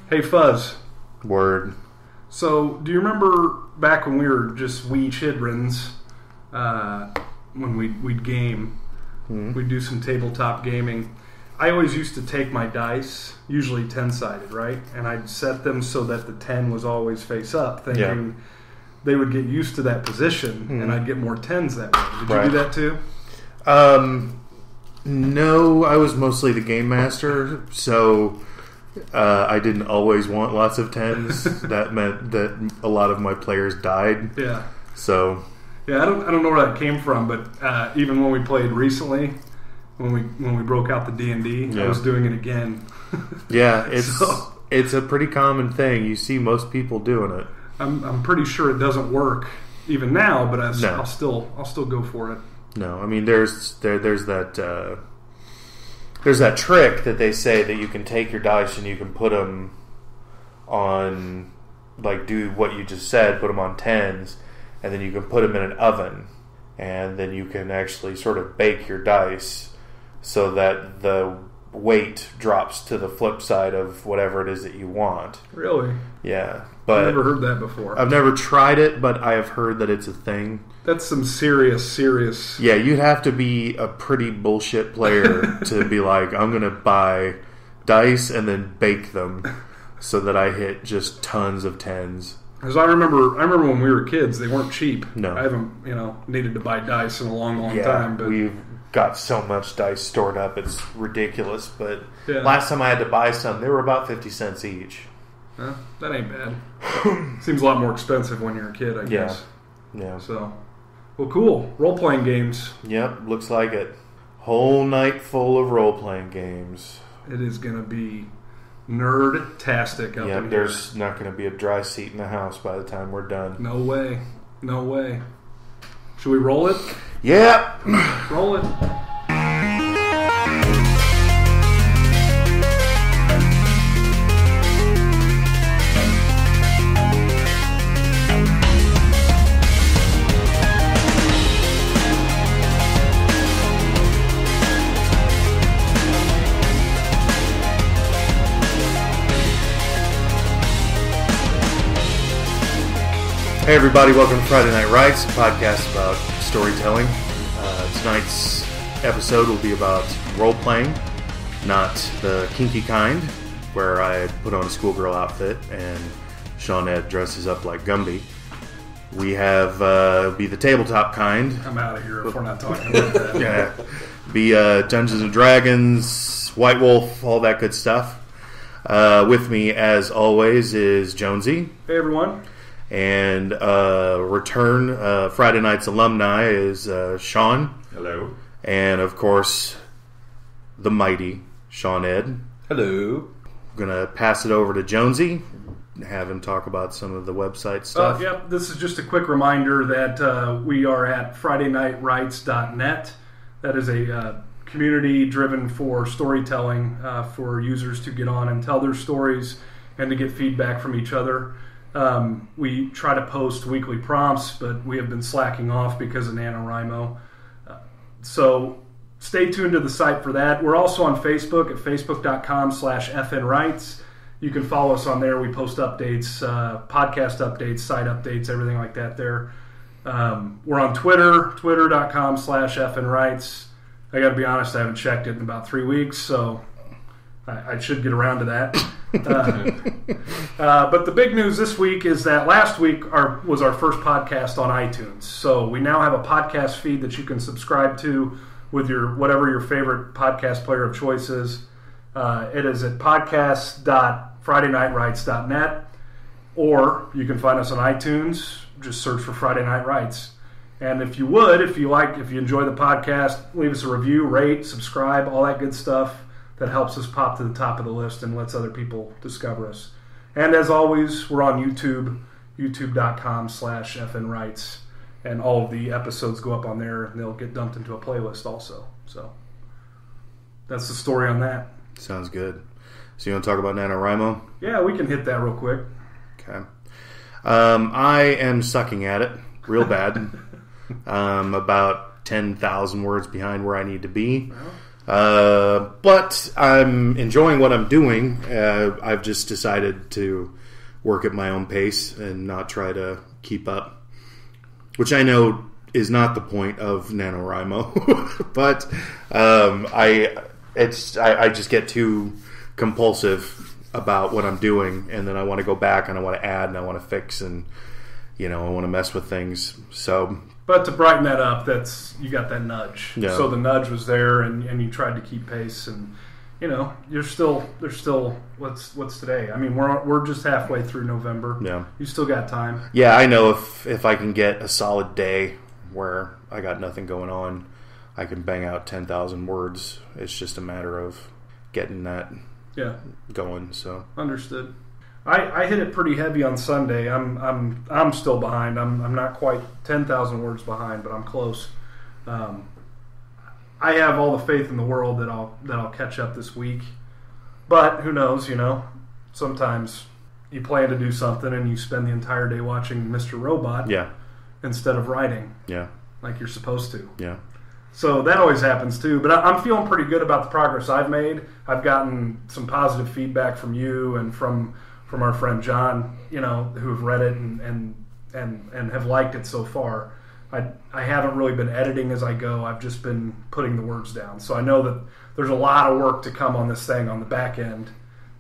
Hey, Fuzz. Word. So, do you remember back when we were just wee childrens, when we'd game, we'd do some tabletop gaming. I always used to take my dice, usually 10-sided, right? And I'd set them so that the 10 was always face up, thinking they would get used to that position, and I'd get more 10s that way. Did you do that too? No, I was mostly the game master, so I didn't always want lots of 10s. That meant that a lot of my players died. Yeah. So. Yeah, I don't know where that came from, but even when we played recently, when we broke out the D&D, I was doing it again. Yeah, it's a pretty common thing. You see most people doing it. I'm pretty sure it doesn't work even now, but I'll still go for it. No, I mean there's that trick that they say that you can take your dice and you can put them on, like, do what you just said, put them on 10s, and then you can put them in an oven, and then you can actually sort of bake your dice so that the weight drops to the flip side of whatever it is that you want. Really? Yeah. But I've never heard that before. I've never tried it, but I have heard that it's a thing. That's some serious... Yeah, you'd have to be a pretty bullshit player to be like, I'm going to buy dice and then bake them so that I hit just tons of 10s. Because I remember when we were kids, they weren't cheap. No. I haven't, needed to buy dice in a long time. But we've got so much dice stored up, it's ridiculous. But last time I had to buy some, they were about 50 cents each. That ain't bad. Seems a lot more expensive when you're a kid, I guess. Yeah. So, well, cool. Role-playing games. Yep, looks like it. Whole night full of role-playing games. It is going to be nerd-tastic up in here. There's not going to be a dry seat in the house by the time we're done. No way. No way. Should we roll it? Yeah. Roll it. Hey everybody, welcome to Friday Night Rights, a podcast about storytelling. Tonight's episode will be about role-playing, not the kinky kind, where I put on a schoolgirl outfit and Shawn dresses up like Gumby. We have be the tabletop kind. I'm out of here if we're not talking about that. Yeah, be Dungeons and Dragons, White Wolf, all that good stuff. With me, as always, is Jonesy. Hey everyone. And return Friday night's alumni is Shawn. Hello. And of course, the mighty Shawn Ed. Hello. I'm gonna pass it over to Jonesy, have him talk about some of the website stuff. This is just a quick reminder that we are at FridayNightRights.net. That is a community driven for storytelling, for users to get on and tell their stories and to get feedback from each other. We try to post weekly prompts, but we have been slacking off because of NaNoWriMo. So stay tuned to the site for that. We're also on Facebook at facebook.com/FNRights. You can follow us on there. We post updates, podcast updates, site updates, everything like that there. We're on Twitter, twitter.com/FNRights. I got to be honest, I haven't checked it in about 3 weeks, so I should get around to that. But the big news this week is that last week was our first podcast on iTunes. So we now have a podcast feed that you can subscribe to with whatever your favorite podcast player of choice is. It is at podcast.FridayNightRights.net, or you can find us on iTunes. Just search for Friday Night Rights. And if you enjoy the podcast, leave us a review, rate, subscribe, all that good stuff. That helps us pop to the top of the list and lets other people discover us. And as always, we're on YouTube, youtube.com/FNRights. And all of the episodes go up on there, and they'll get dumped into a playlist also. So that's the story on that. Sounds good. So you want to talk about NaNoWriMo? Yeah, we can hit that real quick. Okay. I am sucking at it real bad. About 10,000 words behind where I need to be. But I'm enjoying what I'm doing. I've just decided to work at my own pace and not try to keep up, which I know is not the point of NaNoWriMo. But I just get too compulsive about what I'm doing, and then I want to go back and I want to add and I want to fix, and I want to mess with things. So, but to brighten that up, you got that nudge. Yeah. So the nudge was there, and you tried to keep pace, and there's still what's today? I mean, we're just halfway through November. Yeah, you still got time. Yeah, I know if I can get a solid day where I got nothing going on, I can bang out 10,000 words. It's just a matter of getting that going. So understood. I hit it pretty heavy on Sunday. I'm still behind. I'm not quite 10,000 words behind, but I'm close. I have all the faith in the world that I'll catch up this week. But who knows? Sometimes you plan to do something and you spend the entire day watching Mr. Robot. Yeah. Instead of writing. Yeah. Like you're supposed to. Yeah. So that always happens too. But I'm feeling pretty good about the progress I've made. I've gotten some positive feedback from you and from our friend John, who have read it and have liked it so far. I haven't really been editing as I go. I've just been putting the words down. So I know that there's a lot of work to come on this thing on the back end.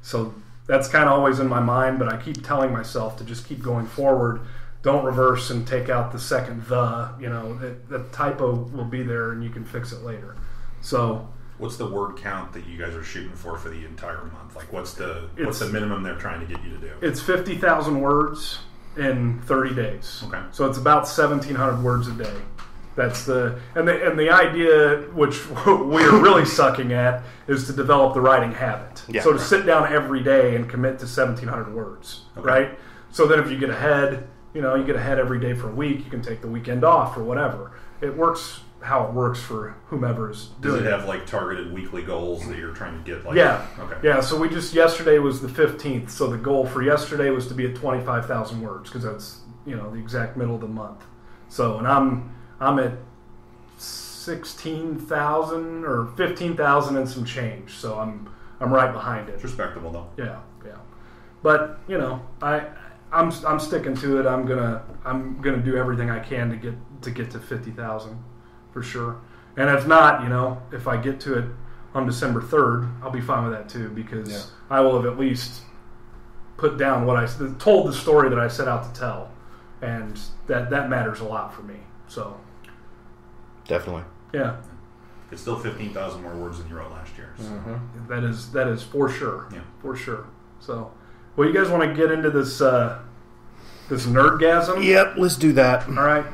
So that's kind of always in my mind, but I keep telling myself to just keep going forward. Don't reverse and take out the second the typo will be there and you can fix it later. So what's the word count that you guys are shooting for the entire month? Like what's the minimum they're trying to get you to do? It's 50,000 words in 30 days. Okay. So it's about 1,700 words a day. That's the idea, which we're really sucking at, is to develop the writing habit. Yeah. So to sit down every day and commit to 1,700 words, right? So then if you get ahead, you get ahead every day for a week, you can take the weekend off or whatever. It works how it works for whomever is doing it. Does it have targeted weekly goals that you're trying to get? Yeah. Okay. Yeah, so yesterday was the 15th, so the goal for yesterday was to be at 25,000 words because that's, the exact middle of the month. So, and I'm at 16,000 or 15,000 and some change, so I'm right behind it. It's respectable though. Yeah. But, I'm sticking to it. I'm gonna do everything I can to get to 50,000 for sure. And if not, if I get to it on December 3rd, I'll be fine with that too because I will have at least put down told the story that I set out to tell, and that matters a lot for me. So definitely, yeah. It's still 15,000 more words than you wrote last year. So. Mm-hmm. That is for sure. Yeah, for sure. So. Well, you guys want to get into this nerdgasm? Yep, let's do that. All right.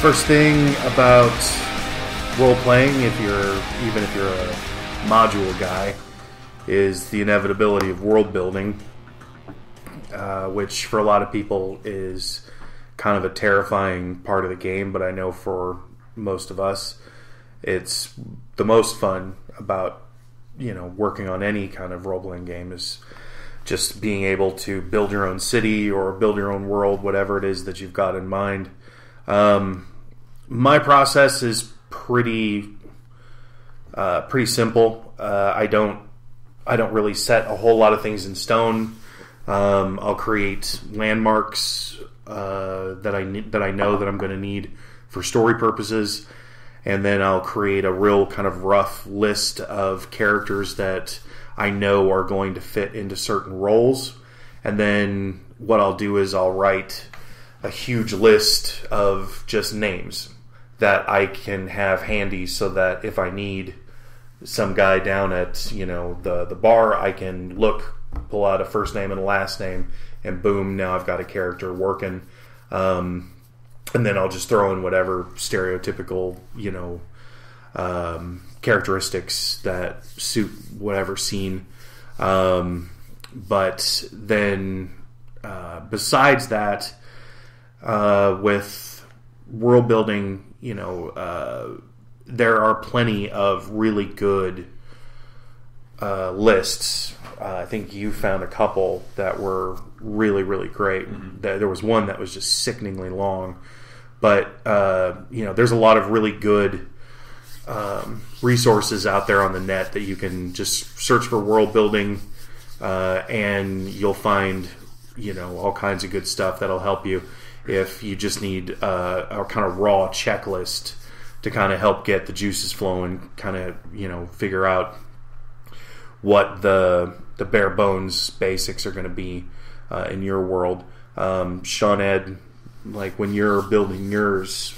First thing about role-playing, even if you're a module guy, is the inevitability of world building, which for a lot of people is kind of a terrifying part of the game, but I know for most of us, it's the most fun about working on any kind of role-playing game is just being able to build your own city or build your own world, whatever it is that you've got in mind. My process is pretty simple. I don't really set a whole lot of things in stone. I'll create landmarks that I know that I'm going to need for story purposes, and then I'll create a real kind of rough list of characters that I know are going to fit into certain roles. And then what I'll do is I'll write a huge list of just names that I can have handy so that if I need some guy down at the bar, I can pull out a first name and a last name, and boom, now I've got a character working. And then I'll just throw in whatever stereotypical characteristics that suit whatever scene. But then, besides that, with world building, there are plenty of really good lists. I think you found a couple that were really, really great. Mm-hmm. There was one that was just sickeningly long, but there's a lot of really good resources out there on the net that you can just search for world building, and you'll find all kinds of good stuff that'll help you if you just need a kind of raw checklist to kind of help get the juices flowing, kind of figure out what the bare bones basics are going to be in your world. Shawn, Ed, like when you're building yours,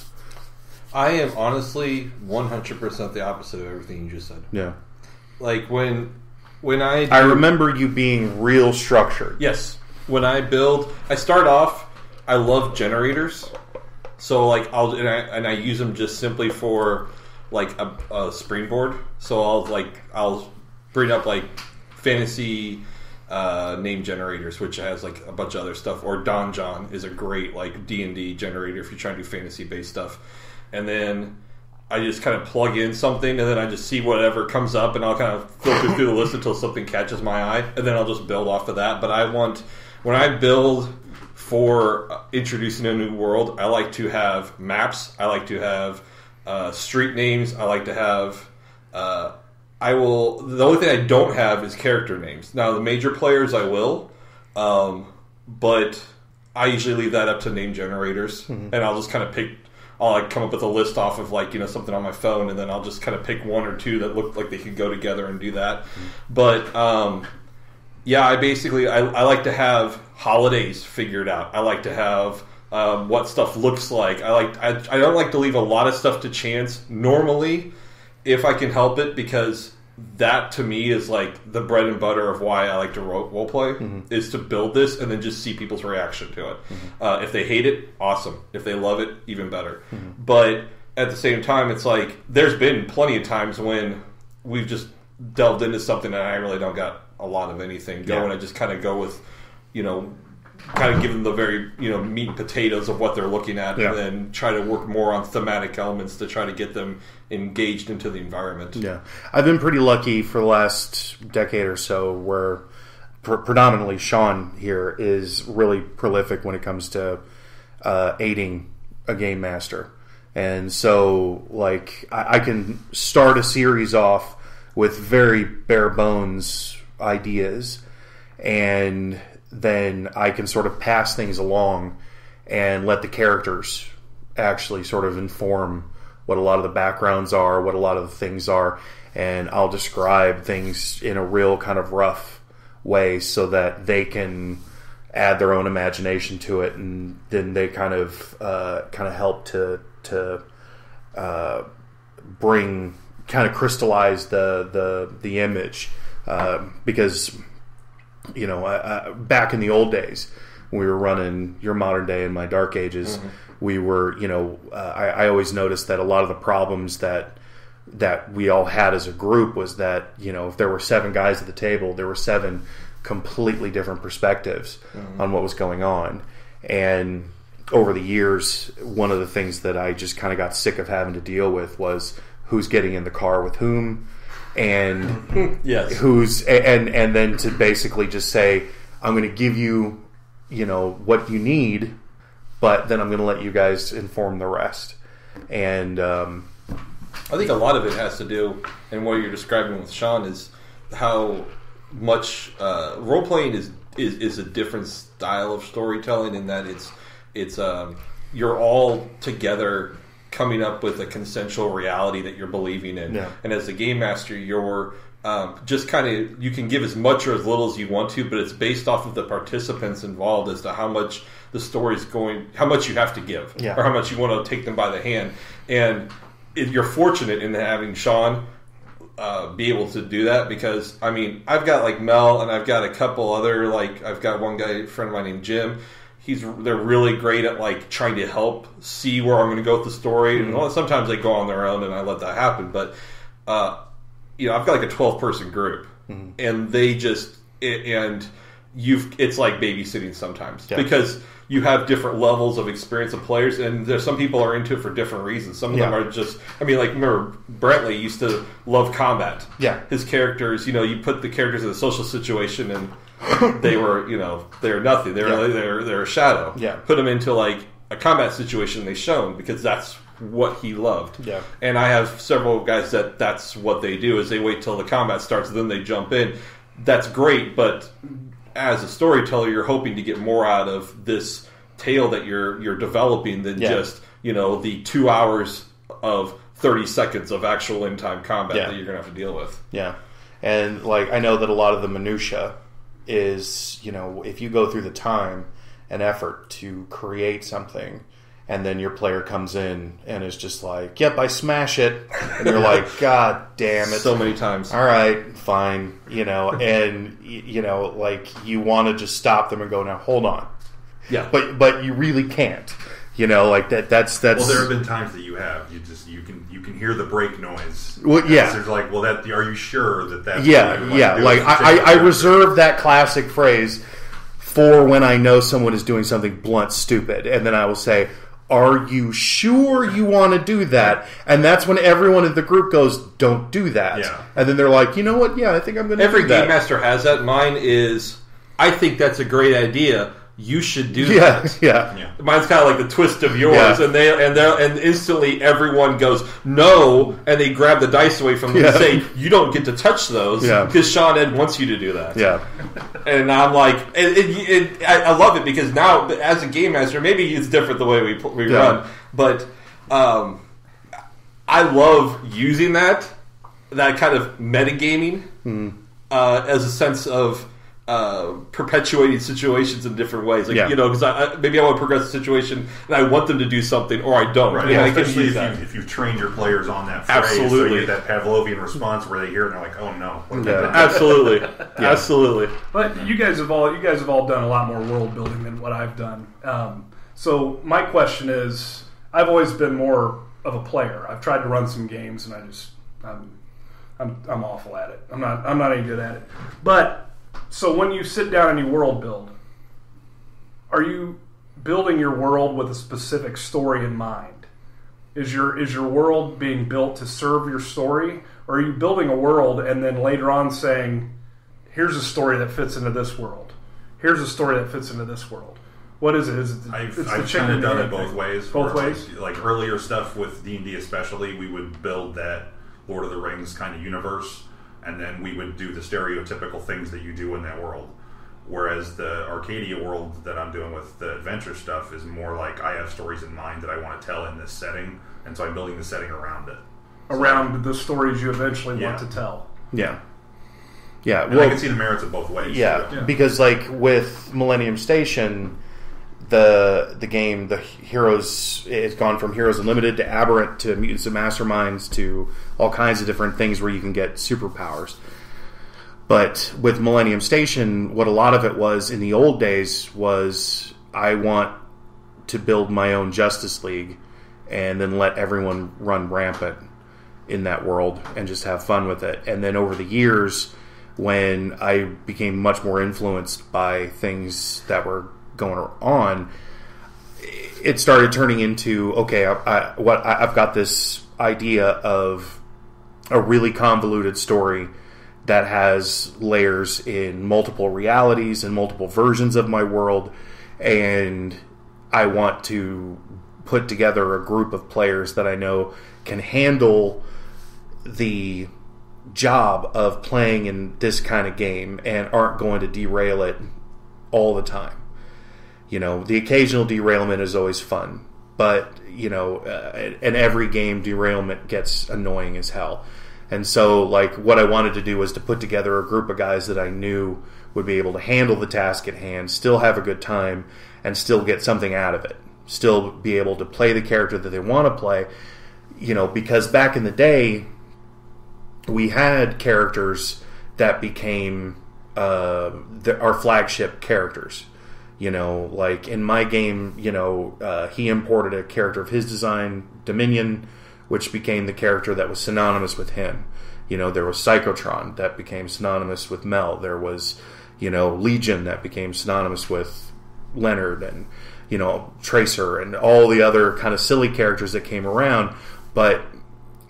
I am honestly 100% the opposite of everything you just said. Yeah, like when I remember you being real structured. Yes, when I build, I start off. I love generators, so like I use them just simply for like a springboard. So I'll bring up like fantasy name generators, which has like a bunch of other stuff. Or Don John is a great like D&D generator if you're trying to do fantasy based stuff. And then I just kind of plug in something, and then I just see whatever comes up, and I'll kind of filter through the list until something catches my eye, and then I'll just build off of that. But when I build for introducing a new world, I like to have maps. I like to have street names. I like to have. The only thing I don't have is character names. Now, the major players I will, but I usually leave that up to name generators, and I'll just kind of pick. I'll like come up with a list off of like something on my phone, and then I'll just kind of pick one or two that look like they could go together and do that. But yeah, I like to have holidays figured out. I like to have what stuff looks like. I don't like to leave a lot of stuff to chance normally, if I can help it, because that to me is like the bread and butter of why I like to role play, is to build this and then just see people's reaction to it. If they hate it, awesome. If they love it, even better. But at the same time, it's like there's been plenty of times when we've just delved into something and I really don't got a lot of anything going. I just kind of go with, kind of give them the very meat and potatoes of what they're looking at, and then try to work more on thematic elements to try to get them engaged into the environment. Yeah, I've been pretty lucky for the last decade or so, where predominantly Shawn here is really prolific when it comes to aiding a game master, and so like I can start a series off with very bare bones ideas, and then I can sort of pass things along and let the characters actually sort of inform what a lot of the backgrounds are, what a lot of the things are, and I'll describe things in a real kind of rough way so that they can add their own imagination to it, and then they kind of help to bring, kind of crystallize the image, because back in the old days, when we were running Your Modern Day and My Dark Ages, we were, I always noticed that a lot of the problems that we all had as a group was that, if there were 7 guys at the table, there were 7 completely different perspectives on what was going on. And over the years, one of the things that I just kind of got sick of having to deal with was who's getting in the car with whom, and who's and then to basically just say, I'm going to give you what you need, but then I'm going to let you guys inform the rest. And I think a lot of it has to do, and what you're describing with Shawn, is how much role playing is a different style of storytelling, in that it's you're all together coming up with a consensual reality that you're believing in. And as the game master, you're just kind of, you can give as much or as little as you want to, but it's based off of the participants involved as to how much the story's going, how much you have to give, or how much you want to take them by the hand. And you're fortunate in having Shawn be able to do that, because I mean, I've got like Mel, and I've got a couple other, like I've got one guy, a friend of mine named Jim, they're really great at like trying to help see where I'm going to go with the story. And sometimes they go on their own, and I let that happen. But I've got like a 12-person group, and they just it's like babysitting sometimes because you have different levels of experience of players, and there's some people are into it for different reasons. Some of them are just, like, remember Brentley used to love combat. Yeah. His characters, you put the characters in a social situation and they were, they're nothing. They're a shadow. Yeah. Put them into like a combat situation, they shone because that's what he loved. Yeah. And I have several guys that's what they do is they wait till the combat starts and then they jump in. That's great, but as a storyteller, you're hoping to get more out of this tale that you're developing than just the 2 hours of 30 seconds of actual in-time combat that you're going to have to deal with. Yeah, and like I know that a lot of the minutia is if you go through the time and effort to create something, and then your player comes in and is just like, "Yep, I smash it," and you're like, "God damn it!" So many times. All right, fine, and like you want to just stop them and go, "Now, hold on." Yeah, but you really can't. Like that's. Well, there have been times that you can hear the brake noise. Well, yeah. There's like, well, are you sure that's yeah. Like I reserve that classic phrase for when I know someone is doing something blunt, stupid, and then I will say, "Are you sure you want to do that?" And that's when everyone in the group goes, "Don't do that." Yeah. And then they're like, "You know what? Yeah, I think I'm going to do that." Every game master has that. Mine is, I think that's a great idea. You should do that. Yeah. Mine's kind of like the twist of yours, and instantly everyone goes no, and they grab the dice away from them and say, "You don't get to touch those because Shawn Ed wants you to do that." Yeah, and I'm like, I love it because now as a game master, maybe it's different the way we run, but I love using that kind of metagaming as a sense of perpetuating situations in different ways, because maybe I want to progress the situation and I want them to do something, or I don't. Right. Yeah, especially if you've trained your players on that phrase, absolutely, so you get that Pavlovian response where they hear it and they're like, "Oh no!" Absolutely, absolutely. But you guys have all done a lot more world building than what I've done. So my question is, I've always been more of a player. I've tried to run some games, and I'm awful at it. I'm not any good at it, but. So when you sit down and you world build, are you building your world with a specific story in mind? Is your world being built to serve your story, or are you building a world and then later on saying, "Here's a story that fits into this world. Here's a story that fits into this world"? What is it? I've kind of done it both ways. Both ways? Like earlier stuff with D&D especially, we would build that Lord of the Rings kind of universe. And then we would do the stereotypical things that you do in that world. Whereas the Arcadia world that I'm doing with the adventure stuff is more like I have stories in mind that I want to tell in this setting, and so I'm building the setting around it. Around the stories you eventually want to tell. Yeah. And I can see the merits of both ways. Yeah, because like with Millennium Station, the game, the heroes, it's gone from Heroes Unlimited to Aberrant to Mutants and Masterminds to all kinds of different things where you can get superpowers. But with Millennium Station, what a lot of it was in the old days was I want to build my own Justice League and then let everyone run rampant in that world and just have fun with it. And then over the years, when I became much more influenced by things that were going on, it started turning into, okay, I've got this idea of a really convoluted story that has layers in multiple realities and multiple versions of my world, and I want to put together a group of players that I know can handle the job of playing in this kind of game and aren't going to derail it all the time. The occasional derailment is always fun, but, in every game, derailment gets annoying as hell. And so, like, what I wanted to do was to put together a group of guys that I knew would be able to handle the task at hand, still have a good time, and still get something out of it. Still be able to play the character that they want to play, because back in the day, we had characters that became our flagship characters. You know, like in my game, you know, he imported a character of his design, Dominion, which became the character that was synonymous with him. You know, there was Psychotron that became synonymous with Mel. There was, you know, Legion that became synonymous with Leonard, and, you know, Tracer, and all the other kind of silly characters that came around. But,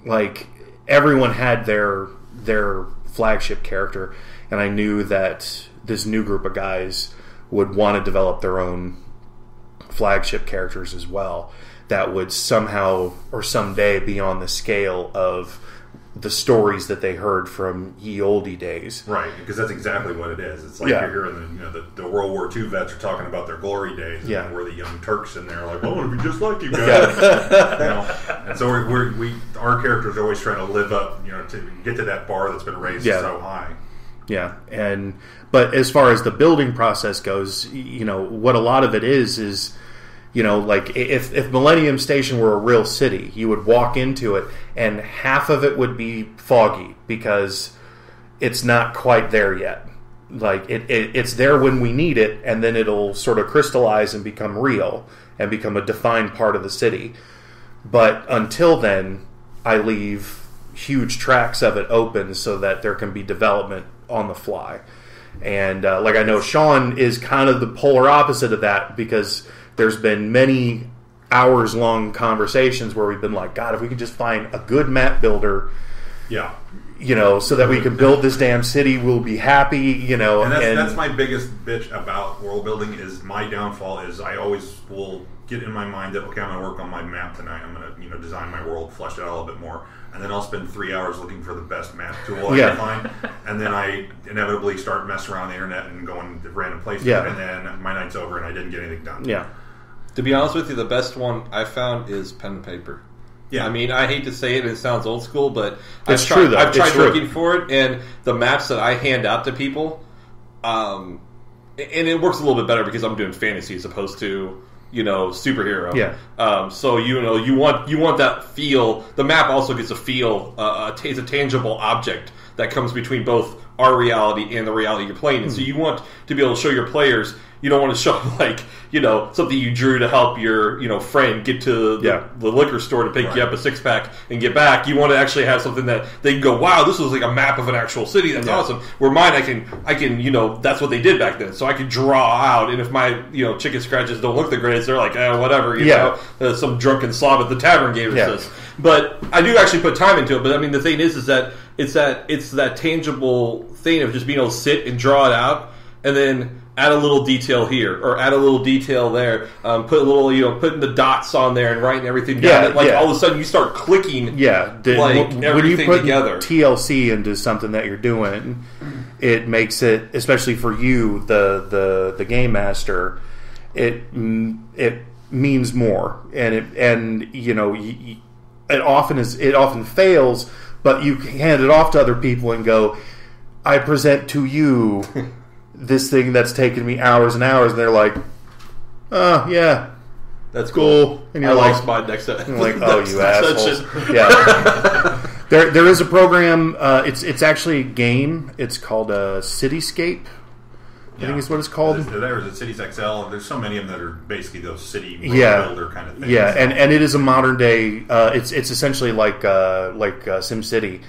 like, everyone had their flagship character, and I knew that this new group of guys would want to develop their own flagship characters as well, that would somehow or someday be on the scale of the stories that they heard from ye olde days. Right, because that's exactly what it is. It's like you're hearing the World War II vets are talking about their glory days, and we're the young Turks in there like, I want to be just like you guys. You know? And so our characters are always trying to live up, you know, to get to that bar that's been raised so high. Yeah, but as far as the building process goes, you know, what a lot of it is, you know, like if Millennium Station were a real city, you would walk into it and half of it would be foggy because it's not quite there yet. Like it's there when we need it, and then it'll sort of crystallize and become real and become a defined part of the city. But until then, I leave huge tracts of it open so that there can be development on the fly. And like I know Shawn is kind of the polar opposite of that, because there's been many hours-long conversations where we've been like, God, if we could just find a good map builder, you know, so that we can build this damn city, we'll be happy, you know. And that's my biggest bitch about world building. Is my downfall is I always will get in my mind that, okay, I'm going to work on my map tonight. I'm going to, you know, design my world, flesh it out a little bit more, and then I'll spend 3 hours looking for the best map tool I can find, and then I inevitably start messing around the internet and going to random places, and then my night's over and I didn't get anything done. Yeah. To be honest with you, the best one I found is pen and paper. Yeah, I mean, I hate to say it, it sounds old school, but I've tried looking for it, and the maps that I hand out to people, and it works a little bit better because I'm doing fantasy as opposed to, you know, superhero. Yeah. So you know, you want that feel. The map also gets a feel. It's a tangible object that comes between both our reality and the reality you're playing in. So you want to be able to show your players. You don't want to show, like, you know, something you drew to help your, you know, friend get to the liquor store to pick you up a 6-pack and get back. You want to actually have something that they can go, wow, this was like a map of an actual city. That's awesome. Where mine, I can, you know, that's what they did back then. So I can draw out, and if my, you know, chicken scratches don't look the greatest, they're like, whatever, you know, some drunken slob at the tavern gave us this. But I do actually put time into it. But I mean, the thing is that it's that tangible thing of just being able to sit and draw it out, and then add a little detail here or add a little detail there. Put a little, you know, putting the dots on there and writing everything down. All of a sudden you start clicking. Everything when you put together. TLC into something that you're doing, it makes it, especially for you, the game master, it means more, and you know, it often fails, but you hand it off to other people and go, I present to you this thing that's taken me hours and hours, and they're like, oh, yeah, that's cool. And you're like, spot next to it. Like, oh, you assholes. There is a program, it's actually a game. It's called Cityscape. I think is what it's called. There's a Cities XL. There's so many of them that are basically those city builder kind of things. Yeah, and it is a modern day, it's essentially like SimCity.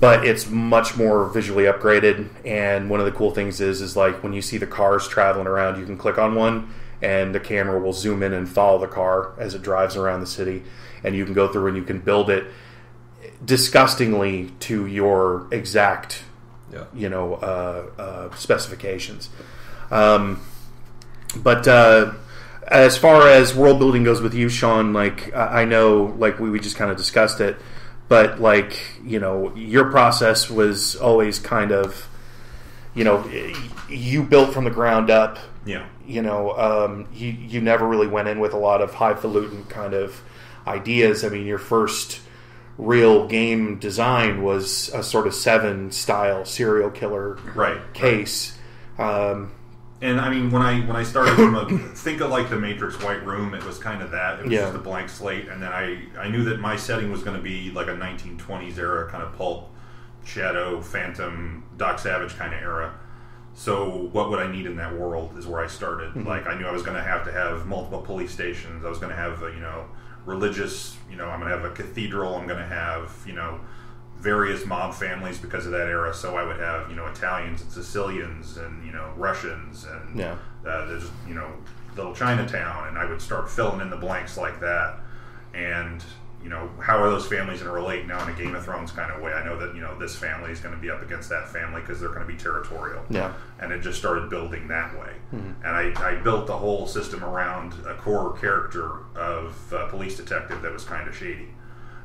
But it's much more visually upgraded, and one of the cool things is like when you see the cars traveling around, you can click on one, and the camera will zoom in and follow the car as it drives around the city, and you can go through and you can build it disgustingly to your exact, you know, specifications. But as far as world building goes with you, Shawn, like I know, like we just kind of discussed it. But, like, you know, your process was always kind of, you know, you built from the ground up. Yeah. You know, you never really went in with a lot of highfalutin kind of ideas. I mean, your first real game design was a sort of Seven-style serial killer case. And I mean, when I started think of like the Matrix White Room, it was kind of that. It was just a blank slate, and then I knew that my setting was going to be like a 1920s era kind of pulp, shadow, phantom, Doc Savage kind of era. So what would I need in that world is where I started. Like, I knew I was going to have multiple police stations. I was going to have, religious, I'm going to have a cathedral. I'm going to have, various mob families because of that era. So I would have, Italians and Sicilians and, Russians and there's, little Chinatown, and I would start filling in the blanks like that. And, how are those families going to relate now in a Game of Thrones kind of way? I know that, this family is going to be up against that family because they're going to be territorial. Yeah. And it just started building that way. And I built the whole system around a core character of a police detective that was kind of shady.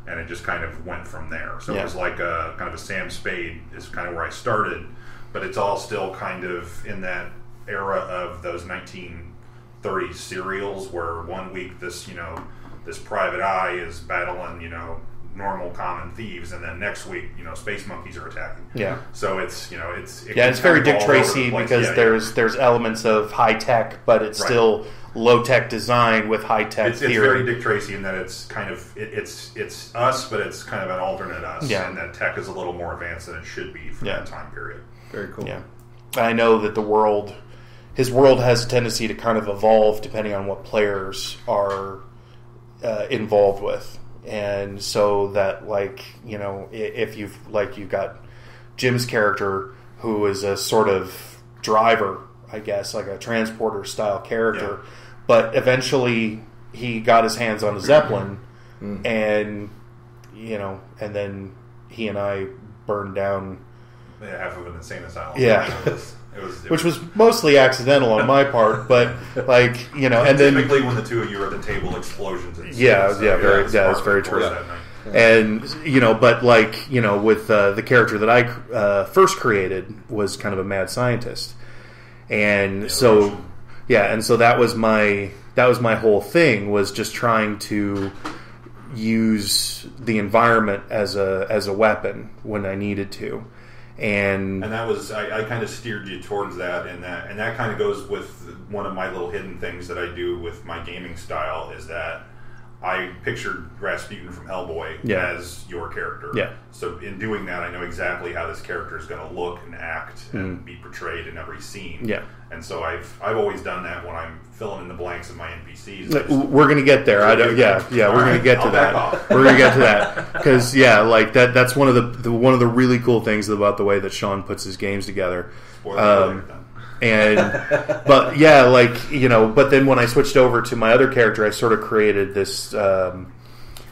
And it just kind of went from there. So it was like a kind of a Sam Spade is kind of where I started, but it's all still kind of in that era of those 1930s serials where one week this private eye is battling, normal common thieves, and then next week, space monkeys are attacking. Yeah. So it's, it's very Dick Tracy because there's elements of high tech, but it's still low tech design with high tech theory. It's very Dick Tracy in that it's kind of it's us, but it's kind of an alternate us, and that tech is a little more advanced than it should be for that time period. Very cool. Yeah. I know that his world has a tendency to kind of evolve depending on what players are involved with. And so that, if you've got Jim's character, who is a sort of driver, I guess, like a transporter style character, but eventually he got his hands on a Zeppelin, and and then he and I burned down half of an insane asylum. Yeah. Which was mostly accidental on my part, but and then typically when the two of you are at the table, explosions. And that's very true. And but with the character that I first created was kind of a mad scientist, and so that was my whole thing, was just trying to use the environment as a weapon when I needed to. And that was I kind of steered you towards that, and that kind of goes with one of my little hidden things that I do with my gaming style, is that I pictured Rasputin from Hellboy as your character. Yeah. So in doing that, I know exactly how this character is going to look and act and be portrayed in every scene. Yeah. And so I've always done that when I'm filling in the blanks of my NPCs. We're going to get there. We're going to get to that. We're going to get to that because that's one of the really cool things about the way that Shawn puts his games together. But then when I switched over to my other character, I sort of created this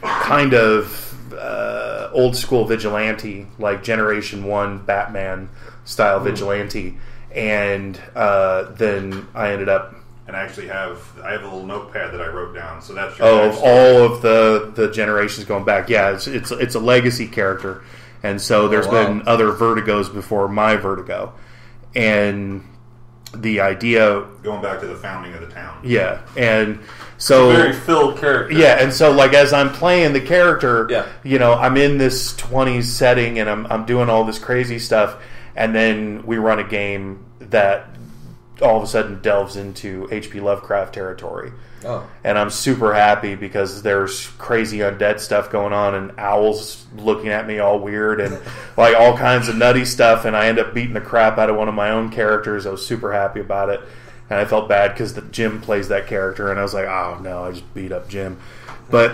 kind of old school vigilante, like Generation 1 Batman style vigilante. And then I ended up... And I actually have a little notepad that I wrote down, so that's of all of the generations going back. Yeah, it's a legacy character. And so there's been other Vertigos before my Vertigo. And the idea... Going back to the founding of the town. Yeah, and so... It's a very filled character. Yeah, and so as I'm playing the character, I'm in this 20s setting, and I'm doing all this crazy stuff, and then we run a game that all of a sudden delves into H.P. Lovecraft territory. Oh. And I'm super happy because there's crazy undead stuff going on, and owls looking at me all weird, and all kinds of nutty stuff, and I end up beating the crap out of one of my own characters. I was super happy about it, and I felt bad because Jim plays that character, and I was like, oh no, I just beat up Jim. But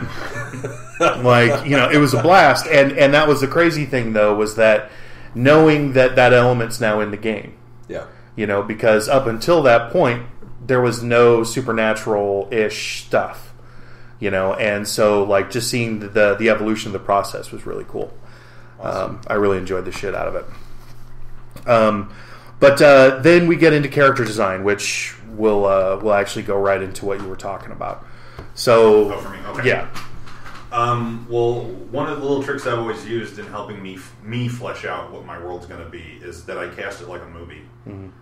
it was a blast, and that was the crazy thing though, was that knowing that element's now in the game. Yeah. Because up until that point, there was no supernatural-ish stuff. And so, just seeing the evolution of the process was really cool. Awesome. I really enjoyed the shit out of it. But then we get into character design, which will actually go right into what you were talking about. So, for me. Okay. Yeah. Well, one of the little tricks I've always used in helping me flesh out what my world's going to be is that I cast it like a movie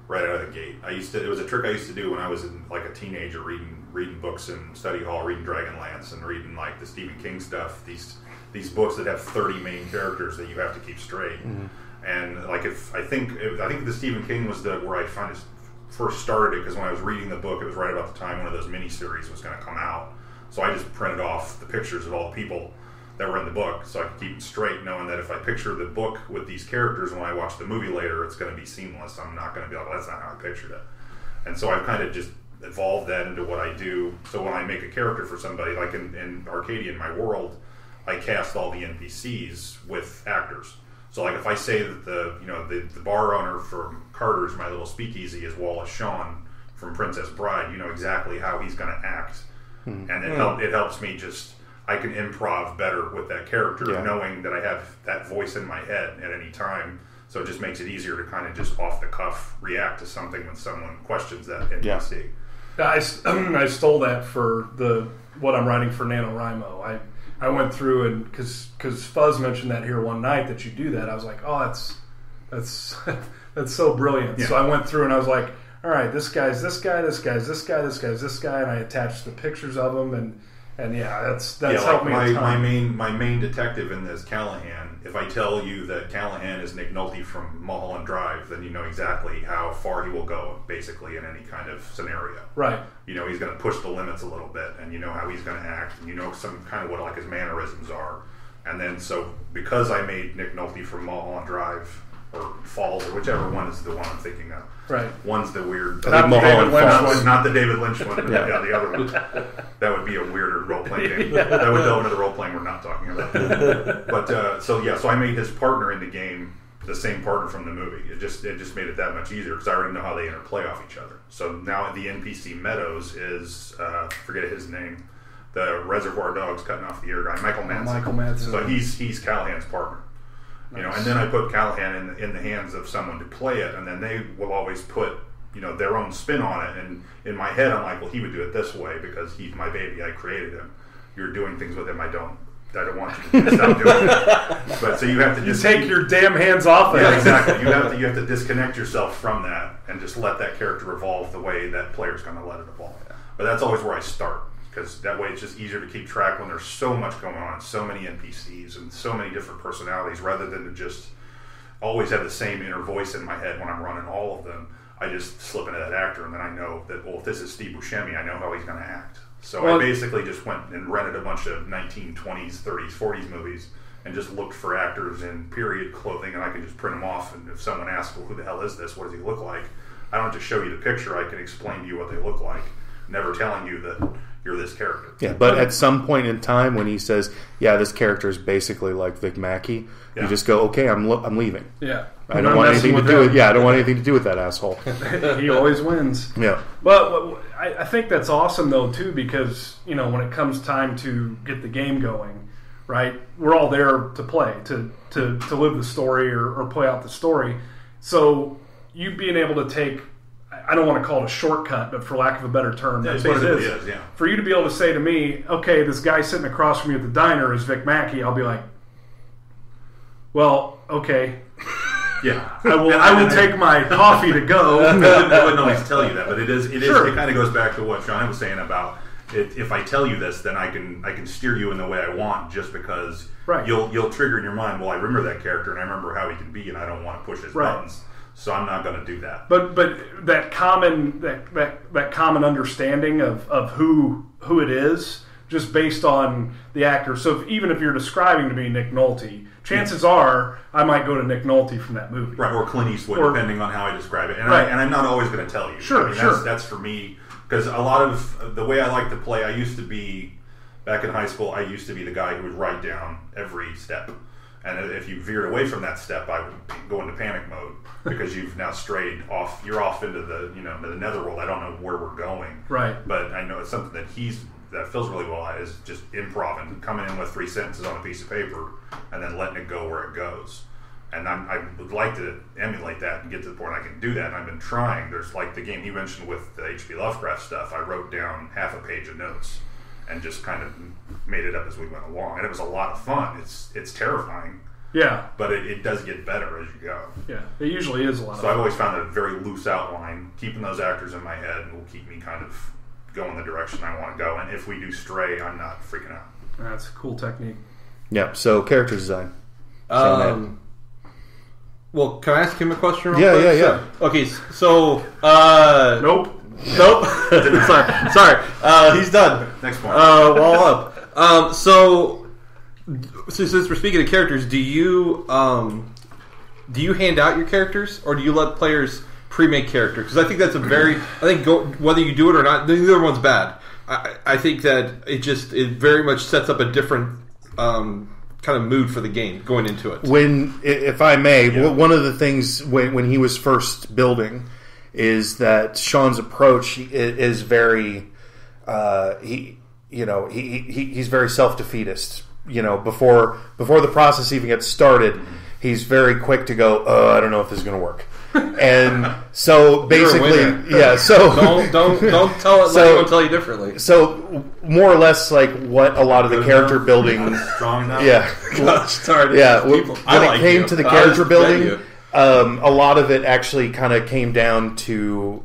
right out of the gate. It was a trick I used to do when I was a teenager, reading books in study hall, reading Dragonlance, and reading the Stephen King stuff. These books that have 30 main characters that you have to keep straight. And I think the Stephen King was where I first started it, because when I was reading the book, it was right about the time one of those miniseries was going to come out. So I just printed off the pictures of all the people that were in the book, so I could keep it straight, knowing that if I picture the book with these characters when I watch the movie later, it's going to be seamless. I'm not going to be like, well, that's not how I pictured it. And so I've kind of just evolved that into what I do. So when I make a character for somebody, like in Arcadia, in my world, I cast all the NPCs with actors. So like if I say that the bar owner from Carter's, my little speakeasy, is Wallace Shawn from Princess Bride, you know exactly how he's going to act. And it helps me just... I can improv better with that character, knowing that I have that voice in my head at any time. So it just makes it easier to kind of just off the cuff react to something when someone questions that NPC. I stole that for what I'm writing for NaNoWriMo. I went through and because Fuzz mentioned that here one night that you do that. I was like, oh, that's so brilliant. Yeah. So I went through and I was like, all right, this guy's this guy, this guy's this guy, this guy's this guy, and I attached the pictures of them and that's helped me a ton. My main detective in this, Callahan. If I tell you that Callahan is Nick Nolte from Mulholland Drive, then you know exactly how far he will go, basically, in any kind of scenario. Right. You know he's going to push the limits a little bit, and you know how he's going to act, and you know some kind of what like his mannerisms are. And then so because I made Nick Nolte from Mulholland Drive or Falls or whichever one is the one I'm thinking of. Right. One's the weird. Not the David Lynch one. Not the David Lynch one. But yeah, the other one. That would be a weirder role-playing game. That would go into the role-playing we're not talking about. But so I made his partner in the game the same partner from the movie. It just made it that much easier because I already know how they interplay off each other. So now the NPC Meadows is forget his name. The Reservoir Dogs cutting off the ear guy, Michael Madsen. So he's Callahan's partner. Nice. You know, and then I put Callahan in the hands of someone to play it, and then they will always put their own spin on it. And in my head, I'm like, well, he would do it this way because he's my baby. I created him. You're doing things with him. I don't want you to stop doing it. But so you have to just take your damn hands off it. Yeah, exactly. You have to disconnect yourself from that and just let that character evolve the way that player's going to let it evolve. But that's always where I start. Because that way it's just easier to keep track when there's so much going on, so many NPCs and so many different personalities, rather than to just always have the same inner voice in my head when I'm running all of them. I just slip into that actor, and then I know that, well, if this is Steve Buscemi, I know how he's going to act. So I basically just went and rented a bunch of 1920s, 30s, 40s movies and just looked for actors in period clothing, and I can just print them off. And if someone asks, well, who the hell is this? What does he look like? I don't just show you the picture. I can explain to you what they look like, never telling you that you're this character. Yeah, but at some point in time when he says, yeah, this character is basically like Vic Mackey, you just go, okay, I'm leaving. Yeah. I don't want anything to do with I don't want anything to do with that asshole. He always wins. Yeah. But I think that's awesome, though, too, because, when it comes time to get the game going, right, we're all there to play, to live the story or play out the story. So you being able to take, I don't want to call it a shortcut, but for lack of a better term, that's what it is. Yeah. For you to be able to say to me, okay, this guy sitting across from you at the diner is Vic Mackey, I'll be like, well, okay. Yeah, I will take my coffee to go. I wouldn't always tell you that, but it kind of goes back to what Shawn was saying about if I tell you this, then I can steer you in the way I want, just because you'll trigger in your mind. Well, I remember that character, and I remember how he can be, and I don't want to push his buttons. So I'm not going to do that. But that common understanding of who it is, just based on the actor. So even if you're describing to me Nick Nolte, chances are I might go to Nick Nolte from that movie, right? Or Clint Eastwood, depending on how I describe it. And I'm not always going to tell you. Sure, That's for me, because a lot of the way I like to play, I used to be back in high school. I used to be the guy who would write down every step. And if you veered away from that step, I would go into panic mode because you've now strayed off. You're off into the the netherworld. I don't know where we're going, right? But I know it's something that feels really well at is just improv and coming in with 3 sentences on a piece of paper and then letting it go where it goes. And I would like to emulate that and get to the point I can do that. And I've been trying. There's like the game he mentioned with the H.P. Lovecraft stuff. I wrote down half a page of notes and just kind of made it up as we went along. And it was a lot of fun. It's terrifying. Yeah. But it does get better as you go. Yeah, it usually is a lot of fun. So I've always found a very loose outline. Keeping those actors in my head will keep me kind of going the direction I want to go. And if we do stray, I'm not freaking out. That's a cool technique. Yeah, so character design. Well, can I ask him a question real quick? Yeah. Okay, so... Nope. Sorry. He's done. Next point. Wall up. So since we're speaking of characters, do you hand out your characters, or do you let players pre-make characters? Because I think that's whether you do it or not, neither one's bad. I think that it very much sets up a different kind of mood for the game going into it. If I may, one of the things when he was first building is that Shawn's approach is very he's very self-defeatist. Before the process even gets started, he's very quick to go, I don't know if this is going to work. And so basically, so don't tell it. Let anyone tell you differently. So more or less, like what a lot of the character building, strong enough. When it came to the character building, a lot of it actually kind of came down to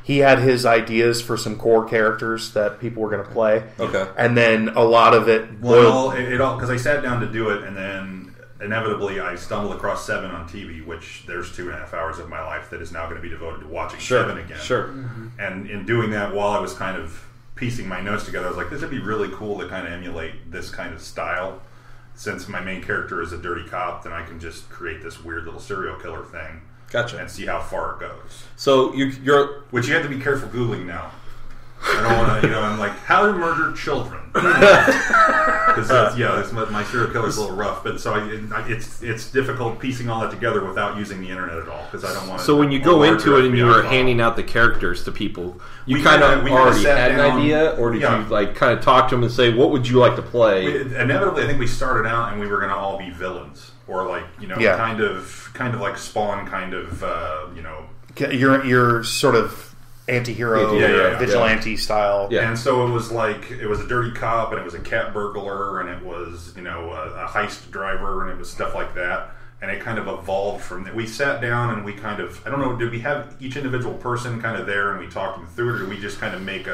he had his ideas for some core characters that people were going to play. Okay, and then a lot of it boiled. It all because I sat down to do it, and then inevitably I stumbled across Seven on TV, which there's 2.5 hours of my life that is now going to be devoted to watching Seven again. Sure. Mm-hmm. And in doing that, while I was kind of piecing my notes together, I was like, this would be really cool to kind of emulate this kind of style. Since my main character is a dirty cop, then I can just create this weird little serial killer thing. Gotcha. And see how far it goes. So you're which you have to be careful Googling now. I don't want to, I'm like, how to murder children. Because my serial killer's a little rough, but so it's difficult piecing all that together without using the internet at all, because I don't want to. So when you go into it and you were handing out the characters to people, you kind of already had an idea, or did you like kind of talk to them and say, what would you like to play? Inevitably, I think we started out and we were going to all be villains, or like kind of like Spawn, kind of You're sort of anti-hero, vigilante style. Yeah. And so it was a dirty cop, and it was a cat burglar, and it was, a heist driver, and it was stuff like that. And it kind of evolved from that. We sat down and we kind of, I don't know, did we have each individual person kind of there and we talked them through it, or did we just kind of make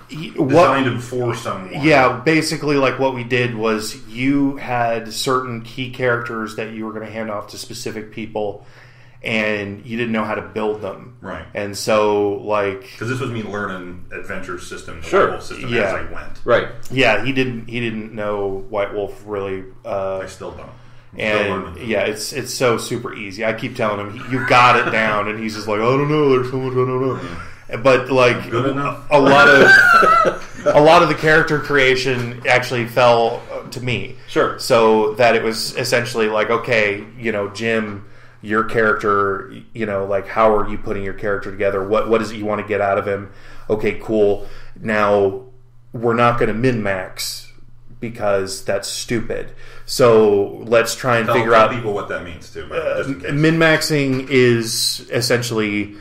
designed them for someone? Yeah, basically like what we did was you had certain key characters that you were going to hand off to specific people, and you didn't know how to build them. Right. And so, because this was me learning adventure system, level system as I went. Right. Yeah, he didn't know White Wolf really. I still don't. It's so super easy. I keep telling him, you got it down, and he's just like, I don't know, there's so much I don't know. Yeah. But good enough. a lot of the character creation actually fell to me. Sure. So that it was essentially like, okay, Jim, your character, how are you putting your character together? What is it you want to get out of him? Okay, cool. Now, we're not going to min-max because that's stupid. So let's try and figure out people what that means too. Min-maxing is essentially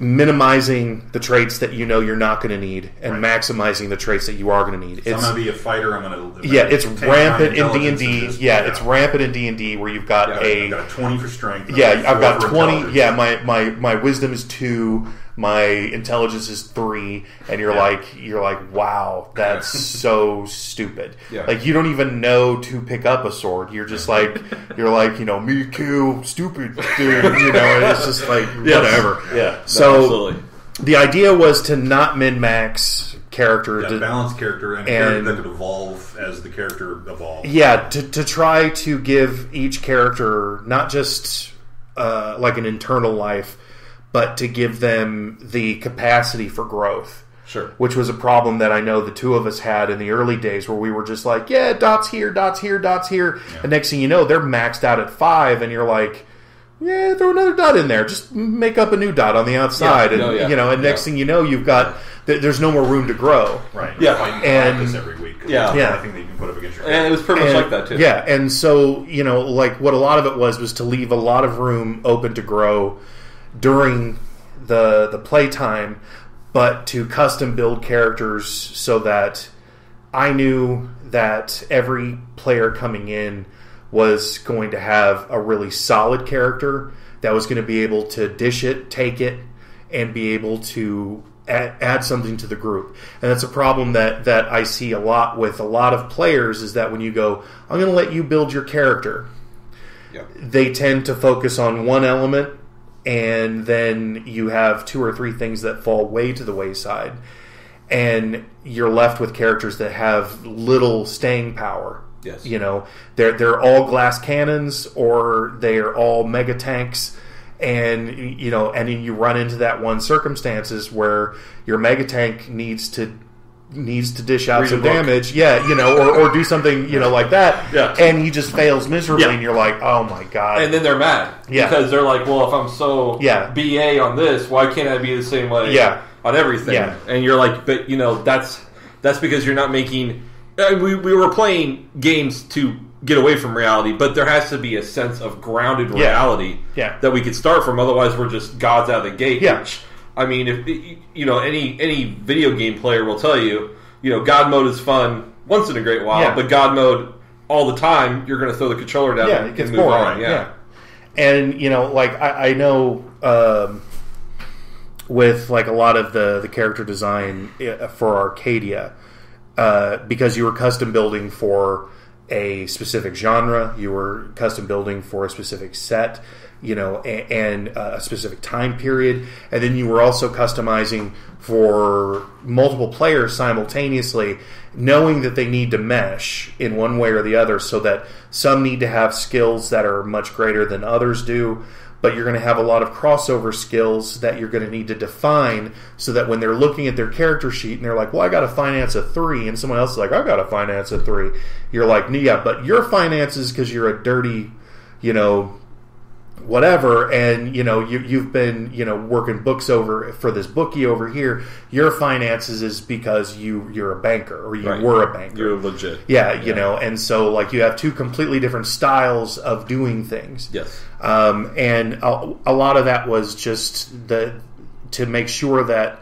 minimizing the traits that you're not going to need, and maximizing the traits that you are going to need. So I'm going to be a fighter. I'm going to it's rampant in D&D. It's rampant in D&D where you've got I've got a 20 for strength. I've got 20. Yeah, my wisdom is 2. My intelligence is 3, and you're like, wow, that's so stupid. Yeah. Like, you don't even know to pick up a sword. You're just like, me kill stupid dude. And it's just like whatever. Yeah. So absolutely. The idea was to not min-max character, to balance character, and a character that could evolve as the character evolves. Yeah, to try to give each character not just like an internal life, but to give them the capacity for growth. Sure. Which was a problem that I know the two of us had in the early days, where we were just like, dots here, dots here, dots here. Yeah. And next thing you know, they're maxed out at 5, and you're like, throw another dot in there. Just make up a new dot on the outside. And next thing you know, you've got, there's no more room to grow. Right. Yeah. And every week. Yeah. That's the only thing that you can put up against your character. And it was pretty much like that, too. Yeah. And so, what a lot of it was to leave a lot of room open to grow during the playtime, but to custom build characters so that I knew that every player coming in was going to have a really solid character that was going to be able to dish it, take it, and be able to add something to the group. And that's a problem that I see a lot with a lot of players, is that when you go, I'm going to let you build your character, they tend to focus on one element, and then you have 2 or 3 things that fall way to the wayside, and you're left with characters that have little staying power. Yes. You know, they're all glass cannons or they're all mega tanks. And, you know, and then you run into that one circumstances where your mega tank needs to dish out some damage, you know, or do something, you know, like that, and he just fails miserably, and you're like, oh my god. And then they're mad, because they're like, well, if I'm so BA on this, why can't I be the same way on everything? And you're like, but, you know, that's because you're not making... we were playing games to get away from reality, but there has to be a sense of grounded reality that we could start from, otherwise we're just gods out of the gate, which... I mean, if you know, any video game player will tell you, you know, God mode is fun once in a great while, but God mode all the time, you're going to throw the controller down and it gets move boring. on. And, you know, like, I know with, like, a lot of the character design for Arcadia, because you were custom building for a specific genre, you were custom building for a specific set, you know, and a specific time period, and then you were also customizing for multiple players simultaneously, knowing that they need to mesh in one way or the other, so that some need to have skills that are much greater than others do, but you're going to have a lot of crossover skills that you're going to need to define, so that when they're looking at their character sheet and they're like, well, I got to finance a 3, and someone else is like, I got to finance a 3, you're like, yeah, but your finances, because you're a dirty, you know, whatever, and, you know, you've been, you know, working books over for this bookie over here, your finances is because you're a banker, or you were a banker, you're legit, you know, and so, like, you have two completely different styles of doing things. And a lot of that was just to make sure that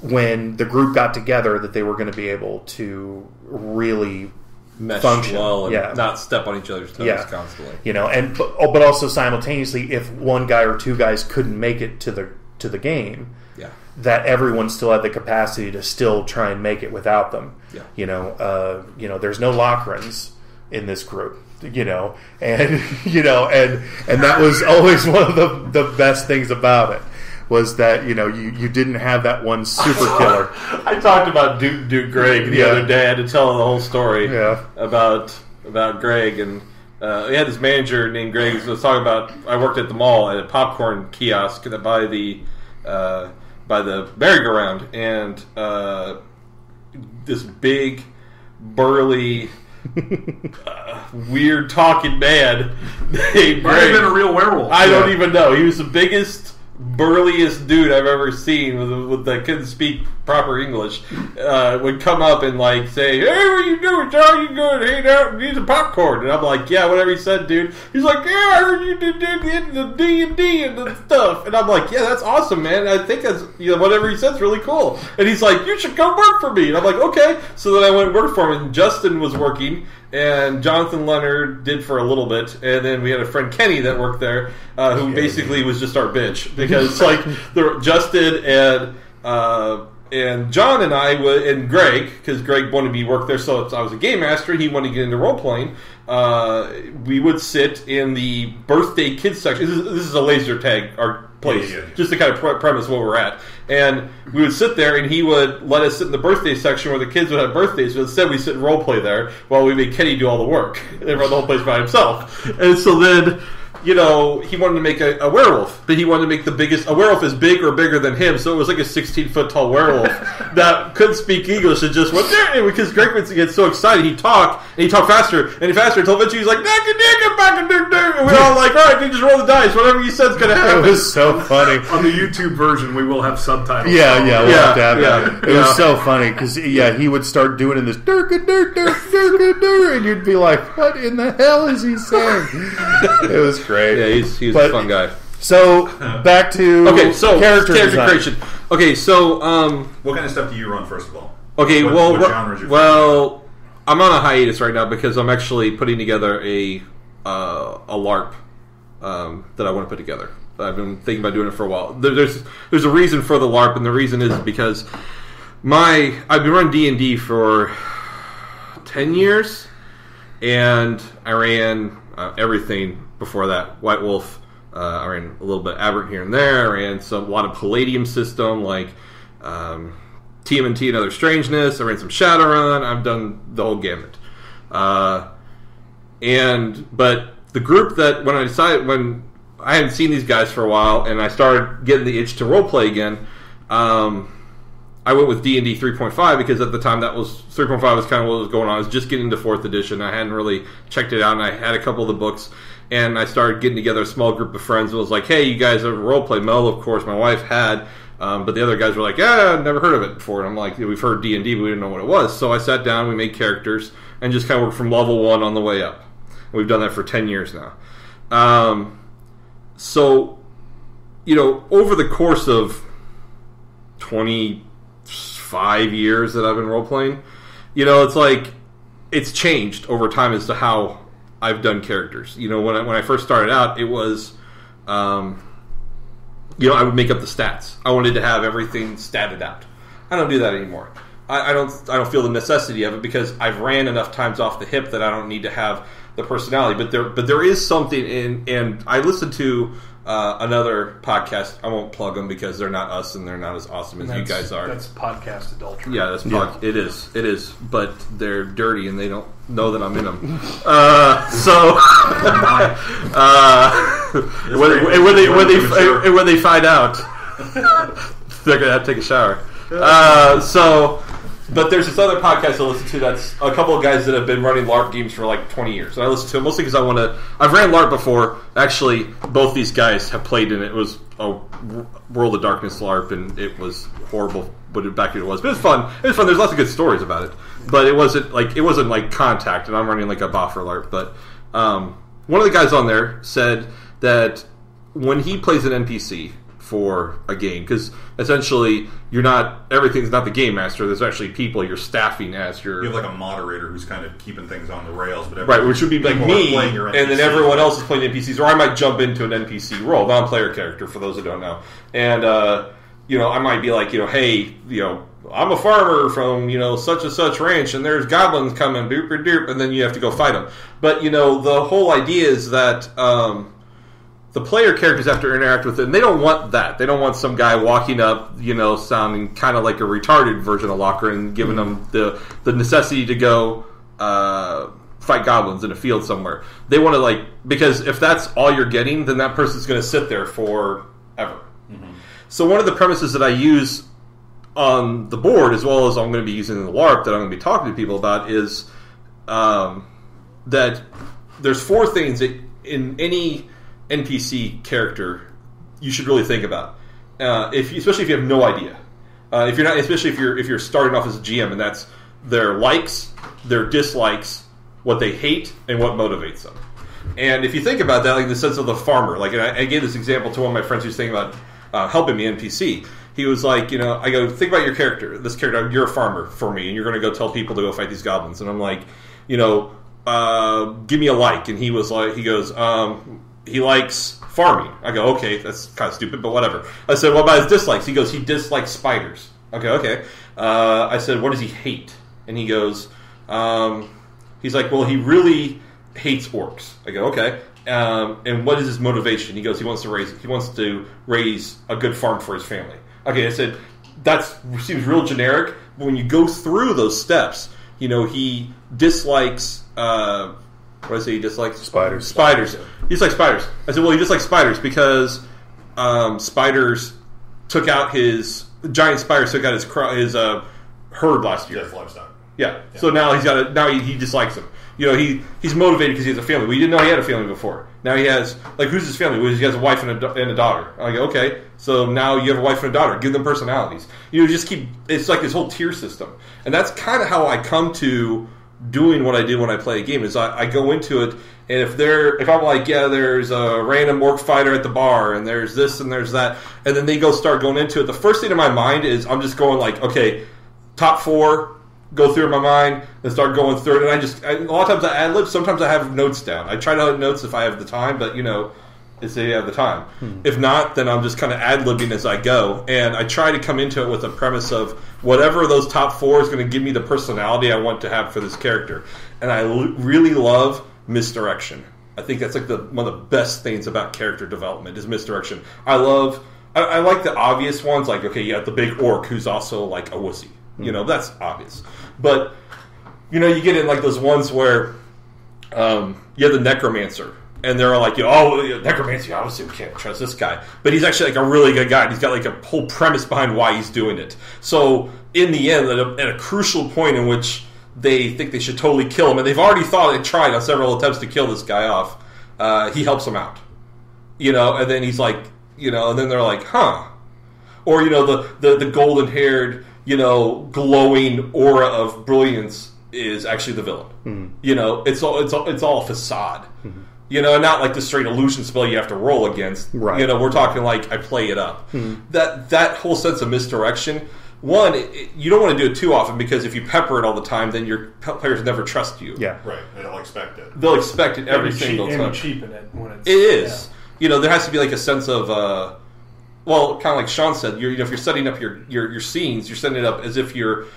when the group got together, that they were going to be able to really mesh function well and not step on each other's toes constantly. You know, and but also simultaneously, if one guy or two guys couldn't make it to the game, that everyone still had the capacity to still try and make it without them. You know, there's no Lockrans in this group. You know, and you know, and that was always one of the best things about it. Was that, you know, you didn't have that one super killer. I talked about Duke Greg the other day. I had to tell the whole story about Greg, and we had this manager named Greg who was talking about. I worked at the mall at a popcorn kiosk by the merry-go-round, and this big, burly, weird talking man named Greg. Might have been a real werewolf. I don't even know. He was the biggest, burliest dude I've ever seen with that couldn't speak proper English, would come up and like say, "Hey, what you doing, John? You going to hang out and need some popcorn?" And I'm like, "Yeah, whatever he said, dude." He's like, "Yeah, I heard you did the D&D and the stuff." And I'm like, "Yeah, that's awesome, man. I think that's, you know, whatever he said's really cool." And he's like, "You should come work for me." And I'm like, "Okay." So then I went and worked for him, and Justin was working, and Jonathan Leonard did for a little bit, and then we had a friend Kenny that worked there, who basically was just our bitch, because like Justin and John and I and Greg, because Greg wanted me to work there, so I was a game master. He wanted to get into role playing. We would sit in the birthday kids section. This is a laser tag our place, just to kind of premise what we're at. And we would sit there, and he would let us sit in the birthday section where the kids would have birthdays. But instead, we sit and role play there while we made Kenny do all the work and run the whole place by himself. And so then, you know, he wanted to make a werewolf, but he wanted to make the biggest. A werewolf is big or bigger than him, so it was like a 16-foot tall werewolf that couldn't speak English and just went there. And because Greg would get so excited, he'd talk faster and faster until eventually he's like, and we're all like, all right, dude, just roll the dice. Whatever you said's going to happen. It was so funny. On the YouTube version, we will have subtitles. We'll have to have that. It was so funny because he would start doing in this and you'd be like, what in the hell is he saying? It was great. Yeah, he's a fun guy. So back to character creation. Okay, so what kind of stuff do you run first of all? Okay, what genres well, I'm on a hiatus right now because I'm actually putting together a LARP that I want to put together. I've been thinking about doing it for a while. There's a reason for the LARP, and the reason is because I've been running D&D for 10 years, and I ran everything before that. White Wolf, I ran a little bit Aberrant here and there. I ran a lot of Palladium system, like TMNT and Other Strangeness. I ran some Shadowrun. I've done the whole gamut. But the group that when I hadn't seen these guys for a while, and I started getting the itch to roleplay again. I went with D&D 3.5 because at the time 3.5 was kind of what was going on. I was just getting into 4th edition. I hadn't really checked it out, and I had a couple of the books. And I started getting together a small group of friends and was like, hey, you guys ever roleplay? Mel, of course, my wife had. But the other guys were like, yeah, I've never heard of it before. And I'm like, we've heard D&D, but we didn't know what it was. So I sat down, we made characters, and just kind of worked from level 1 on the way up. We've done that for 10 years now. So, over the course of 25 years that I've been role-playing, it's like, it's changed over time as to how I've done characters. When I first started out, it was, I would make up the stats. I wanted to have everything statted out. I don't do that anymore. I don't feel the necessity of it because I've ran enough times off the hip that I don't need to have the personality. But there is something in, and I listened to another podcast. I won't plug them because they're not us and they're not as awesome as you guys are. That's podcast adultery. Yeah, it is. But they're dirty and they don't know that I'm in them. When they find out, they're gonna have to take a shower. But there's this other podcast I listen to that's a couple of guys that have been running LARP games for like 20 years. And I listen to it mostly because I've ran LARP before. Actually, both these guys have played in it. It was a World of Darkness LARP, and it was horrible, but back when it was. But it was fun. There's lots of good stories about it. But it wasn't like Contact, and I'm running like a Boffer LARP. But one of the guys on there said that when he plays an NPC for a game, because essentially everything's not the game master. There's actually people you're staffing as your. You have like a moderator who's kind of keeping things on the rails, but right, which would be like me, and then everyone else is playing NPCs, or I might jump into an NPC role, non-player character for those who don't know, and I might be like, hey, I'm a farmer from such and such ranch, and there's goblins coming, doop doop, and then you have to go fight them. But the whole idea is that. The player characters have to interact with it, and they don't want that. They don't want some guy walking up, sounding kind of like a retarded version of Locker and giving them the necessity to go fight goblins in a field somewhere. They want to, because if that's all you're getting, then that person's going to sit there forever. Mm-hmm. So one of the premises that I use on the board, as well as I'm going to be using in the LARP that I'm going to be talking to people about, is that there's 4 things that in any NPC character you should really think about, especially if you have no idea. Especially if you're starting off as a GM, and that's their likes, their dislikes, what they hate, and what motivates them. And if you think about that, like in the sense of the farmer, I gave this example to one of my friends who's thinking about helping me NPC. He was like, I go, think about your character. This character, you're a farmer for me, and you're going to go tell people to go fight these goblins. And I'm like, give me a like. And he was like, he goes, he likes farming. I go, okay, that's kind of stupid, but whatever. I said, what about his dislikes? He goes, he dislikes spiders. Okay. I said, what does he hate? And he goes, he's like, well, he really hates orcs. I go, okay. And what is his motivation? He goes, he wants to raise a good farm for his family. Okay, I said, that seems real generic, but when you go through those steps, he dislikes. What did I say he dislikes? Spiders. He dislikes spiders. I said, well, he dislikes spiders because spiders took out giant spiders took out his herd last year. Death livestock. Yeah. So now he dislikes them. He's motivated because he has a family. We didn't know he had a family before. Now he has, who's his family? Well, he has a wife and a daughter. I go, okay, so now you have a wife and a daughter. Give them personalities. It's like this whole tier system. And that's kind of how I come to doing what I do when I play a game, is I go into it, and if I'm like, yeah, there's a random orc fighter at the bar, and there's this and there's that, and then they start going into it, the first thing in my mind is I'm just going okay, top 4, go through in my mind, and start going through it, and a lot of times I ad-lib, sometimes I have notes down. I try to have notes if I have the time, but if I have the time. If not, then I'm just kind of ad-libbing as I go, and I try to come into it with a premise of whatever those top 4 is going to give me the personality I want to have for this character. And I really love misdirection. I think that's one of the best things about character development is misdirection. I like the obvious ones, okay, you have the big orc who's also like a wussy. That's obvious. But you get in like those ones where you have the necromancer. And they're all like, necromancy, obviously we can't trust this guy. But he's actually like a really good guy. And he's got like a whole premise behind why he's doing it. So in the end, at a crucial point in which they think they should totally kill him, and they've already tried on several attempts to kill this guy off, he helps them out. And then he's like, and then they're like, huh. Or, the golden-haired, glowing aura of brilliance is actually the villain. It's all a facade. Not like the straight illusion spell you have to roll against. Right. We're talking like I play it up. That whole sense of misdirection. One, you don't want to do it too often because if you pepper it all the time, then your players never trust you. Yeah, right. They'll expect it. They'll expect it every single time. And cheapen it when it's. It is. Yeah. There has to be like a sense of. Well, kind of like Shawn said, if you're setting up your scenes, you're setting it up as if you're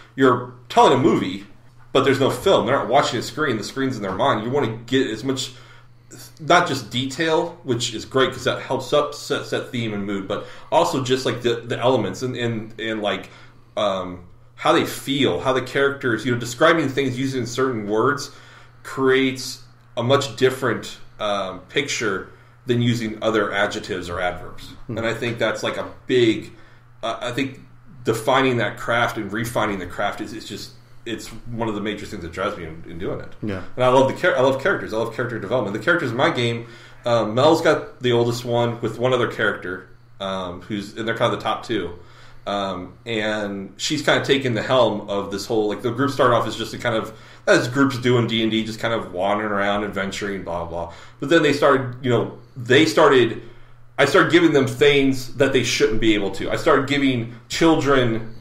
telling a movie, but there's no film. They're not watching a screen. The screen's in their mind. You want to get as much. Not just detail, which is great because that helps up set theme and mood, but also just like the elements and like how they feel, how the characters, describing things using certain words creates a much different picture than using other adjectives or adverbs. And I think that's like a big. I think defining that craft and refining the craft is just. It's one of the major things that drives me in doing it. Yeah, and I love characters. I love character development. The characters in my game, Mel's got the oldest one with one other character, and they're kind of the top two. And she's kind of taken the helm of this whole the group started off as just a kind of as groups do in D&D, just kind of wandering around, adventuring, blah blah. But then they started, I started giving them things that they shouldn't be able to. I started giving children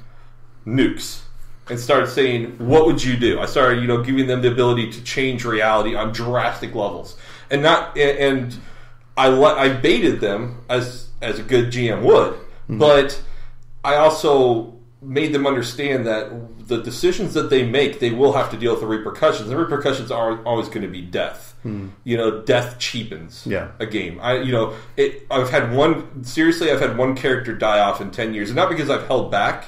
nukes. And started saying, what would you do? I started, giving them the ability to change reality on drastic levels. And I baited them as a good GM would, but I also made them understand that the decisions that they make, they will have to deal with the repercussions. The repercussions are always going to be death. Death cheapens a game. I've had one character die off in 10 years, and not because I've held back,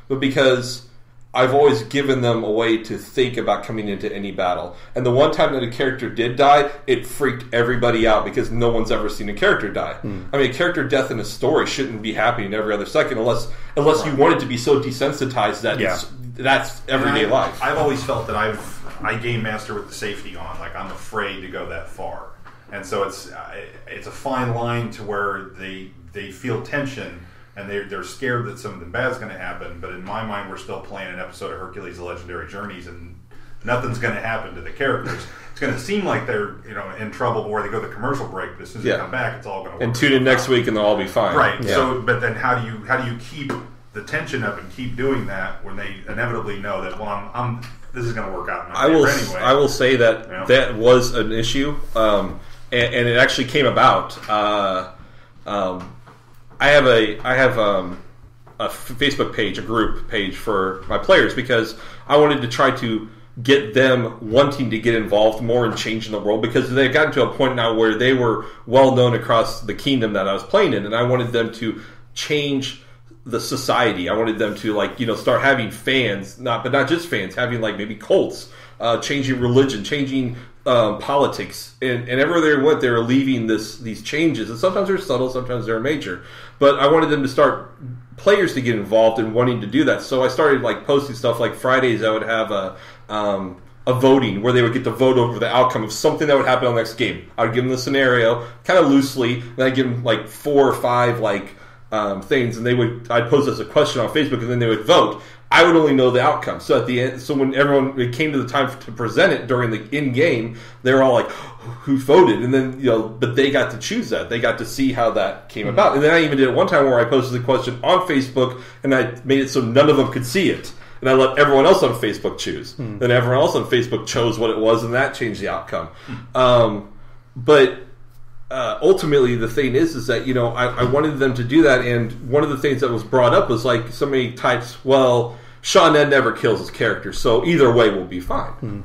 but because I've always given them a way to think about coming into any battle. And the one time that a character did die, it freaked everybody out because no one's ever seen a character die. I mean, a character death in a story shouldn't be happening every other second unless you want it to be so desensitized that that's everyday life. I've always felt that I game master with the safety on. Like, I'm afraid to go that far. And so it's a fine line to where they feel tension and they're scared that something bad's going to happen. But in my mind, we're still playing an episode of Hercules: The Legendary Journeys, and nothing's going to happen to the characters. It's going to seem like they're in trouble before they go to the commercial break, but as soon as they come back, it's all going to work. And tune in next week, and they'll all be fine. Right. Yeah. So, but then how do you keep the tension up and keep doing that when they inevitably know that this is going to work out in my favor anyway? I will say that that was an issue, and it actually came about. I have a Facebook page, a group page for my players because I wanted to try to get them wanting to get involved more in changing the world because they had gotten to a point now where they were well known across the kingdom that I was playing in, and I wanted them to change the society. I wanted them to start having fans, but not just fans, having maybe cults, changing religion, changing politics, and everywhere they went, they were leaving these changes. And sometimes they're subtle, sometimes they're major. But I wanted them to start players to get involved in wanting to do that. So I started posting stuff like Fridays. I would have a voting where they would get to vote over the outcome of something that would happen on the next game. I would give them the scenario kind of loosely, and I'd give them 4 or 5 things, and I'd pose as a question on Facebook, and then they would vote. I would only know the outcome. So at the end, when it came to the time to present it during the in-game, they were all like, "Who voted?" And then but they got to choose that. They got to see how that came about. And then I even did it one time where I posted the question on Facebook, and I made it so none of them could see it, and I let everyone else on Facebook choose. Then everyone else on Facebook chose what it was, and that changed the outcome. But ultimately, the thing is that I wanted them to do that, and one of the things that was brought up was somebody types, "Well, Shawn never kills his character, so either way will be fine."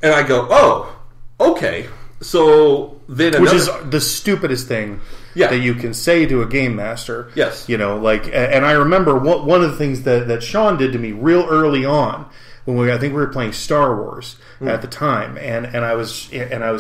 And I go, "Oh, okay." So then, which is the stupidest thing that you can say to a game master. Yes, and I remember one of the things that Shawn did to me real early on I think we were playing Star Wars at the time, and I was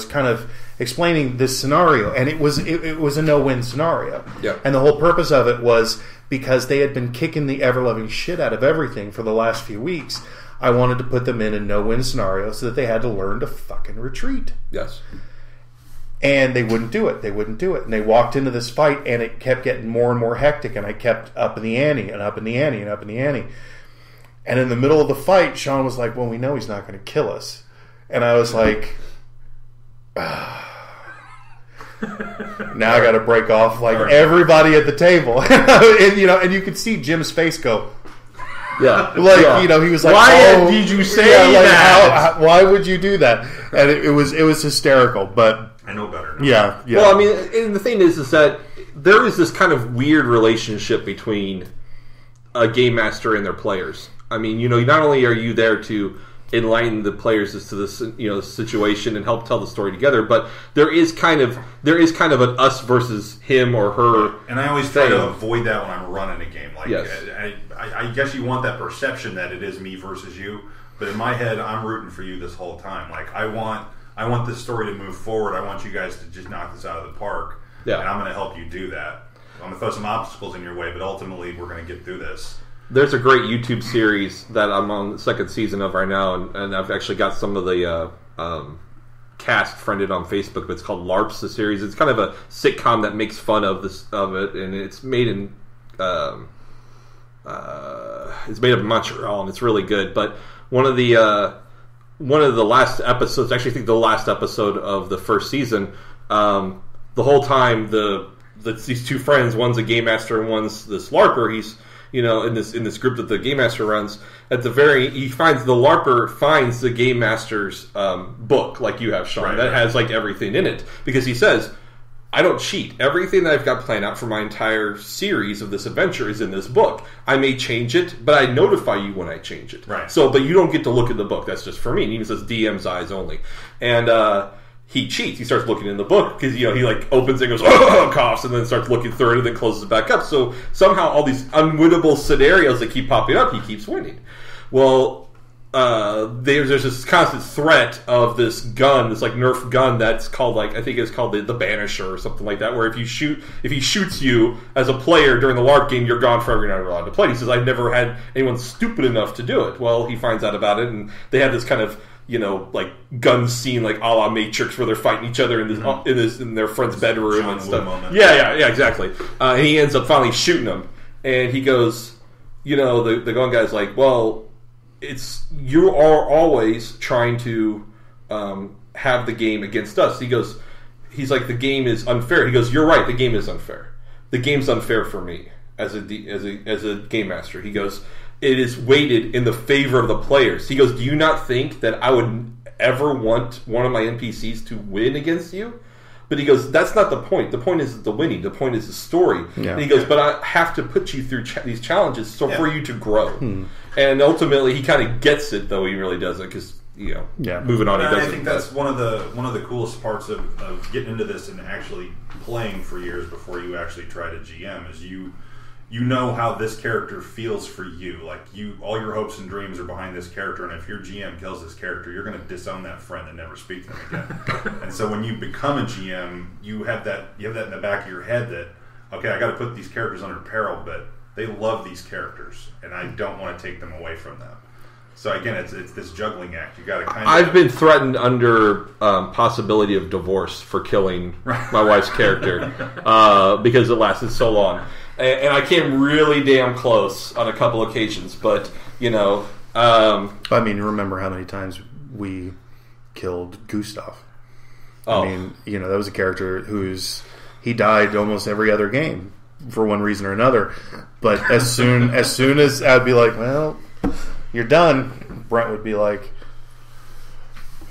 kind of explaining this scenario, and it was a no-win scenario. Yeah. And the whole purpose of it was because they had been kicking the ever-loving shit out of everything for the last few weeks. I wanted to put them in a no-win scenario so that they had to learn to fucking retreat. Yes. And they wouldn't do it. And they walked into this fight, and it kept getting more and more hectic, and I kept up in the ante, and up in the ante, and up in the ante. And in the middle of the fight, Shawn was like, well, we know he's not going to kill us. And I was like, now I got to break off like everybody at the table. and you could see Jim's face go, yeah. He was like, why did you say that? Why would you do that? And it was hysterical, but I know better now. Yeah. Well, I mean, and the thing is that there is this kind of weird relationship between a game master and their players. I mean, not only are you there to enlighten the players as to this, situation and help tell the story together, but there is kind of an us versus him or her. And I always try to avoid that when I'm running a game. Like, yes. I guess you want that perception that it is me versus you, but in my head, I'm rooting for you this whole time. Like, I want this story to move forward. I want you guys to just knock this out of the park. Yeah. And I'm going to help you do that. I'm going to throw some obstacles in your way, but ultimately, we're going to get through this. There's a great YouTube series that I'm on the second season of right now, and I've actually got some of the cast friended on Facebook. But it's called LARPs, the series. It's kind of a sitcom that makes fun of it, and it's made in Montreal, and it's really good. But one of the last episodes, actually, I think the last episode of the first season, the whole time these two friends, one's a game master and one's this LARPer. He's in this group that the game master runs. At the LARPer finds the game master's book, like you have, Shawn, that has like everything in it, because he says, I don't cheat. Everything that I've got planned out for my entire series of this adventure is in this book. I may change it, but I notify you when I change it. Right. So, but you don't get to look at the book. That's just for me. And he even says DM's eyes only. And he cheats. He starts looking in the book because he like opens it and goes, oh, coughs, and then starts looking through it and then closes it back up. So somehow all these unwinnable scenarios that keep popping up, he keeps winning. Well, there's this constant threat of this gun, this like Nerf gun that's called I think it's called the Banisher or something like that, where if he shoots you as a player during the LARP game, you're gone forever. You're not allowed to play. He says, I've never had anyone stupid enough to do it. Well, he finds out about it, and they have this kind of like gun scene, like a la Matrix, where they're fighting each other in their friend's bedroom and stuff. Yeah, exactly. And he ends up finally shooting him, and he goes, the gun guy's like, well, you are always trying to have the game against us. He's like, the game is unfair. He goes, you're right, the game is unfair. The game's unfair for me as a game master. He goes, it is weighted in the favor of the players. He goes, do you not think that I would ever want one of my NPCs to win against you? But he goes, that's not the point. The point isn't the winning. The point is the story. Yeah. And he goes, but I have to put you through these challenges for you to grow. And ultimately, he kind of gets it, though he really doesn't, because moving on, he doesn't. I think that's one of the coolest parts of getting into this and actually playing for years before you actually try to GM is you know how this character feels for you. Like, all your hopes and dreams are behind this character, and if your GM kills this character, you're going to disown that friend and never speak to them again. And so when you become a GM, you have that in the back of your head that, okay, I got to put these characters under peril, but they love these characters, and I don't want to take them away from them. So again, it's this juggling act. You got to kind of. I've been threatened under possibility of divorce for killing my wife's character because it lasted so long. And I came really damn close on a couple occasions, but I mean, remember how many times we killed Gustav? Oh. I mean, that was a character he died almost every other game for one reason or another. But as soon as I'd be like, well, you're done, Brent would be like,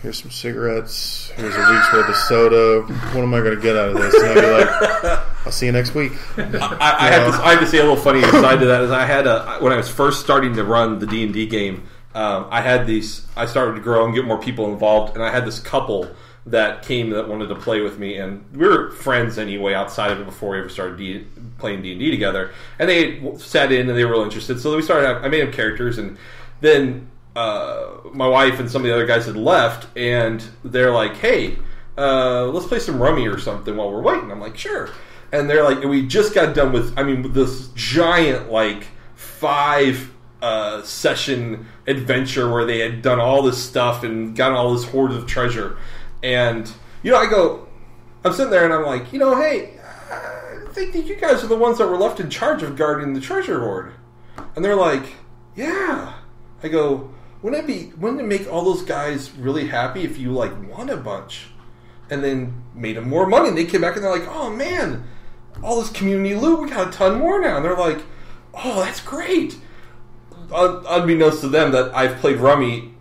here's some cigarettes, here's a week's worth of soda, what am I going to get out of this? And I'd be like, I'll see you next week. I have to say a little funny aside to that is when I was first starting to run the D&D game, I started to grow and get more people involved, and I had this couple that came that wanted to play with me, and we were friends anyway outside of it before we ever started playing D&D together, and they sat in and they were real interested, so we started I made them characters, and then my wife and some of the other guys had left, and they're like, "Hey, let's play some rummy or something while we're waiting." I'm like, "Sure." And they're like, and we just got done with, this giant, 5 session adventure where they had done all this stuff and gotten all this hoard of treasure. And, I'm sitting there and I'm like, hey, I think that you guys are the ones that were left in charge of guarding the treasure hoard. And they're like, yeah. I go, wouldn't it make all those guys really happy if you, won a bunch? And then made them more money. And they came back and they're like, oh, man, all this community loot, we got a ton more now. And they're like, oh, that's great. Unbeknownst to them that I've played rummy.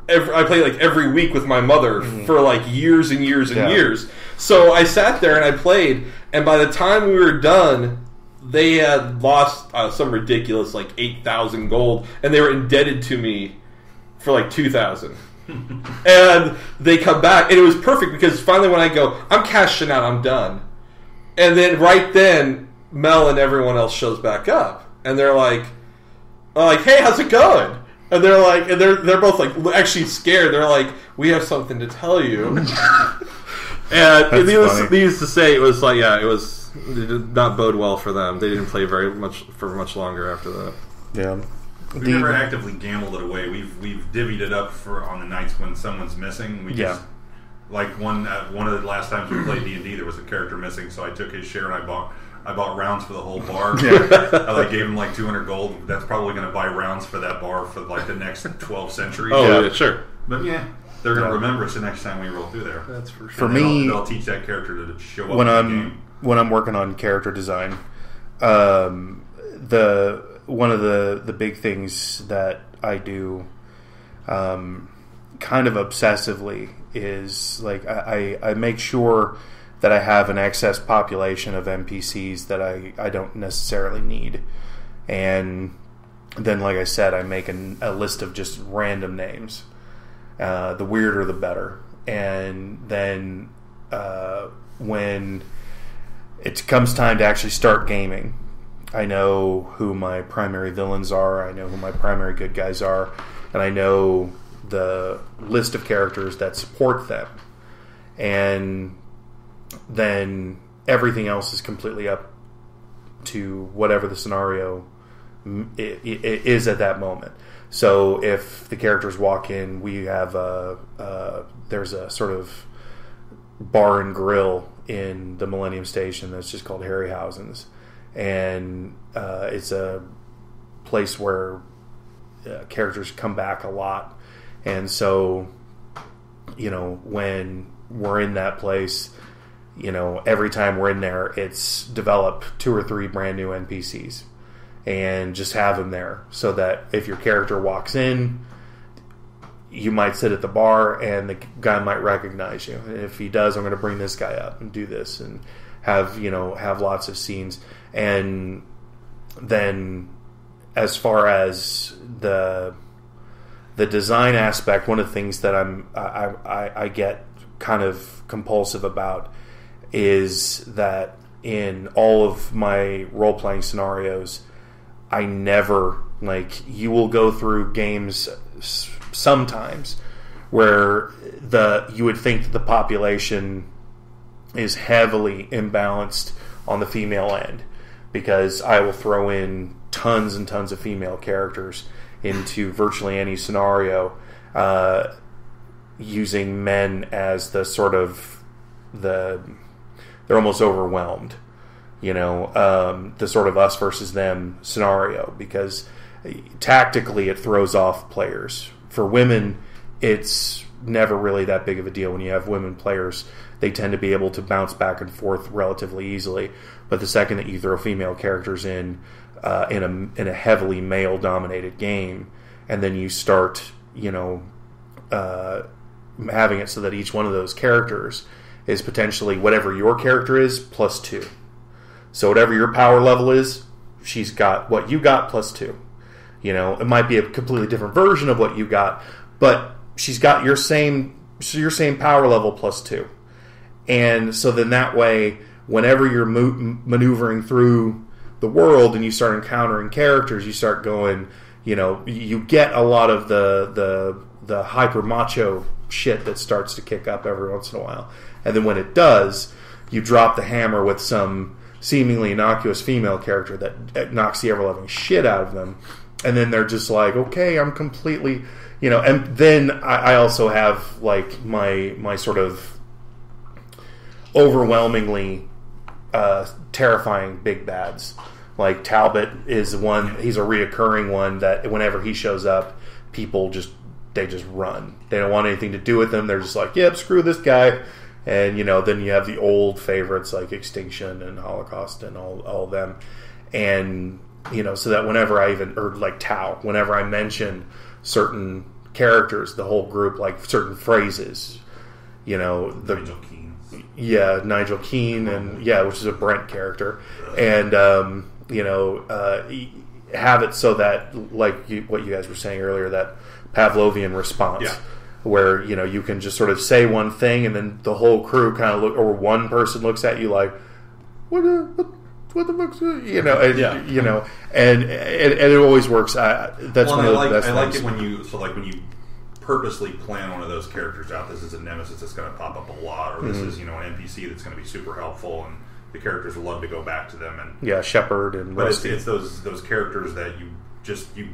I play every week with my mother for years and years and years. So I sat there and I played, and by the time we were done, they had lost some ridiculous 8,000 gold, and they were indebted to me for 2,000. And they come back, and it was perfect because finally when I go, I'm cashing out, I'm done. And then right then, Mel and everyone else shows back up, and they're like, hey, how's it going? And they're like, and they're both actually scared. They're like, we have something to tell you. And needless to say, it was it did not bode well for them. They didn't play much longer after that. Yeah. We've never actively gambled it away. We've divvied it up on the nights when someone's missing. We just one of the last times we played D&D, there was a character missing, so I took his share and I bought rounds for the whole bar. I gave him 200 gold. That's probably going to buy rounds for that bar for the next 12 centuries. Oh, yeah, sure. But they're going to remember us the next time we roll through there. That's for sure. For me, they'll teach that character to show up when in the game. When I'm working on character design, one of the big things that I do, kind of obsessively, is I make sure that I have an excess population of NPCs that I don't necessarily need, and then, like I said, I make a list of just random names. The weirder, the better. And then when it comes time to actually start gaming, I know who my primary villains are, I know who my primary good guys are, and I know the list of characters that support them. And then everything else is completely up to whatever the scenario it is at that moment. So if the characters walk in, we have there's a sort of bar and grill in the Millennium Station that's just called Harryhausen's, and it's a place where characters come back a lot. And so, when we're in that place, every time we're in there, it's develop 2 or 3 brand new NPCs and just have them there so that if your character walks in, you might sit at the bar and the guy might recognize you. And if he does, I'm going to bring this guy up and do this and have lots of scenes. And then as far as the design aspect, one of the things that I get kind of compulsive about is that in all of my role-playing scenarios, I never, you will go through games sometimes where you would think that the population is heavily imbalanced on the female end, because I will throw in tons and tons of female characters into virtually any scenario, using men as the sort of they're almost overwhelmed, the sort of us versus them scenario, because tactically it throws off players. For women, it's never really that big of a deal. When you have women players, they tend to be able to bounce back and forth relatively easily. But the second that you throw female characters in a heavily male-dominated game, and then you start, having it so that each one of those characters is potentially whatever your character is plus 2. So whatever your power level is, she's got what you got plus 2. It might be a completely different version of what you got, but she's got your same power level plus 2. And so then that way, whenever you're maneuvering through the world and you start encountering characters, you start going, you get a lot of the hyper macho shit that starts to kick up every once in a while. And then when it does, you drop the hammer with some seemingly innocuous female character that knocks the ever-loving shit out of them. And then they're just like, okay, I'm completely... and then I also have, like, my sort of overwhelmingly terrifying big bads. Like, Talbot is one... He's a reoccurring one that whenever he shows up, people just run. They don't want anything to do with him. They're just like, yep, screw this guy. And, then you have the old favorites like Extinction and Holocaust and all of them. And, so that whenever like Tau, whenever I mention certain characters, the whole group, like certain phrases, Nigel Keane. Yeah, Nigel Keane, and which is a Brent character. And, have it so that, like what you guys were saying earlier, that Pavlovian response. Yeah. Where, you can just sort of say one thing and then the whole crew kind of look, or one person looks at you like, what the fuck's and it always works. That's one of the best things. I like it when you purposely plan one of those characters out. This is a nemesis that's going to pop up a lot, or this is, an NPC that's going to be super helpful, and the characters will love to go back to them. And Shepard and but it's those characters that you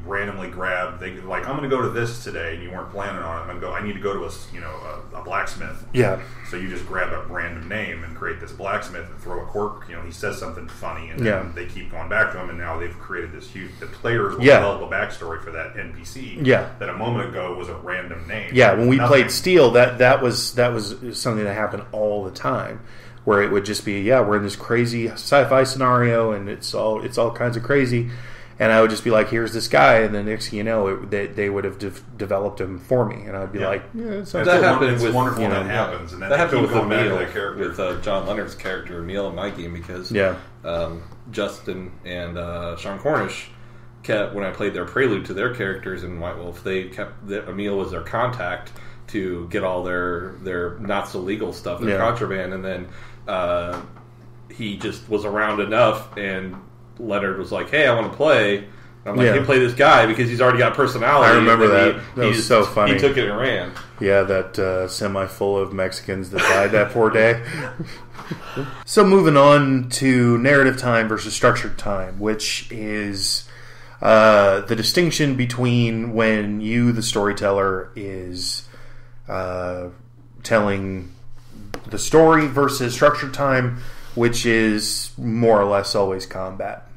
randomly grab. I'm going to go to this today, and you weren't planning on it. I need to go to a blacksmith. Yeah. So you just grab a random name and create this blacksmith and throw a quirk. He says something funny, and then they keep going back to him, and now they've created this huge. The players will develop a backstory for that NPC. Yeah. That a moment ago was a random name. Yeah. When we played Steel, that was something that happened all the time. Where it would just be, we're in this crazy sci-fi scenario, and it's all kinds of crazy. And I would just be like, here's this guy, and then next thing you know, they would have developed him for me, and I would be like, it's wonderful when that happens. And that happened with Emil, with John Leonard's character Emil in my game, because Justin and Shawn Cornish kept, when I played their prelude to their characters in White Wolf, Emil was their contact to get all their not so legal stuff, their contraband, and then he just was around enough, and Leonard was like, hey, I want to play. And I'm like, hey, play this guy because he's already got personality. I remember that. That was so funny. He took it and ran. Yeah, that semi full of Mexicans that died that poor day. So moving on to narrative time versus structured time, which is the distinction between when you, the storyteller, is telling the story versus structured time, which is more or less always combat.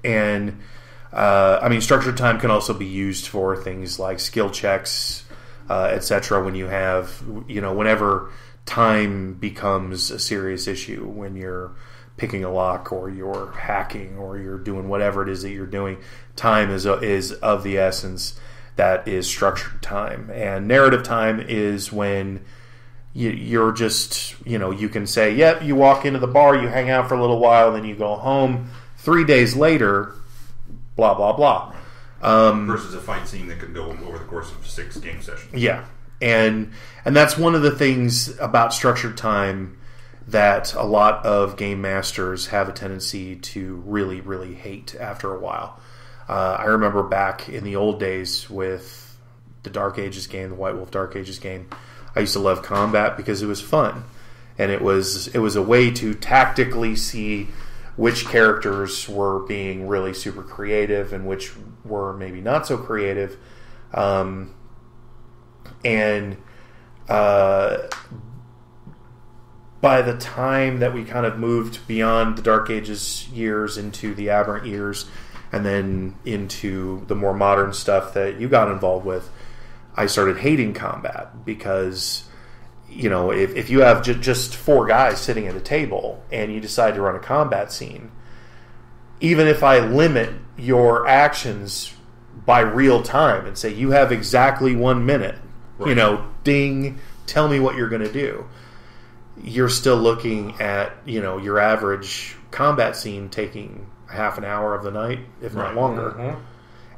And structured time can also be used for things like skill checks, etc. When you have, whenever time becomes a serious issue, when you're picking a lock or you're hacking or you're doing whatever it is that you're doing, time is of the essence. That is structured time. And narrative time is when you're just, you can say, yep, you walk into the bar, you hang out for a little while, then you go home. 3 days later, blah, blah, blah. Versus a fight scene that could go over the course of 6 game sessions. Yeah. And that's one of the things about structured time that a lot of game masters have a tendency to really, really hate after a while. I remember back in the old days with the Dark Ages game, the White Wolf Dark Ages game, I used to love combat because it was fun. And it was a way to tactically see which characters were being really super creative and which were maybe not so creative. By the time that we kind of moved beyond the Dark Ages years into the Aberrant years and then into the more modern stuff that you got involved with, I started hating combat because, if you have just 4 guys sitting at a table and you decide to run a combat scene, even if I limit your actions by real time and say you have exactly 1 minute, right. Ding, tell me what you're going to do, you're still looking at, your average combat scene taking half an hour of the night, if not longer. Mm-hmm.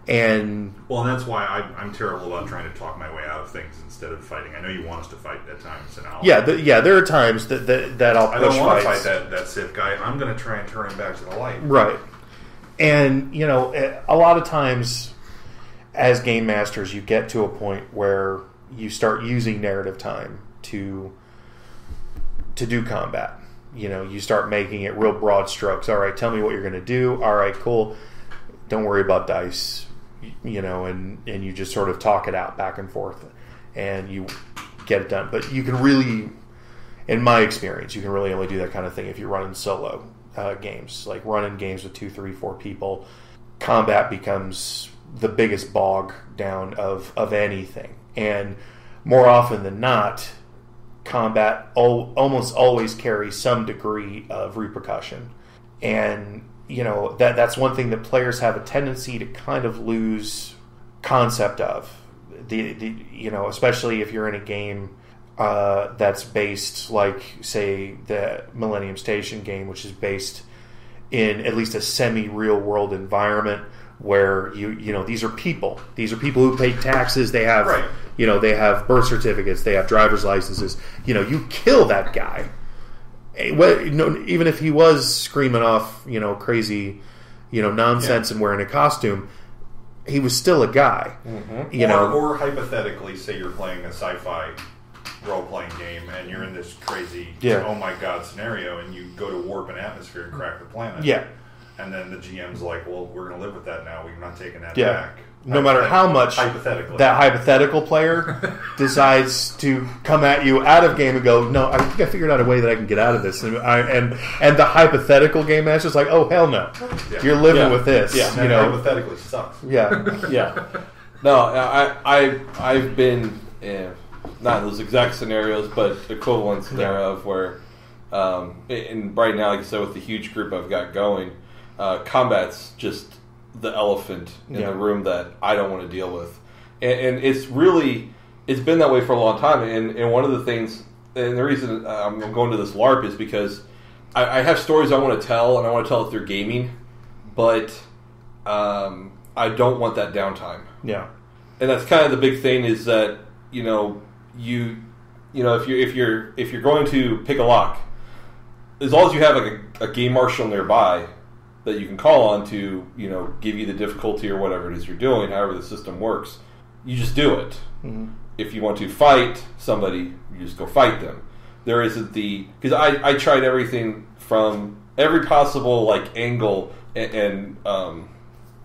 And that's why I'm terrible about trying to talk my way out of things instead of fighting. I know you want us to fight at times, and there are times that I'll push I don't want to fights. fight that Sith guy. I'm going to try and turn him back to the light. Right. And a lot of times as game masters, you get to a point where you start using narrative time to do combat. You start making it real broad strokes. All right, tell me what you're going to do. All right, cool. Don't worry about dice. And you just sort of talk it out back and forth, and you get it done. But you can really, in my experience, you can really only do that kind of thing if you're running solo games. Like running games with 2, 3, 4 people, combat becomes the biggest bog down of anything. And more often than not, combat almost always carries some degree of repercussion. And that's one thing that players have a tendency to kind of lose concept of. Especially if you're in a game that's based, like, say, the Millennium Station game, which is based in at least a semi-real world environment where these are people. These are people who pay taxes. They have they have birth certificates. They have driver's licenses. You kill that guy. Even if he was screaming off, crazy, nonsense and wearing a costume, he was still a guy. Mm-hmm. Or hypothetically, say you're playing a sci-fi role-playing game and you're in this crazy, oh my god scenario, and you go to warp an atmosphere and crack the planet. Yeah. And then the GM's like, well, we're going to live with that now. We're not taking that back. No matter how much that hypothetical player decides to come at you out of game and go, no, I think I figured out a way that I can get out of this. And the hypothetical game master's like, oh, hell no. Yeah. You're living with this. Yeah, hypothetically sucks. Yeah. Yeah. No, I've been not in those exact scenarios, but equivalents thereof where, and right now, like I said, with the huge group I've got going, combat's just the elephant in the room that I don't want to deal with. And it's been that way for a long time. And one of the things, and the reason I'm going to this LARP is because I have stories I want to tell, and I want to tell it through gaming, but I don't want that downtime. Yeah. And that's kind of the big thing is that, if you're going to pick a lock, as long as you have like a game marshal nearby that you can call on to, give you the difficulty or whatever it is you're doing, however the system works, you just do it. Mm-hmm. If you want to fight somebody, you just go fight them. There isn't because I tried everything from every possible like angle and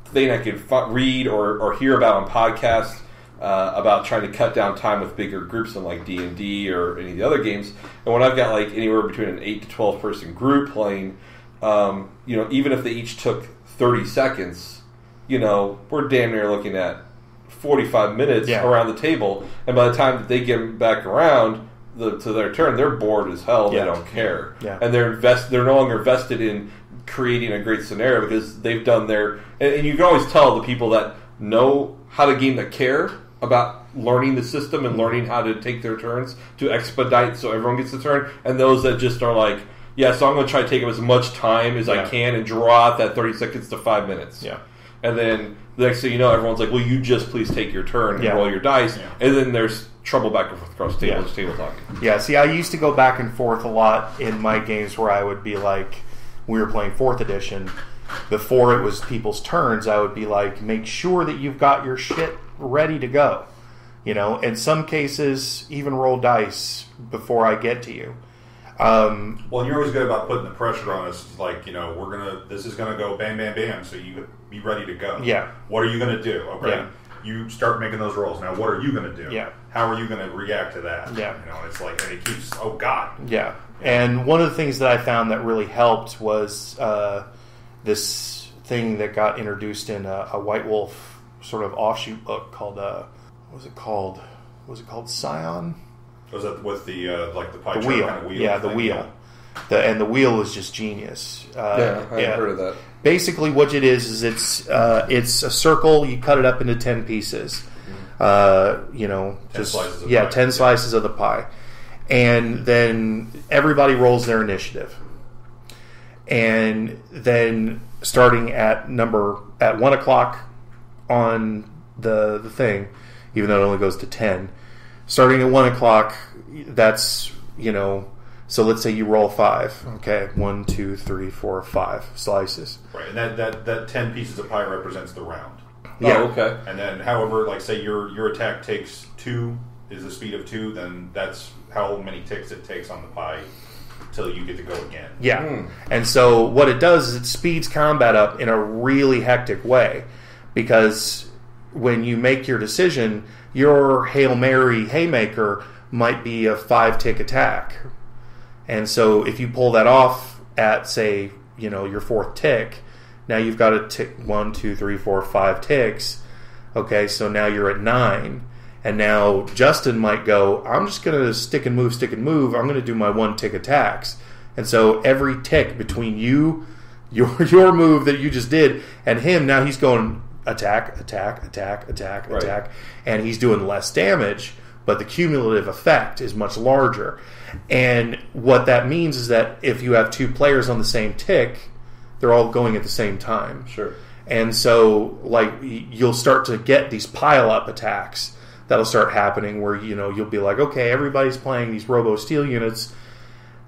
thing I could read or hear about on podcasts about trying to cut down time with bigger groups than like D&D or any of the other games. And when I've got like anywhere between an 8 to 12 person group playing, even if they each took 30 seconds, we're damn near looking at 45 minutes around the table. And by the time that they get back around to their turn, they're bored as hell. They don't care. Yeah. And they're no longer vested in creating a great scenario because they've done their... And you can always tell the people that know how to game, that care about learning the system and learning how to take their turns to expedite so everyone gets a turn, and those that just are like, so I'm going to try to take up as much time as I can and draw out that 30 seconds to 5 minutes. Yeah. And then the next thing you know, everyone's like, well, you just please take your turn and roll your dice. Yeah. And then there's trouble back and forth across the table, table talk. Yeah, see, I used to go back and forth a lot in my games where I would be like, we were playing 4th edition, before it was people's turns, I would be like, make sure that you've got your shit ready to go. In some cases, even roll dice before I get to you. Well, you're always good about putting the pressure on us. It's like, this is gonna go bam, bam, bam. So you be ready to go. Yeah. What are you gonna do? Okay. Yeah. You start making those rolls. Now, what are you gonna do? Yeah. How are you gonna react to that? Yeah. It's like, and it keeps. Oh God. Yeah. And one of the things that I found that really helped was this thing that got introduced in a White Wolf sort of offshoot book called what was it called? Was it called Scion? Was that with the the pie chart wheel? Kind of wheel? Yeah, the wheel. And the wheel is just genius. I heard of that. Basically, what it is it's a circle. You cut it up into 10 pieces. 10 slices of pie. 10 slices of the pie, and then everybody rolls their initiative. And then starting at 1 o'clock on the thing, even though it only goes to 10. Starting at 1 o'clock, that's, so let's say you roll 5. Okay, 1, 2, 3, 4, 5 slices. Right, and that 10 pieces of pie represents the round. Yeah. Oh, okay. And then, however, like say your attack takes 2, is the speed of 2, then that's how many ticks it takes on the pie till you get to go again. Yeah. And so what it does is it speeds combat up in a really hectic way, because when you make your decision, your Hail Mary Haymaker might be a 5-tick attack. And so if you pull that off at, say, your 4th tick, now you've got to tick 1, 2, 3, 4, 5 ticks. Okay, so now you're at 9. And now Justin might go, I'm just going to stick and move. I'm going to do my 1-tick attacks. And so every tick between you, your move that you just did, and him, now he's going attack, and he's doing less damage, but the cumulative effect is much larger. And what that means is that if you have 2 players on the same tick, they're all going at the same time. Sure. And so, like, you'll start to get these pile-up attacks that'll start happening where, you'll be like, okay, everybody's playing these Robo-Steel units,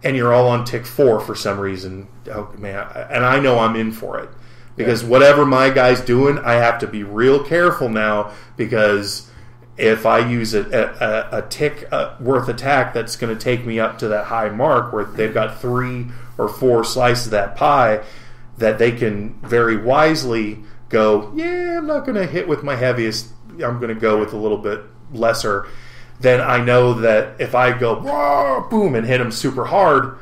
and you're all on tick 4 for some reason. Oh, man, and I know I'm in for it. Because whatever my guy's doing, I have to be real careful now, because if I use a tick worth attack that's going to take me up to that high mark where they've got 3 or 4 slices of that pie, that they can very wisely go, yeah, I'm not going to hit with my heaviest, I'm going to go with a little bit lesser, then I know that if I go, whoa, boom, and hit them super hard,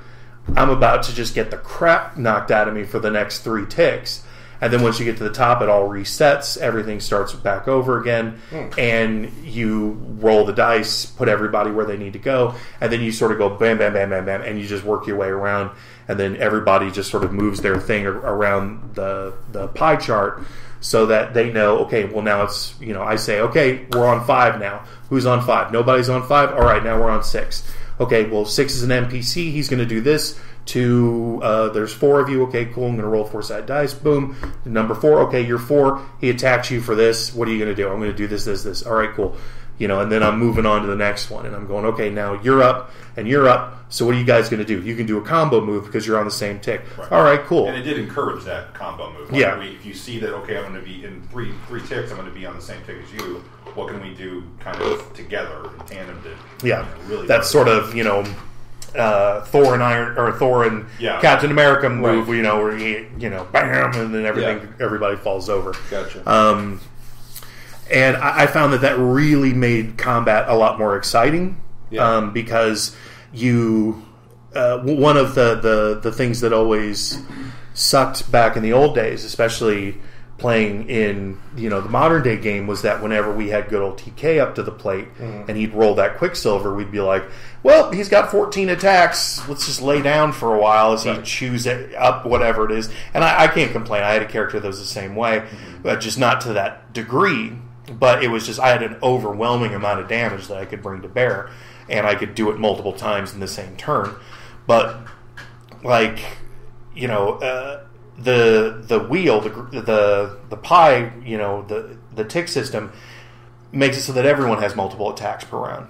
I'm about to just get the crap knocked out of me for the next 3 ticks. And then once you get to the top, it all resets. Everything starts back over again. And you roll the dice, put everybody where they need to go. And then you sort of go bam, bam, bam, bam, bam. And you just work your way around. And then everybody just sort of moves their thing around the pie chart so that they know, okay, well now it's, I say, okay, we're on 5 now. Who's on 5? Nobody's on 5? All right, now we're on 6. Okay, well, 6 is an NPC. He's going to do this. There's 4 of you. Okay, cool. I'm going to roll 4-sided dice. Boom. Number 4. Okay, you're 4. He attacks you for this. What are you going to do? I'm going to do this, this, this. All right, cool. And then I'm moving on to the next one. And I'm going, okay, now you're up and you're up. So what are you guys going to do? You can do a combo move because you're on the same tick. Right. All right, cool. And it did encourage that combo move. Like if you see that, okay, I'm going to be in three ticks, I'm going to be on the same tick as you. What can we do kind of together in tandem to really... That's sort of, Thor and Captain America move, right. Where he, bam, and then everybody falls over. Gotcha. And I found that really made combat a lot more exciting, because one of the things that always sucked back in the old days, especially playing in the modern day game, was that whenever we had good old TK up to the plate and he'd roll that Quicksilver, we'd be like, well, he's got 14 attacks, let's just lay down for a while as he chews it up, whatever it is. And I can't complain. I had a character that was the same way, but just not to that degree. But it was just, I had an overwhelming amount of damage that I could bring to bear, and I could do it multiple times in the same turn. But like, the wheel, the pie, the tick system makes it so that everyone has multiple attacks per round.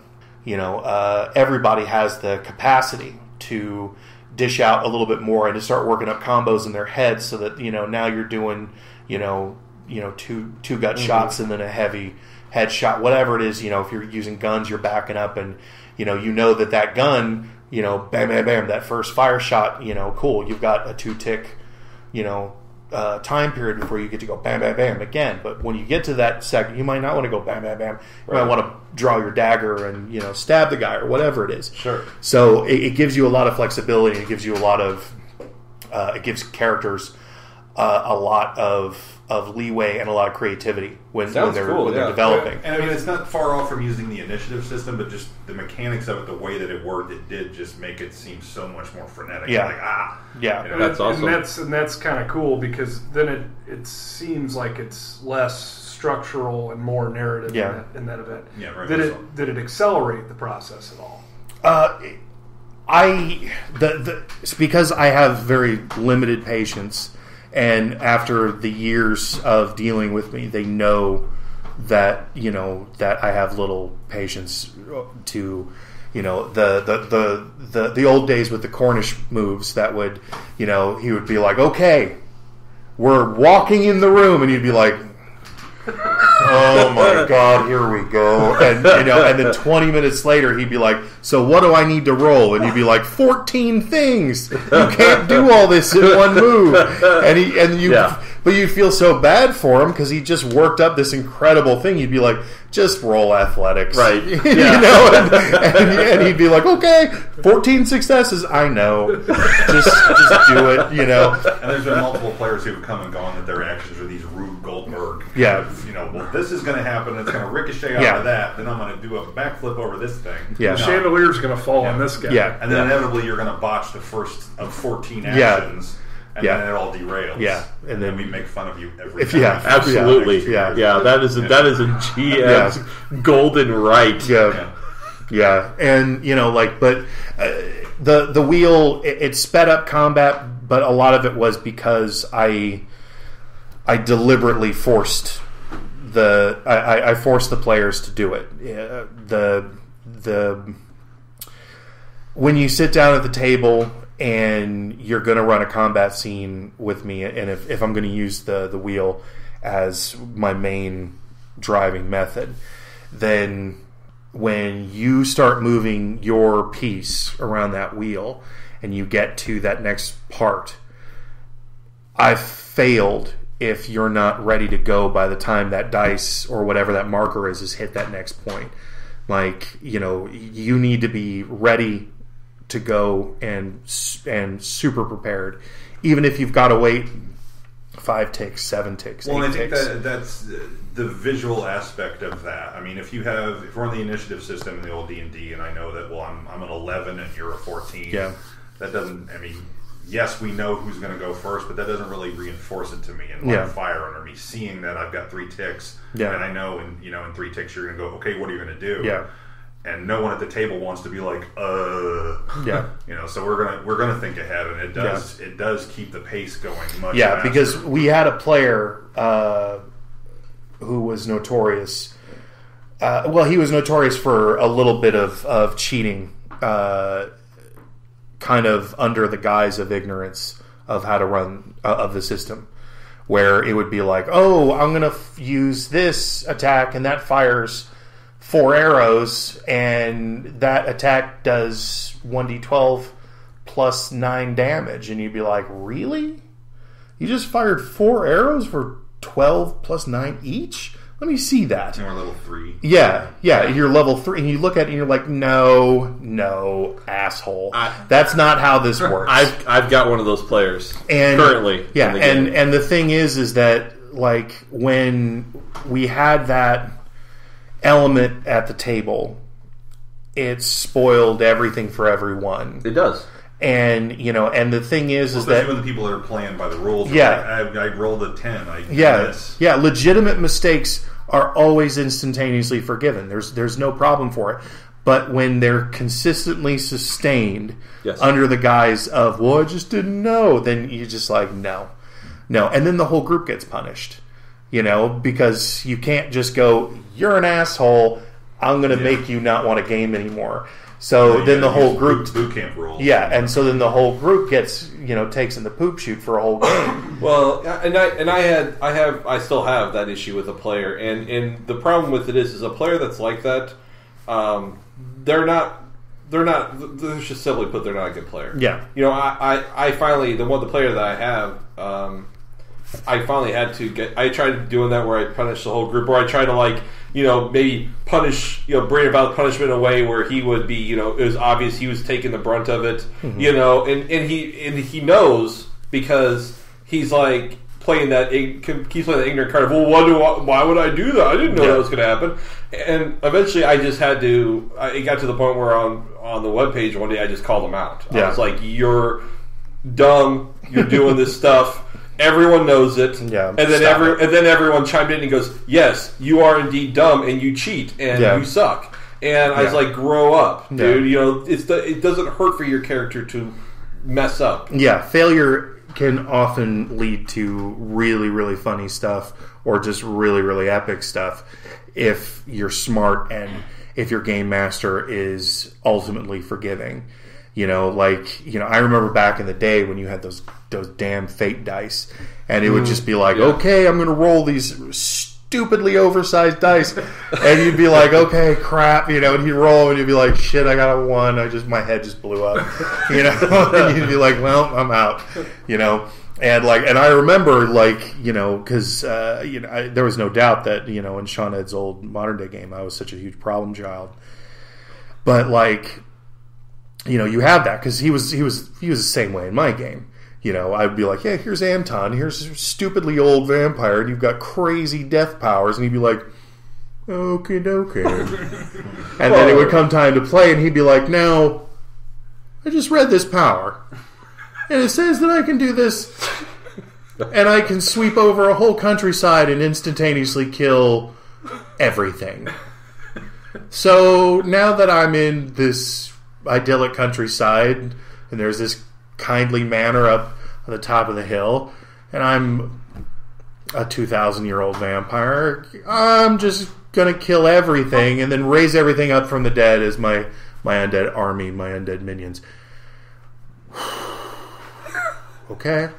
Everybody has the capacity to dish out a little bit more and to start working up combos in their heads, so that now you're doing two gut shots and then a heavy headshot, whatever it is. If you're using guns, you're backing up, and that gun, bam, bam, bam, that first fire shot, cool, you've got a 2-tick time period before you get to go bam, bam, bam again. But when you get to that second, you might not want to go bam, bam, bam. You might want to draw your dagger and stab the guy or whatever it is. Sure. So it gives you a lot of flexibility. It gives you a lot of it gives characters a lot of leeway and a lot of creativity when they're developing. And I mean, it's not far off from using the initiative system, but just the mechanics of it, the way that it worked, it did just make it seem so much more frenetic. That's awesome. And that's kind of cool, because then it seems like it's less structural and more narrative in that event. Yeah, right. Did it accelerate the process at all? It's because I have very limited patience. And after the years of dealing with me, they know that that I have little patience to the old days with the Cornish moves that would he would be like, okay, we're walking in the room, and you'd be like, oh my god, here we go. And and then 20 minutes later he'd be like, so what do I need to roll? And you'd be like, 14 things. You can't do all this in one move. But you'd feel so bad for him because he just worked up this incredible thing. You'd be like, just roll athletics. Right. And he'd be like, okay, 14 successes. I know. Just do it, And there's been multiple players who've come and gone that their actions are these Rube Goldberg. Yeah. Well, this is going to happen. It's going to ricochet out of that. Then I'm going to do a backflip over this thing. Yeah. The chandelier's going to fall on this guy. Yeah. And then inevitably you're going to botch the first of 14 actions. And then it all derails. Yeah. And then we make fun of you every time. Yeah. Absolutely. Yeah. That is a GM's golden right. Yeah. And, but the wheel, it sped up combat, but a lot of it was because I deliberately forced I forced the players to do it. When you sit down at the table and you're going to run a combat scene with me, and if I'm going to use the wheel as my main driving method, then when you start moving your piece around that wheel and you get to that next part, I've failed if you're not ready to go by the time that dice or whatever that marker is hit that next point. You need to be ready to go and super prepared, even if you've got to wait 5 ticks, 7 ticks, 8 ticks. Well, I think that's the visual aspect of that. I mean, if we're on the initiative system in the old D&D, and I know that, I'm an 11 and you're a 14. Yeah. That doesn't. I mean, yes, we know who's going to go first, but that doesn't really reinforce it to me and light a fire under me. Seeing that I've got 3 ticks, and I know in 3 ticks you're going to go, okay, what are you going to do? Yeah. And no one at the table wants to be like, yeah. So we're gonna think ahead, and it does keep the pace going much. Yeah, faster. because we had a player who was notorious. He was notorious for a little bit of cheating, kind of under the guise of ignorance of how to run of the system, where it would be like, oh, I'm gonna use this attack, and that fires 4 arrows, and that attack does 1d12 plus 9 damage, and you'd be like, really? You just fired 4 arrows for 12 plus 9 each? Let me see that. You're level 3. Yeah, you're level 3, and you look at it and you're like, no, asshole. That's not how this works. I've got one of those players currently. Yeah, and the thing is that when we had that element at the table, it spoiled everything for everyone. It does. And and the thing is that when the people that are playing by the rules, I rolled a 10. Legitimate mistakes are always instantaneously forgiven. There's no problem for it. But when they're consistently sustained under the guise of, I just didn't know, then you just like, no, and then the whole group gets punished. Because you can't just go, you're an asshole, I'm going to make you not want a game anymore. So then the whole group... Boot camp rules. Yeah, and so then the whole group gets, takes in the poop chute for a whole game. Well, I still have that issue with a player, and the problem with it is a player that's like that, let's just simply put, they're not a good player. Yeah. I finally, the player that I have, I finally had to I tried doing that where I punished the whole group, or I tried to maybe punish, bring about punishment in a way where he would be, it was obvious he was taking the brunt of it, and he knows, because he's like playing that ignorant card of, why would I do that? I didn't know that was going to happen. And eventually I just had to, it got to the point where on the webpage one day I just called him out. I was like, you're dumb, you're doing this stuff. Everyone knows it, and then everyone chimed in and goes, "Yes, you are indeed dumb, and you cheat, and you suck." And I was like, "Grow up, dude. It doesn't hurt for your character to mess up." Yeah, failure can often lead to really, really funny stuff, or just really, really epic stuff, if you're smart and if your game master is ultimately forgiving. I remember back in the day when you had those damn fate dice, and it would just be like, okay, I'm going to roll these stupidly oversized dice, and you'd be like, okay, crap, and he'd roll, and you'd be like, shit, I got a 1. My head just blew up, and you'd be like, well, I'm out, And I remember, because there was no doubt that in Shawn Ed's old modern day game, I was such a huge problem child. But you have that because he was the same way in my game. I'd be like, yeah, here's Anton, here's a stupidly old vampire, and you've got crazy death powers, and he'd be like, okay, and then it would come time to play, and he'd be like, now, I just read this power. And it says that I can do this, and I can sweep over a whole countryside and instantaneously kill everything. So now that I'm in this idyllic countryside, and there's this kindly manor up on the top of the hill, and I'm a 2,000-year-old vampire, I'm just going to kill everything and then raise everything up from the dead as my undead army, my undead minions. Okay,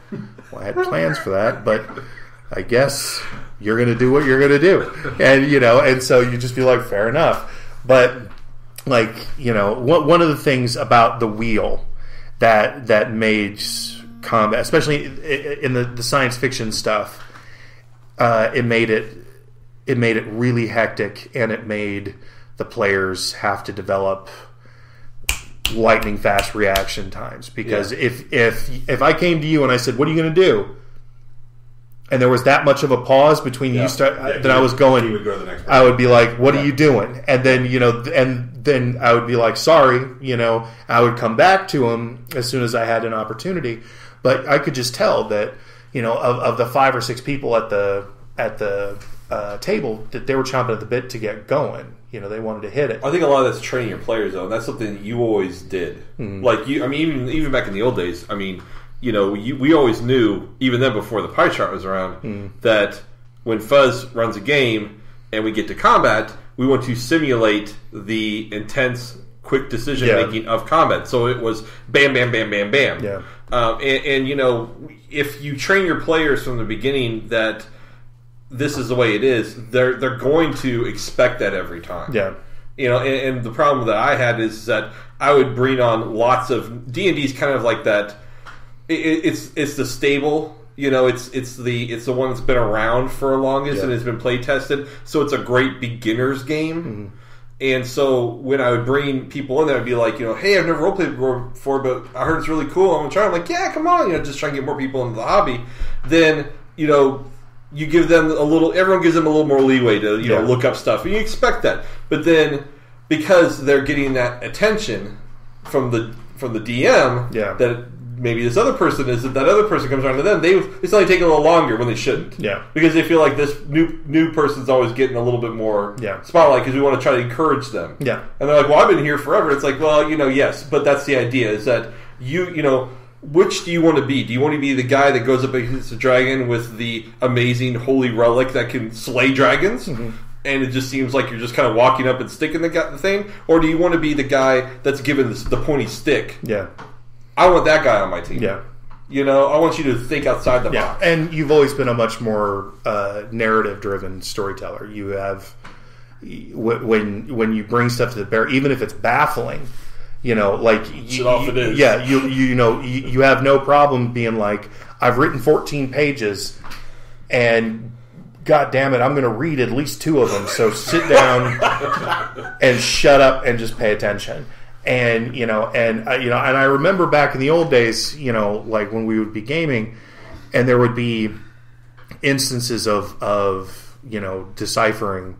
well, I had plans for that, but I guess you're going to do what you're going to do. And, and so you just be like, fair enough. But, one of the things about the wheel that made combat, especially in the science fiction stuff, it made it really hectic, and it made the players have to develop lightning fast reaction times, because if I came to you and I said, what are you going to do, and there was that much of a pause between you then I was going, would go to the next I would be like, what are you doing? And then and then I would be like, sorry, I would come back to him as soon as I had an opportunity. But I could just tell that of the 5 or 6 people at the table, that they were chomping at the bit to get going. They wanted to hit it. I think a lot of that's training your players, though, and that's something that you always did. Mm-hmm. Even back in the old days, we always knew, even then before the pie chart was around, that when Fuzz runs a game and we get to combat, we want to simulate the intense, quick decision making of combat. So it was bam, bam, bam, bam, bam. Yeah. If you train your players from the beginning that this is the way it is, they're going to expect that every time. Yeah. And the problem that I had is that I would bring on lots of D&D's kind of like that. It's the stable, it's the one that's been around for the longest and has been play tested. So it's a great beginner's game. Mm-hmm. And so when I would bring people in there, I'd be like, hey, I've never roleplayed before, but I heard it's really cool. I'm gonna try. I'm like, yeah, come on, just try and get more people into the hobby. Then you give them everyone gives them a little more leeway to look up stuff, and you expect that. But then because they're getting that attention from the DM, that maybe this other person is, that other person comes around to them, it's only taking a little longer when they shouldn't. Yeah. Because they feel like this new person's always getting a little bit more spotlight because we want to try to encourage them. Yeah. And they're like, well, I've been here forever. It's like, well, yes, but that's the idea, is that which do you want to be? Do you want to be the guy that goes up against a dragon with the amazing holy relic that can slay dragons? Mm-hmm. And it just seems like you're just kind of walking up and sticking the thing? Or do you want to be the guy that's given the pointy stick? Yeah. I want that guy on my team. Yeah. I want you to think outside the box. And you've always been a much more narrative-driven storyteller. You have, when you bring stuff to the bear, even if it's baffling, shit off it is. Yeah, you have no problem being like, I've written 14 pages, and God damn it, I'm going to read at least 2 of them. So sit down and shut up and just pay attention. And and I remember back in the old days, like when we would be gaming, and there would be instances of deciphering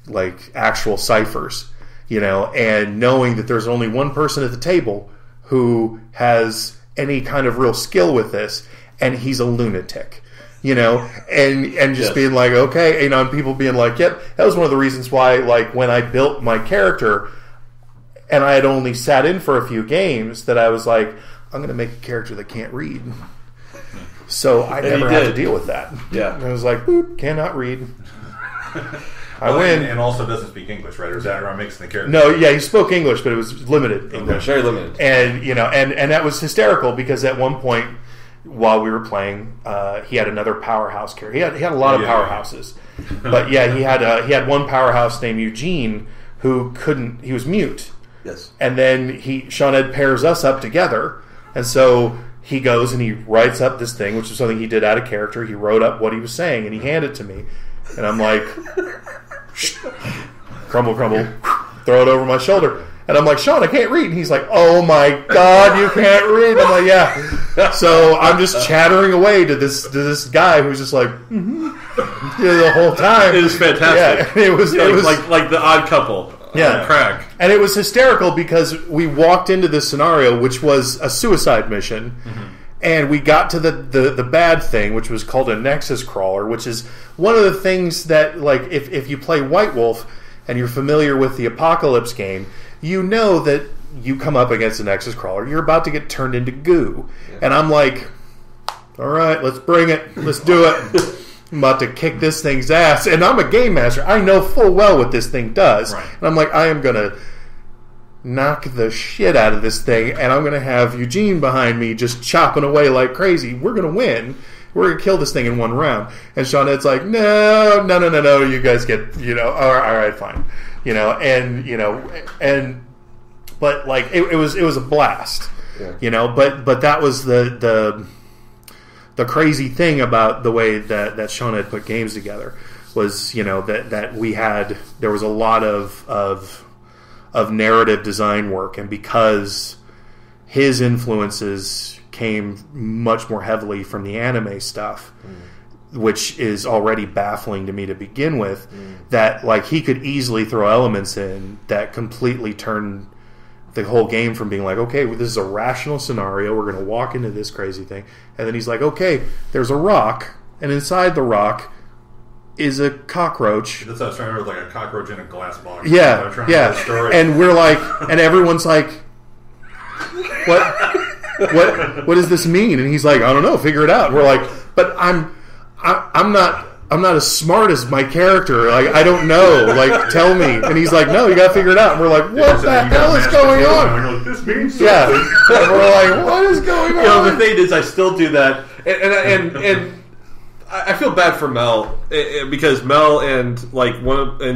like actual ciphers. And knowing that there's only one person at the table who has any kind of real skill with this, and he's a lunatic, and just being like, okay, and people being like, yep, that was one of the reasons why, like, when I built my character, and I had only sat in for a few games, that I was like, I'm going to make a character that can't read. So I never had to deal with that. Yeah. I was like, boop, cannot read. I win. And also doesn't speak English, right? Or is that around mixing the characters? No, he spoke English, but it was limited English. Very limited. And and that was hysterical, because at one point, while we were playing, he had another powerhouse character. He had a lot of powerhouses, but he had one powerhouse named Eugene who couldn't. He was mute. Yes. And then Shawn Ed pairs us up together, and so he goes and he writes up this thing, which is something he did out of character. He wrote up what he was saying, and he handed it to me, and I'm like, crumble, crumble, throw it over my shoulder. And I'm like, Shawn, I can't read. And he's like, oh my God, you can't read. I'm like, yeah. So I'm just chattering away to this guy who's just like, the whole time. It was fantastic. Yeah, it was like the Odd Couple. Crack. And it was hysterical because we walked into this scenario, which was a suicide mission, and we got to the bad thing, which was called a Nexus Crawler, which is one of the things that, like, if you play White Wolf and you're familiar with the Apocalypse game, you know that you come up against a Nexus Crawler, you're about to get turned into goo. Yeah. And I'm like, all right, let's bring it. Let's do it. I'm about to kick this thing's ass. And I'm a game master. I know full well what this thing does. Right. And I'm like, I am going to knock the shit out of this thing, and I'm going to have Eugene behind me just chopping away like crazy. We're going to win. We're going to kill this thing in one round. And Shawn Ed's like, no, you guys get, all right, fine. But like it was a blast, but that was the crazy thing about the way that Shawn had put games together was, that there was a lot of narrative design work, and because his influences came much more heavily from the anime stuff, which is already baffling to me to begin with, that like he could easily throw elements in that completely turn the whole game from being like, okay, well, this is a rational scenario, we're going to walk into this crazy thing, and then he's like, okay, there's a rock, and inside the rock is a cockroach. That's what I was trying to remember, like a cockroach in a glass box. Yeah. And we're like, and everyone's like, what does this mean? And he's like, I don't know, figure it out. And we're like, but I'm not as smart as my character. Like, I don't know. Like, tell me. And he's like, no, you got to figure it out. And we're like, what the hell is going on? Like, this means something. Yeah. And we're like, what is going on? The thing is, I still do that, and I feel bad for Mel because Mel and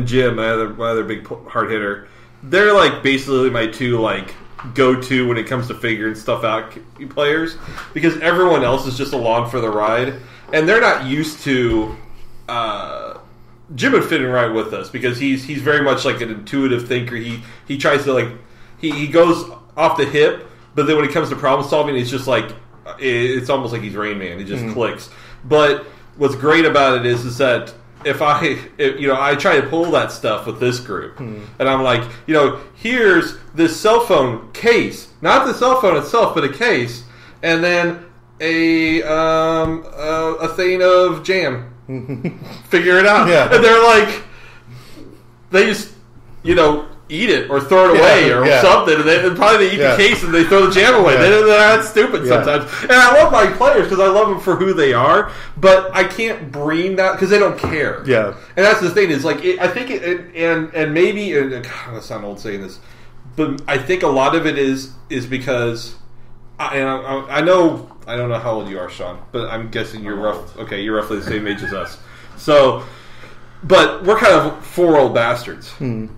Jim, my other big hard hitter, they're like basically my two like go-to when it comes to figuring stuff out players, because everyone else is just along for the ride, and they're not used to. Jim would fit in right with us because he's very much like an intuitive thinker. He tries to like he goes off the hip, but then when it comes to problem solving, it's just like it's almost like he's Rain Man. It just clicks. But what's great about it is that if I try to pull that stuff with this group, and I'm like, here's this cell phone case, not the cell phone itself, but a case, and then a thing of jam. Figure it out. Yeah. And they're like, they just eat it or throw it away or something, and probably they eat the case and they throw the jam away. They're not stupid sometimes. And I love my players because I love them for who they are, but I can't bring that because they don't care. Yeah. And that's the thing is like I think and maybe God, I sound old saying this, but I think a lot of it is because I know. I don't know how old you are, Shawn, but I'm guessing you're you're roughly the same age as us. So, but we're kind of four old bastards. And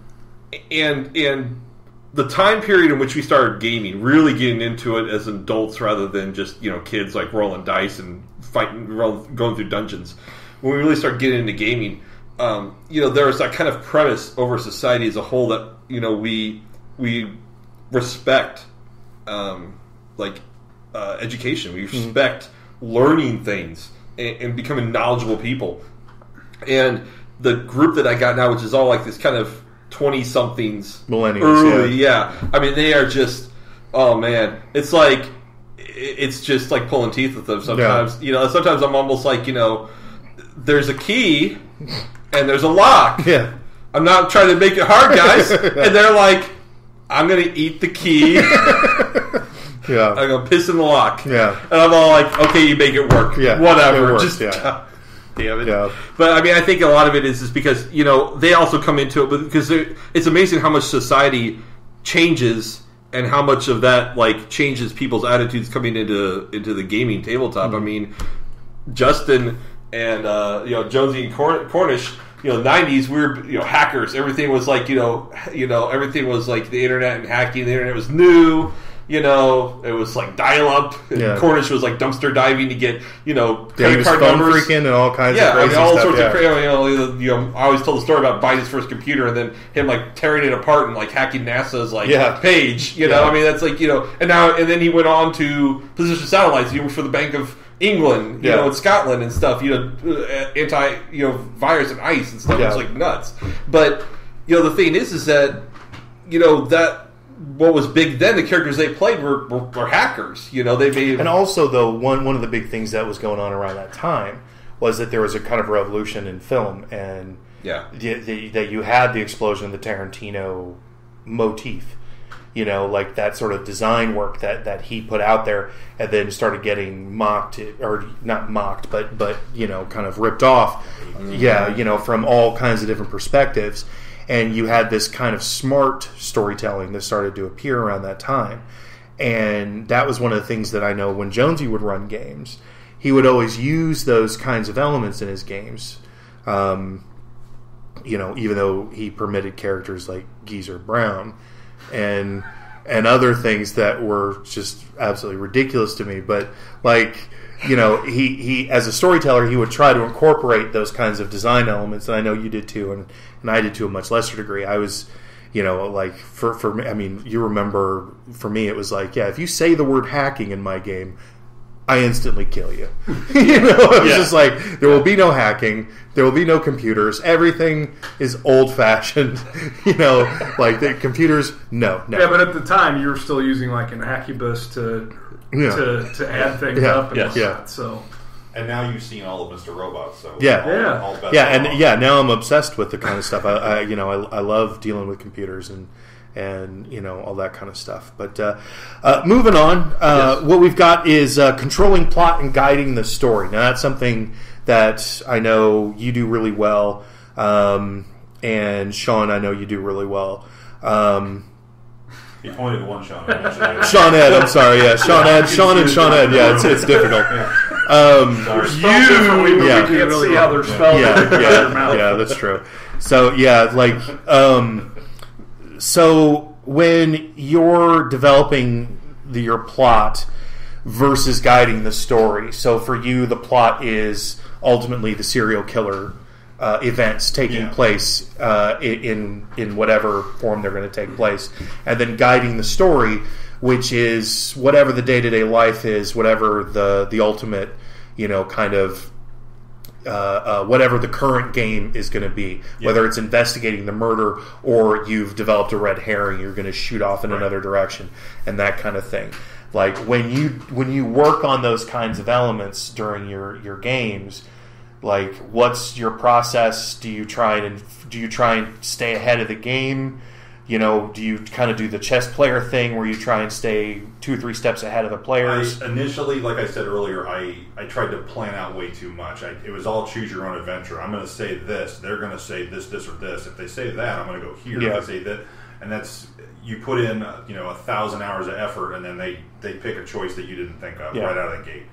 the time period in which we started gaming, really getting into it as adults rather than just kids like rolling dice and fighting, going through dungeons. When we really started getting into gaming, there was that kind of premise over society as a whole that we respect, education. We respect learning things and becoming knowledgeable people. And the group that I got now, which is all like this kind of 20-somethings, millennials, early, I mean, they are just, oh man, it's just like pulling teeth with them sometimes. Sometimes I'm almost like, there's a key and there's a lock. Yeah. I'm not trying to make it hard, guys. And they're like, I'm going to eat the key. Yeah. I'm going to piss in the lock. Yeah. And I'm all like, okay, you make it work. Yeah. Whatever. It works, just damn it. Yeah. But I mean, I think a lot of it is because, they also come into it because it's amazing how much society changes and how much of that like changes people's attitudes coming into the gaming tabletop. I mean, Justin and Jonesy and Cornish, 90s, we were hackers. Everything was like everything was like the internet and hacking. The internet was new. It was like dial-up. And Cornish was like dumpster diving to get credit card numbers, freaking and all kinds of crazy all stuff. Sorts of crazy. I always tell the story about buying his first computer and then him like tearing it apart and like hacking NASA's page. I mean, that's like and then he went on to position satellites. He worked for the Bank of England, and Scotland and stuff. Anti virus and ice and stuff. It's like nuts. But the thing is that that. What was big then, the characters they played were hackers. They made... And also, though, one of the big things that was going on around that time was that there was a kind of revolution in film, and that you had the explosion of the Tarantino motif. Like that sort of design work that he put out there, and then started getting mocked, or not mocked, but kind of ripped off. From all kinds of different perspectives. And you had this kind of smart storytelling that started to appear around that time. And that was one of the things that I know when Jonesy would run games, he would always use those kinds of elements in his games. Even though he permitted characters like Geezer Brown and other things that were just absolutely ridiculous to me. But he as a storyteller, he would try to incorporate those kinds of design elements, and I know you did too, and I did to a much lesser degree. I was, for me, I mean, you remember, for me, it was like, if you say the word hacking in my game, I instantly kill you. It was just like, there will be no hacking, there will be no computers, everything is old-fashioned, like the computers, no. Yeah, but at the time, you were still using like an Accubus to add things up and whatnot. So, and now you've seen all of Mr. Robot. So now I'm obsessed with the kind of stuff. I love dealing with computers and all that kind of stuff. But moving on, what we've got is controlling plot and guiding the story. Now that's something that I know you do really well, and Shawn, I know you do really well. He pointed one Shawn. Sean Ed, I'm sorry, Sean Ed, Shawn and Sean Ed, it's difficult. We can't see how they're spelled. Yeah, that's true. So so when you're developing your plot versus guiding the story, so for you the plot is ultimately the serial killer events taking place in whatever form they're going to take place, and then guiding the story, which is whatever the day-to-day life is, whatever the ultimate, kind of whatever the current game is going to be, whether it's investigating the murder or you've developed a red herring you're going to shoot off in another direction, and that kind of thing. Like when you work on those kinds of elements during your games, like what's your process? Do you try and stay ahead of the game? Do you kind of do the chess player thing where you try and stay 2 or 3 steps ahead of the players? Initially, like I said earlier, I tried to plan out way too much. It was all choose your own adventure. I'm going to say this. They're going to say this, or this. If they say that, I'm going to go here. If they say that, and that's, you put in 1,000 hours of effort, and then they pick a choice that you didn't think of right out of the gate.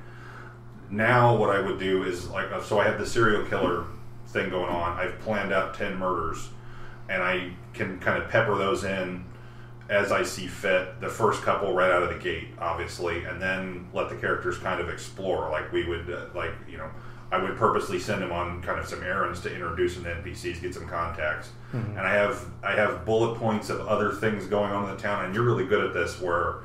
Now what I would do is, so I have the serial killer thing going on. I've planned out 10 murders, and I can kind of pepper those in as I see fit. The first couple right out of the gate, obviously, and then let the characters kind of explore. Like we would, I would purposely send them on kind of some errands to introduce them to NPCs, get some contacts, and I have bullet points of other things going on in the town. And you're really good at this, where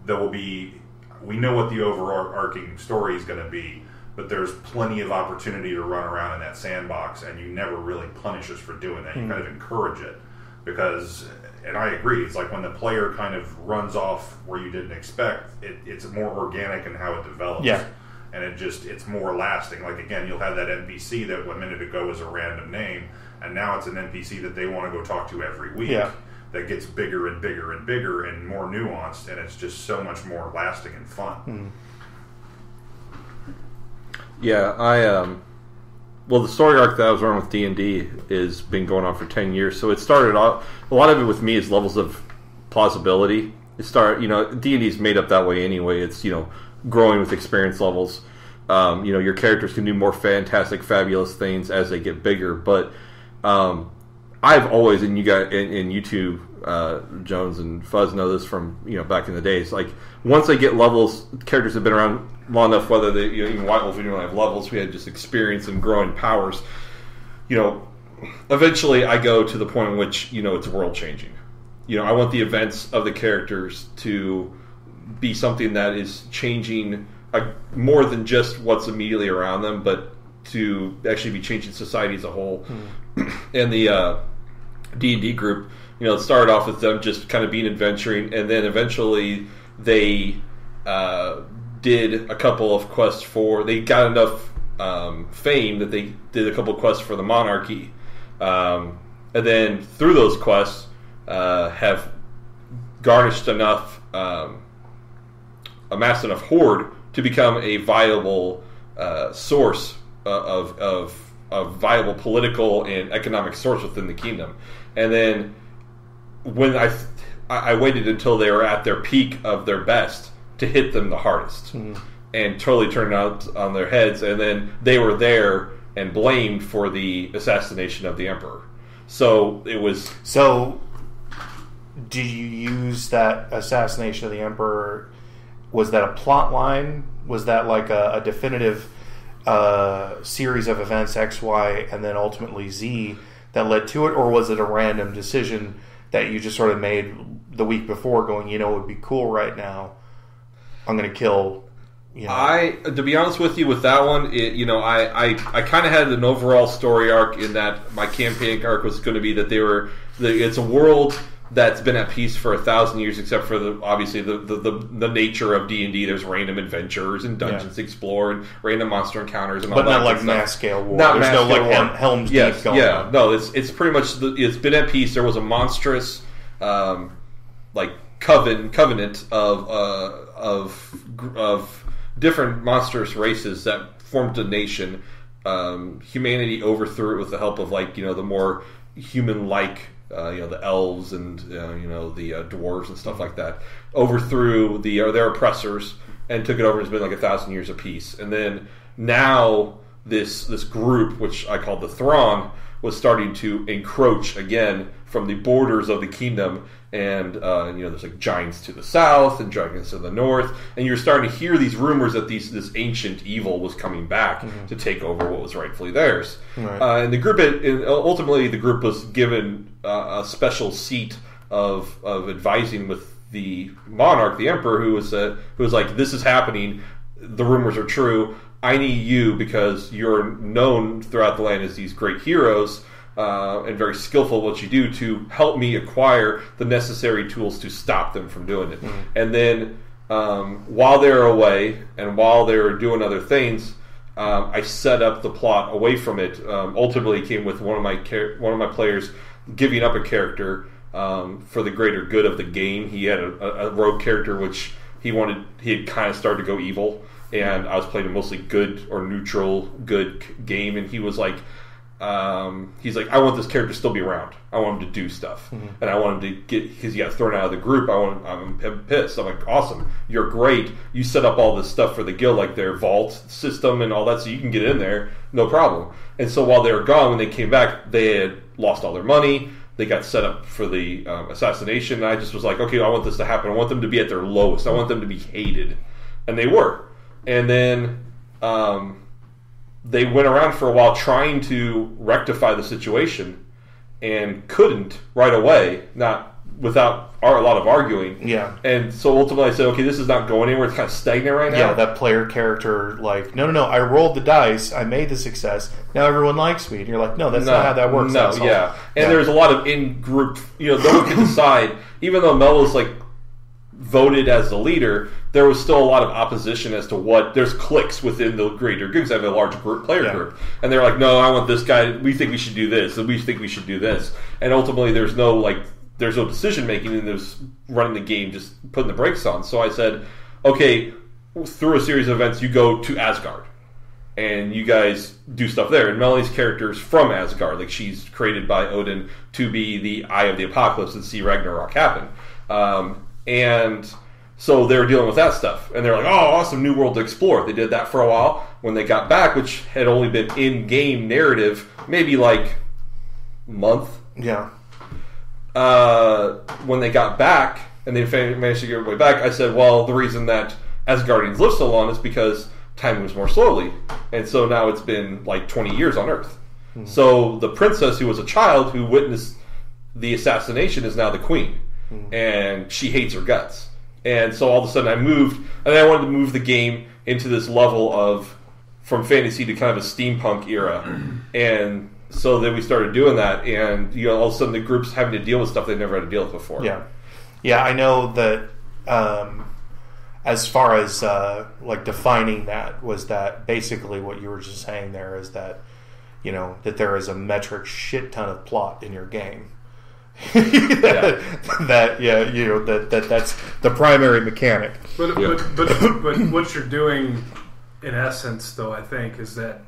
there will be. We know what the overarching story is going to be, but there's plenty of opportunity to run around in that sandbox, and you never really punish us for doing that. You kind of encourage it, because, and I agree, it's like when the player kind of runs off where you didn't expect, it's more organic in how it develops. Yeah. And it's more lasting. Like, again, you'll have that NPC that 1 minute ago was a random name, and now it's an NPC that they want to go talk to every week. Yeah. That gets bigger and bigger and bigger and more nuanced, and it's just so much more lasting and fun. Yeah, well, the story arc that I was running with D&D has been going on for 10 years, so it started off, a lot of it with me is levels of plausibility. D&D is made up that way anyway. It's, growing with experience levels. Your characters can do more fantastic, fabulous things as they get bigger. But I've always, and you two, Jones and Fuzz, know this from back in the days. Like once they get levels, characters have been around long enough. Whether they, even White Wolf, we didn't have levels. We had just experience and growing powers. Eventually, I go to the point in which it's world changing. I want the events of the characters to be something that is changing more than just what's immediately around them, but to actually be changing society as a whole. And the D&D group, it started off with them just kind of being adventuring, and then eventually they did a couple of quests they got enough fame that they did a couple of quests for the monarchy. And then through those quests, have garnished enough, amassed enough hoard to become a viable source of viable political and economic source within the kingdom. And then when I waited until they were at their peak of their best to hit them the hardest, and totally turned out on their heads. And then they were there and blamed for the assassination of the emperor. So it was. So, do you use that assassination of the emperor? Was that a plot line? Was that like a definitive series of events X, Y, and then ultimately Z that led to it, or was it a random decision that you just sort of made the week before, going, it would be cool right now, I'm going to kill. To be honest with you, with that one, I kind of had an overall story arc in that my campaign arc was going to be that it's a world that's been at peace for 1,000 years, except for the nature of D&D. There's random adventures and dungeons to explore and random monster encounters and all that. But not like mass scale war. There's no like Helm's Deep going on. No, it's pretty much it's been at peace. There was a monstrous covenant of different monstrous races that formed a nation. Humanity overthrew it with the help of the more human-like, the elves and the dwarves and stuff like that. Overthrew their oppressors and took it over. It's been 1,000 years of peace. And then now this group, which I call the Thrawn, was starting to encroach again from the borders of the kingdom. And there's giants to the south and dragons to the north, and you're starting to hear these rumors that this ancient evil was coming back to take over what was rightfully theirs. Right. And the group, ultimately, the group was given a special seat of advising with the monarch, the emperor, who was like, "This is happening. The rumors are true. I need you because you're known throughout the land as these great heroes." And very skillful at what you do, to help me acquire the necessary tools to stop them from doing it. And then while they're away and while they're doing other things, I set up the plot away from it. Ultimately, it came with one of my players giving up a character for the greater good of the game. He had a rogue character which he had kind of started to go evil, and I was playing a mostly good or neutral good game, and he was like. He's like, I want this character to still be around. I want him to do stuff, and I want him to get, because he got thrown out of the group. I'm pissed. I'm like, awesome, you're great. You set up all this stuff for the guild, like their vault system and all that, so you can get in there, no problem. And so while they were gone, when they came back, they had lost all their money. They got set up for the assassination. And I just was like, okay, I want this to happen. I want them to be at their lowest. I want them to be hated, and they were. And then. They went around for a while trying to rectify the situation and couldn't right away, not without a lot of arguing. Yeah. And so ultimately I said, okay, this is not going anywhere. It's kind of stagnant right now. Yeah, that player character, no, I rolled the dice. I made the success. Now everyone likes me. And you're like, no, that's not how that works. No, yeah. And there's a lot of in-group, no one can decide. Even though Mello's voted as the leader, there was still a lot of opposition as to what. There's cliques within the greater groups. I have a large player group, and they're like, "No, I want this guy. We think we should do this, and we think we should do this." And ultimately, there's no decision making, and there's running the game, just putting the brakes on. So I said, "Okay, through a series of events, you go to Asgard, and you guys do stuff there." And Melanie's character is from Asgard, she's created by Odin to be the Eye of the Apocalypse and see Ragnarok happen. And so they were dealing with that stuff. And they're like, oh, awesome, new world to explore. They did that for a while. When they got back, which had only been in-game narrative, maybe like a month. Yeah. When they got back, and they managed to get everybody back, I said, well, the reason that Asgardians live so long is because time moves more slowly. And so now it's been like 20 years on Earth. Mm-hmm. So the princess who was a child who witnessed the assassination is now the queen. Mm-hmm. And she hates her guts. And so all of a sudden I moved, and I wanted to move the game into this level of, from fantasy to kind of a steampunk era. And so then we started doing that, and all of a sudden the group's having to deal with stuff they never had to deal with before. Yeah. Yeah, I know that as far as like defining that, was that basically what you were just saying there is that, that there is a metric shit ton of plot in your game. That's the primary mechanic. But what you're doing in essence, though, I think, is that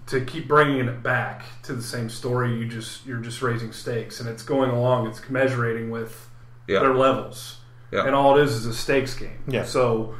to keep bringing it back to the same story, you're just raising stakes, and it's going along. It's commensurating with their levels, and all it is a stakes game. Yeah. So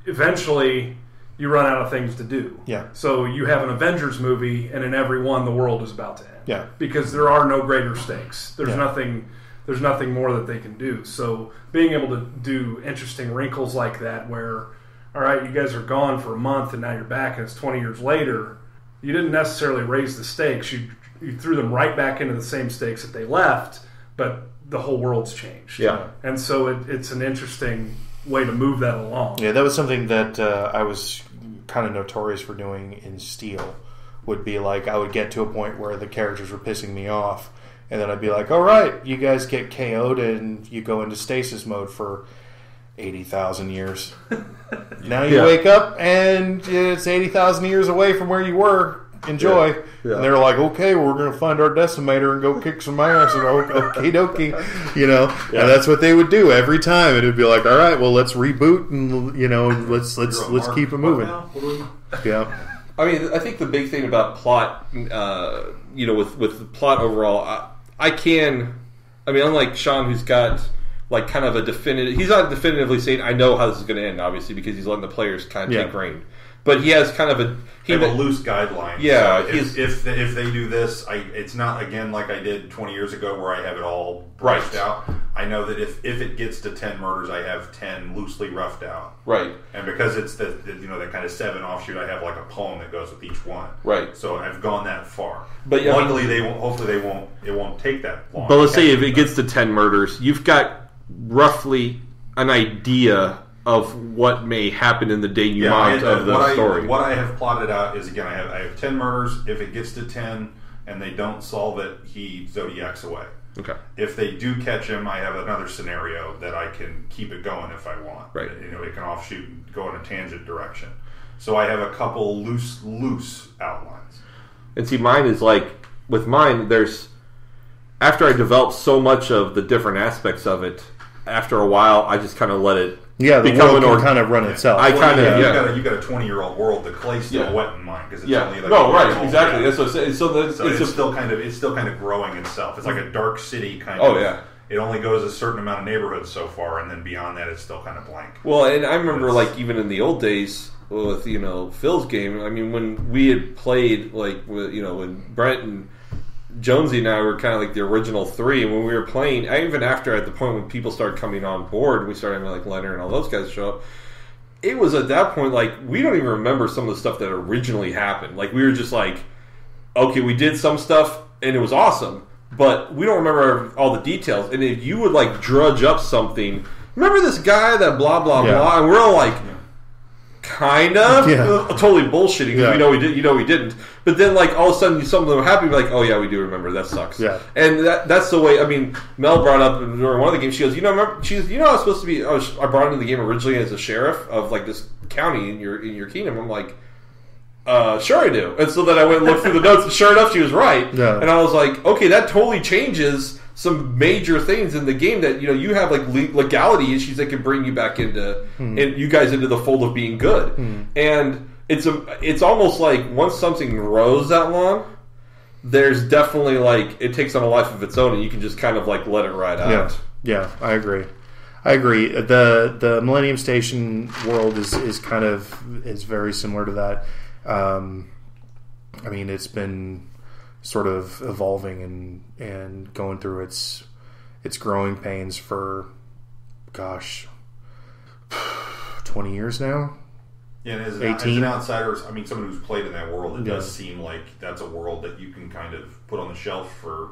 eventually you run out of things to do. Yeah. So you have an Avengers movie, and in every one the world is about to end. Yeah. Because there are no greater stakes. There's nothing. There's nothing more that they can do. So being able to do interesting wrinkles like that, where, all right, you guys are gone for a month and now you're back and it's 20 years later, you didn't necessarily raise the stakes. You threw them right back into the same stakes that they left, but the whole world's changed. Yeah. And so it's an interesting way to move that along. Yeah, that was something that I was kind of notorious for doing in Steel. Would be like, I would get to a point where the characters were pissing me off, and then I'd be like, all right, you guys get KO'd and you go into stasis mode for 80,000 years. Now you wake up and it's 80,000 years away from where you were. Enjoy. Yeah. Yeah. And they're like, okay, we're going to find our decimator and go kick some ass. And okie dokie. And that's what they would do every time. And it would be like, all right, well, let's reboot and let's keep it moving. Yeah. I mean, I think the big thing about plot, with the plot overall, unlike Shawn, who's got like kind of a definitive, he's not definitively saying, I know how this is going to end, obviously, because he's letting the players kind of take reign. But he has kind of a loose guideline. Yeah, so if they do this, it's not again like I did 20 years ago where I have it all priced out. I know that if it gets to 10 murders, I have 10 loosely roughed out. Right. And because it's that kind of 7 offshoot, I have like a poem that goes with each one. Right. So I've gone that far. But luckily, it won't take that long. But let's say if it gets to 10 murders, you've got roughly an idea of what may happen in the denouement of the story. What I have plotted out is, again, I have 10 murders. If it gets to 10 and they don't solve it, he Zodiacs away. Okay. If they do catch him, I have another scenario that I can keep it going if I want. Right. It can offshoot and go in a tangent direction. So I have a couple loose outlines. And see, mine is like, with mine, after I developed so much of the different aspects of it, after a while, I just kind of let it the world can kind of run itself. You got a 20-year-old world. The clay's still wet in mine because it's only like exactly. That's what I'm saying. So it's still kind of growing itself. It's like a dark city kind of. Oh yeah. It only goes a certain amount of neighborhoods so far, and then beyond that, it's still kind of blank. Well, and I remember even in the old days with Phil's game. I mean, when we had played when Brent and Jonesy and I were kind of like the original 3, and when we were playing, even after at the point when people started coming on board, we started having like Leonard and all those guys show up. It was at that point like we don't even remember some of the stuff that originally happened. Like we were just like, okay, we did some stuff and it was awesome, but we don't remember all the details. And if you would like drudge up something, remember this guy that blah blah blah, and we're all like, kind of, totally bullshitting because we know we did, we didn't. But then, like all of a sudden, some of them were happy, like, oh yeah, we do remember. That sucks. Yeah, and that's the way. I mean, Mel brought up during one of the games. She goes, remember? I was supposed to be. I brought into the game originally as a sheriff of like this county in your kingdom. I'm like, sure I do. And so then I went and looked through the notes, and sure enough, she was right. Yeah. And I was like, okay, that totally changes some major things in the game that you have like legality issues that can bring you back into and you guys into the fold of being good. And it's almost like once something grows that long, there's definitely like it takes on a life of its own, and you can just kind of like let it ride out. Yeah, I agree. The Millennium Station world is very similar to that. I mean, it's been sort of evolving and going through its growing pains for, 20 years now. Yeah, and as 18? an outsider, I mean, someone who's played in that world, it does seem like that's a world that you can kind of put on the shelf for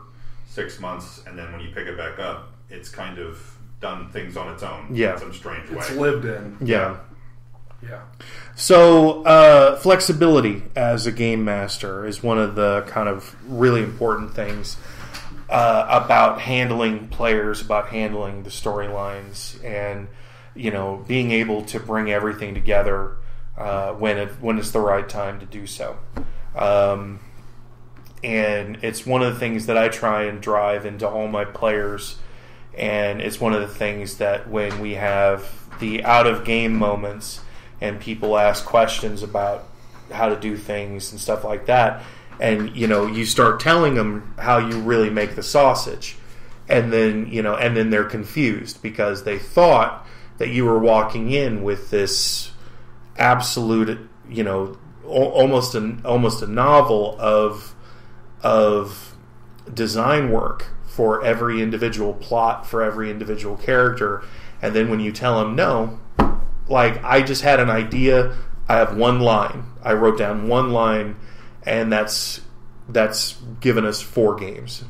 6 months, and then when you pick it back up, it's kind of done things on its own in some strange way. It's lived in. Yeah. Yeah. So, flexibility as a game master is one of the kind of really important things about handling players, about handling the storylines, and being able to bring everything together when it's the right time to do so. And it's one of the things that I try and drive into all my players, and it's one of the things that when we have the out-of-game moments and people ask questions about how to do things and stuff like that, and you start telling them how you really make the sausage, and then they're confused because they thought that you were walking in with this absolute, almost a novel of design work for every individual plot, for every individual character, and then when you tell them no, like, I just had an idea, I have one line, I wrote down one line, and that's given us 4 games,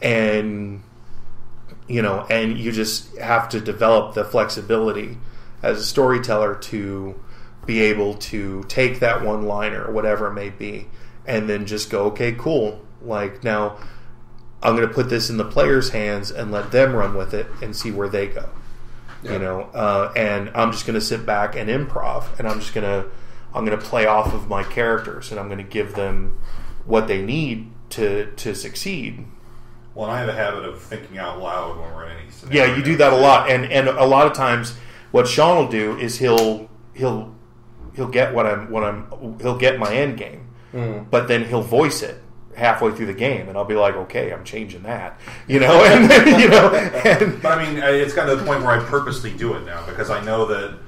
and and you just have to develop the flexibility as a storyteller to be able to take that one-liner, or whatever it may be, and then just go, okay, cool. Like, now I'm going to put this in the players' hands and let them run with it and see where they go. Yeah. And I'm just going to sit back and improv, and I'm going to play off of my characters, and I'm going to give them what they need to succeed. Well, and I have a habit of thinking out loud when we're in any scenario. Yeah, you do that a lot, and a lot of times, what Shawn will do is he'll get he'll get my end game, but then he'll voice it halfway through the game, and I'll be like, okay, I'm changing that, and but I mean, it's gotten to the point where I purposely do it now because I know that.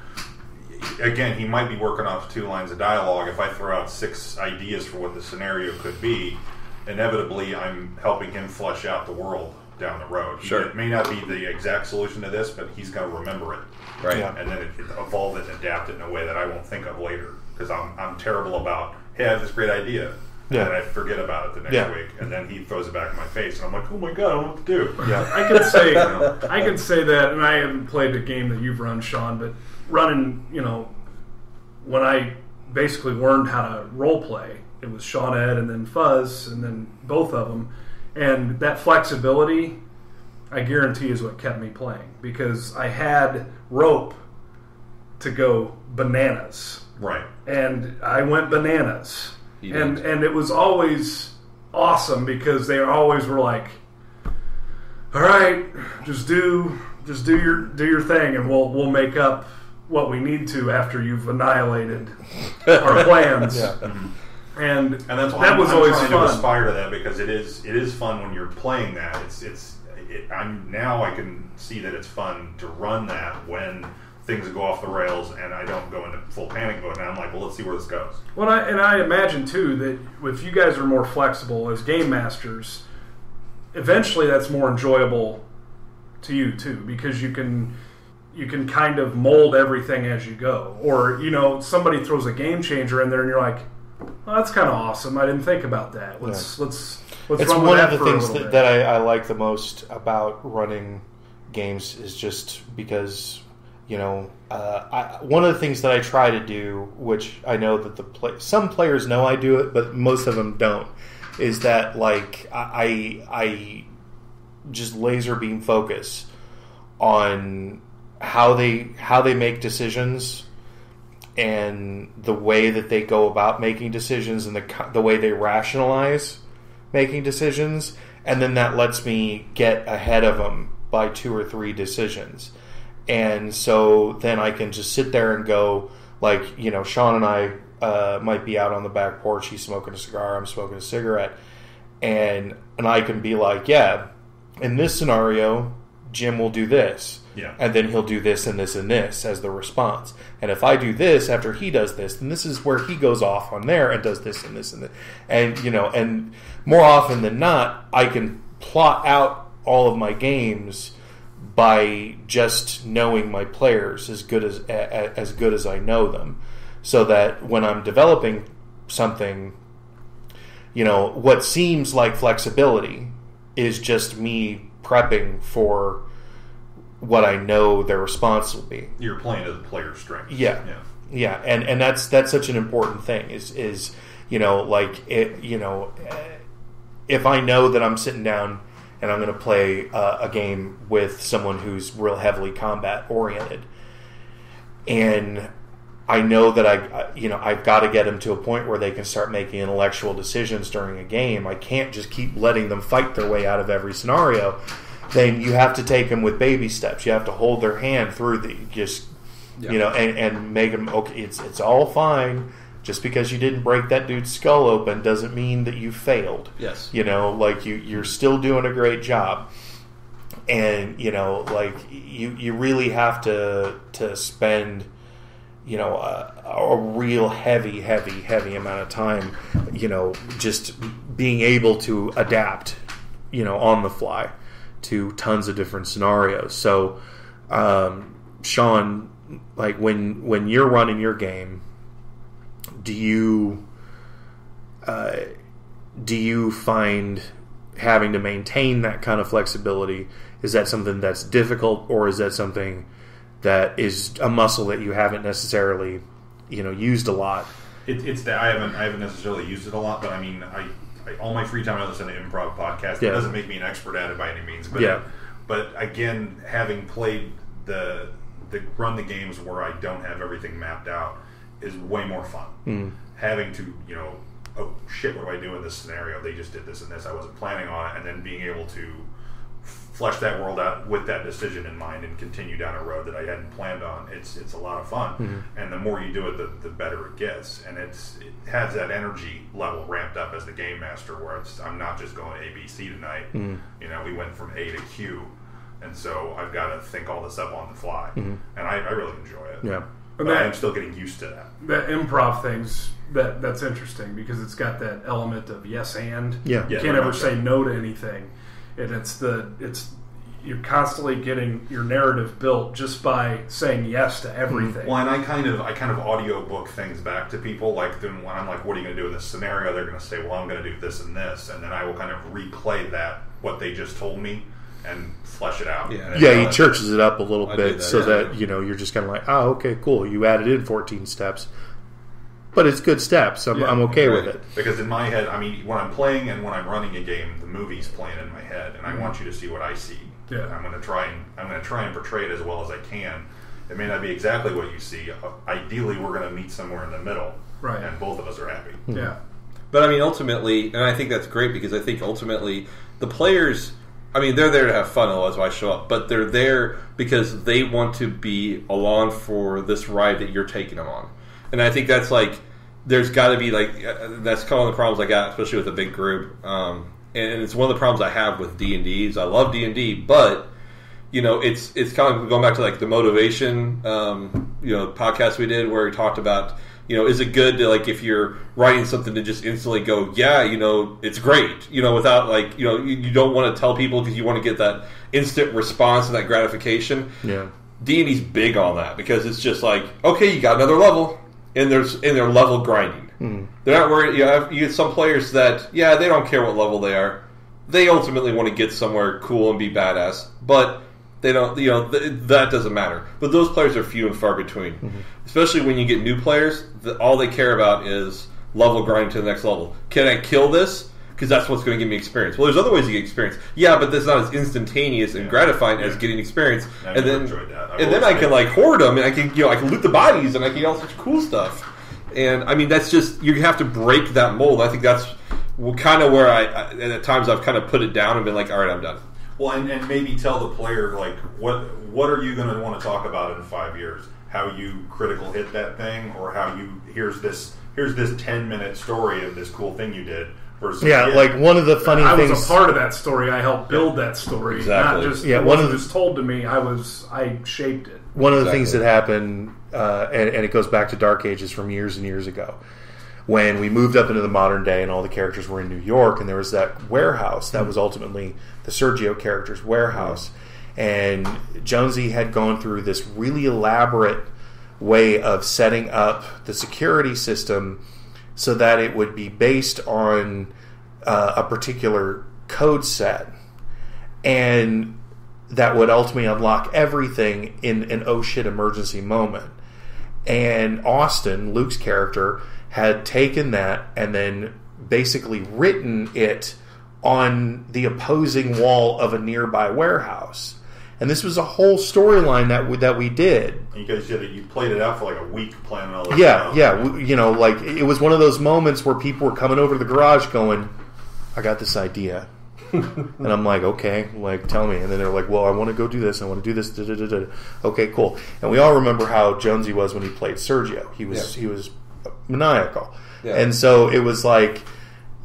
Again, he might be working off 2 lines of dialogue. If I throw out 6 ideas for what the scenario could be, inevitably I'm helping him flesh out the world down the road. Sure. It may not be the exact solution to this, but he's going to remember it. Right. Yeah. And then it evolve it and adapt it in a way that I won't think of later. Because I'm terrible about, hey, I have this great idea. Yeah. And I forget about it the next week. And then he throws it back in my face. And I'm like, oh my God, I don't know what to do. Yeah. I can say that, and I haven't played a game that you've run, Shawn, but running, when I basically learned how to role play, it was Shawn Ed and then Fuzz and then both of them, and that flexibility, I guarantee, is what kept me playing because I had rope to go bananas, Right. and I went bananas, You and did. it was always awesome because they always were like, all right, just do your thing, and we'll make up what we need to after you've annihilated our plans. Yeah. And that's why that was I'm always trying fun. to aspire to that because it is fun when you're playing that. I can see that it's fun to run that when things go off the rails and I don't go into full panic mode. And I'm like, well, let's see where this goes. Well, I imagine too that if you guys are more flexible as game masters, eventually that's more enjoyable to you too because you can kind of mold everything as you go. Or somebody throws a game changer in there and you're like, well, that's kind of awesome. I didn't think about that. Let's it's run with one that of the for a things little bit. that I like the most about running games is just because one of the things that I try to do, which I know that some players know I do it, but most of them don't, is that like I just laser beam focus on how they make decisions and the way that they go about making decisions and the way they rationalize making decisions, and then that lets me get ahead of them by 2 or 3 decisions. And so then I can just sit there and go, like, Shawn and I might be out on the back porch, he's smoking a cigar, I'm smoking a cigarette, and I can be like, yeah, in this scenario, Jim will do this. Yeah. And then he'll do this and this and this as the response. And if I do this after he does this, then this is where he goes off on there and does this and this and this. And, and more often than not, I can plot out all of my games by just knowing my players as good as I know them. So that when I'm developing something, what seems like flexibility is just me prepping for what I know their response will be. You're playing to the player's strengths. Yeah. And that's such an important thing. Is if I know that I'm sitting down and I'm going to play a game with someone who's real heavily combat oriented, and I know that I've got to get them to a point where they can start making intellectual decisions during a game. I can't just keep letting them fight their way out of every scenario. Then you have to take them with baby steps. You have to hold their hand through and make them, okay, it's all fine. Just because you didn't break that dude's skull open doesn't mean that you failed. Yes. You're still doing a great job. And, you really have to spend, a real heavy amount of time, just being able to adapt, on the fly to tons of different scenarios. So, Shawn, like when you're running your game, do you find having to maintain that kind of flexibility? Is that something that's difficult, or is that something that is a muscle that you haven't necessarily, used a lot? It's that I haven't necessarily used it a lot, but I mean, I all my free time I listen to improv podcasts. It doesn't make me an expert at it by any means, but but again, having played the run the games where I don't have everything mapped out is way more fun. Having to, oh shit, what do I do in this scenario? They just did this and this. I wasn't planning on it, and then being able to flesh that world out with that decision in mind and continue down a road that I hadn't planned on. It's a lot of fun, and the more you do it, the better it gets, and it has that energy level ramped up as the game master, where I'm not just going A, B, C tonight. We went from A to Q, and so I've got to think all this up on the fly, and I really enjoy it. Yeah, but I'm still getting used to that. That improv thing's that's interesting because it's got that element of yes and. You can't ever say no to anything. And you're constantly getting your narrative built just by saying yes to everything. Well, and I kind of audio book things back to people. Like then when I'm like, "What are you going to do in this scenario?" They're going to say, "Well, I'm going to do this and this," and then I will kind of replay what they just told me and flesh it out. He churches it up a little bit so that you're just kind of like, "Oh, okay, cool. You added in 14 steps." But it's good steps. I'm okay with it. Because in my head, I mean, when I'm playing and when I'm running a game, the movie's playing in my head, and I want you to see what I see. Yeah. I'm going to try and portray it as well as I can. It may not be exactly what you see. Ideally, we're going to meet somewhere in the middle, right? And both of us are happy. Yeah. But I mean, ultimately, and I think that's great because I think ultimately the players, I mean, they're there to have fun, otherwise why show up? But they're there because they want to be along for this ride that you're taking them on. And I think that's there's got to be that's kind of the problems I got, especially with a big group. And it's one of the problems I have with D&D is I love D&D, but it's kind of going back to the motivation podcast we did where we talked about is it good to if you're writing something to just instantly go it's great without you don't want to tell people because you want to get that instant response and that gratification. D&D's big on that because it's just okay, you got another level. And they're level grinding. They're not worried. You get some players that they don't care what level they are. They ultimately want to get somewhere cool and be badass, but they don't. That doesn't matter. But those players are few and far between. Especially when you get new players, all they care about is level grinding to the next level. Can I kill this? Because that's what's going to give me experience. Well, there's other ways to get experience. Yeah, but that's not as instantaneous and gratifying as getting experience. And then I can hoard them, and I can I can loot the bodies, and I can get all sorts of cool stuff. And I mean, that's just you have to break that mold. I think that's kind of where I at times I've kind of put it down and been all right, I'm done. Well, and maybe tell the player what are you going to want to talk about in 5 years? How you critical hit that thing, or how you here's this 10-minute story of this cool thing you did. like one of the funny I things. was a part of that story. I helped build that story. Exactly. Not just Yeah, it one of wasn't the- just told to me. I shaped it. One of the things that happened, and it goes back to Dark Ages from years and years ago, when we moved up into the modern day and all the characters were in New York, and there was that warehouse that was ultimately the Sergio character's warehouse. And Jonesy had gone through this really elaborate way of setting up the security system so that it would be based on a particular code set, and that would ultimately unlock everything in an oh shit emergency moment. And Austin, Luke's character, had taken that and then basically written it on the opposing wall of a nearby warehouse. And this was a whole storyline that we did. And you guys did it. You played it out for like a week, planning all this Yeah, out. yeah. You know, like it was one of those moments where people were coming over to the garage going, "I got this idea," and I'm like, "Okay, like tell me." And then they're like, "Well, I want to go do this. I want to do this." Da, da, da, da. Okay, cool. And we all remember how Jonesy was when he played Sergio. He was maniacal, and so it was like,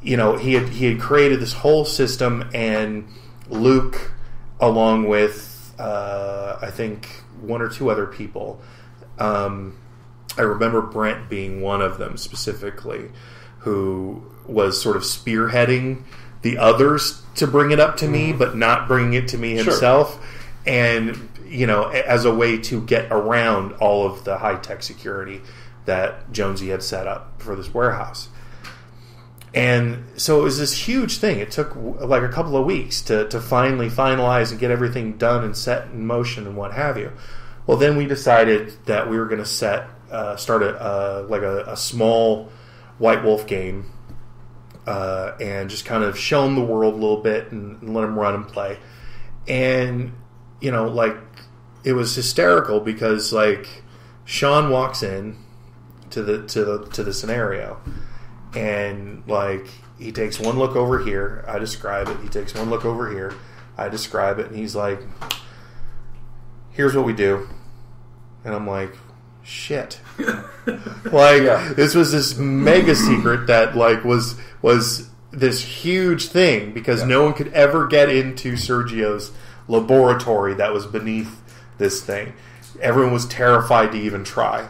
you know, he had created this whole system, and Luke, along with I think one or two other people. I remember Brent being one of them specifically, who was sort of spearheading the others to bring it up to me, but not bringing it to me himself. And, you know, as a way to get around all of the high-tech security that Jonesy had set up for this warehouse. And so it was this huge thing. It took like a couple of weeks to finally finalize and get everything done and set in motion and what have you. Well, then we decided that we were going to start a small White Wolf game and just kind of show them the world a little bit and let them run and play. And, you know, like, it was hysterical because, like, Shawn walks in to the scenario, and, like, he takes one look over here, I describe it. He takes one look over here, I describe it, and he's like, "Here's what we do." And I'm like, shit. This was this mega secret that, like, was this huge thing because no one could ever get into Sergio's laboratory that was beneath this thing. Everyone was terrified to even try.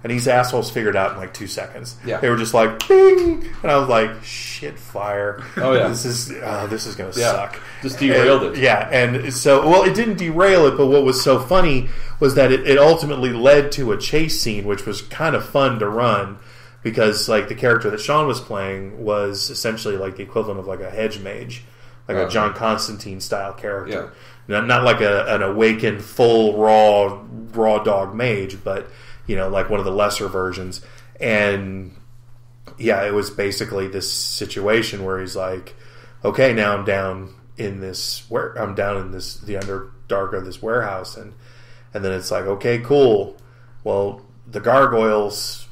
And these assholes figured it out in like 2 seconds. Yeah. They were just like, bing! And I was like, shit, fire. Oh, yeah. This is going to suck. Just derailed it. Yeah, and so, well, it didn't derail it, but what was so funny was that it ultimately led to a chase scene, which was kind of fun to run, because, like, the character that Shawn was playing was essentially like the equivalent of like a hedge mage, like a John Constantine-style character. Yeah. Not like an awakened, full, raw dog mage, but, you know, like one of the lesser versions. And yeah, it was basically this situation where he's like, okay, now I'm down in the underdark of this warehouse, and then it's like, okay, cool. Well, the gargoyles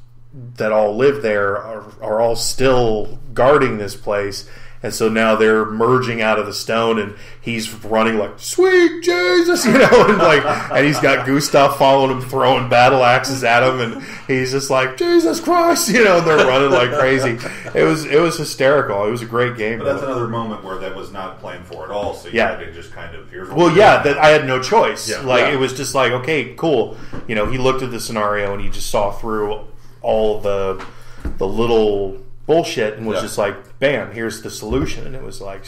that all live there are all still guarding this place. And so now they're merging out of the stone, and he's running like, "Sweet Jesus," you know, and he's got Gustav following him, throwing battle axes at him, and he's just like, "Jesus Christ," you know, and they're running like crazy. It was hysterical. It was a great game. But that's another moment where that was not planned for at all. So you had to just kind of I had no choice. Yeah. It was just like, okay, cool. You know, he looked at the scenario and he just saw through all the little bullshit and was just like, bam, here's the solution. And it was like,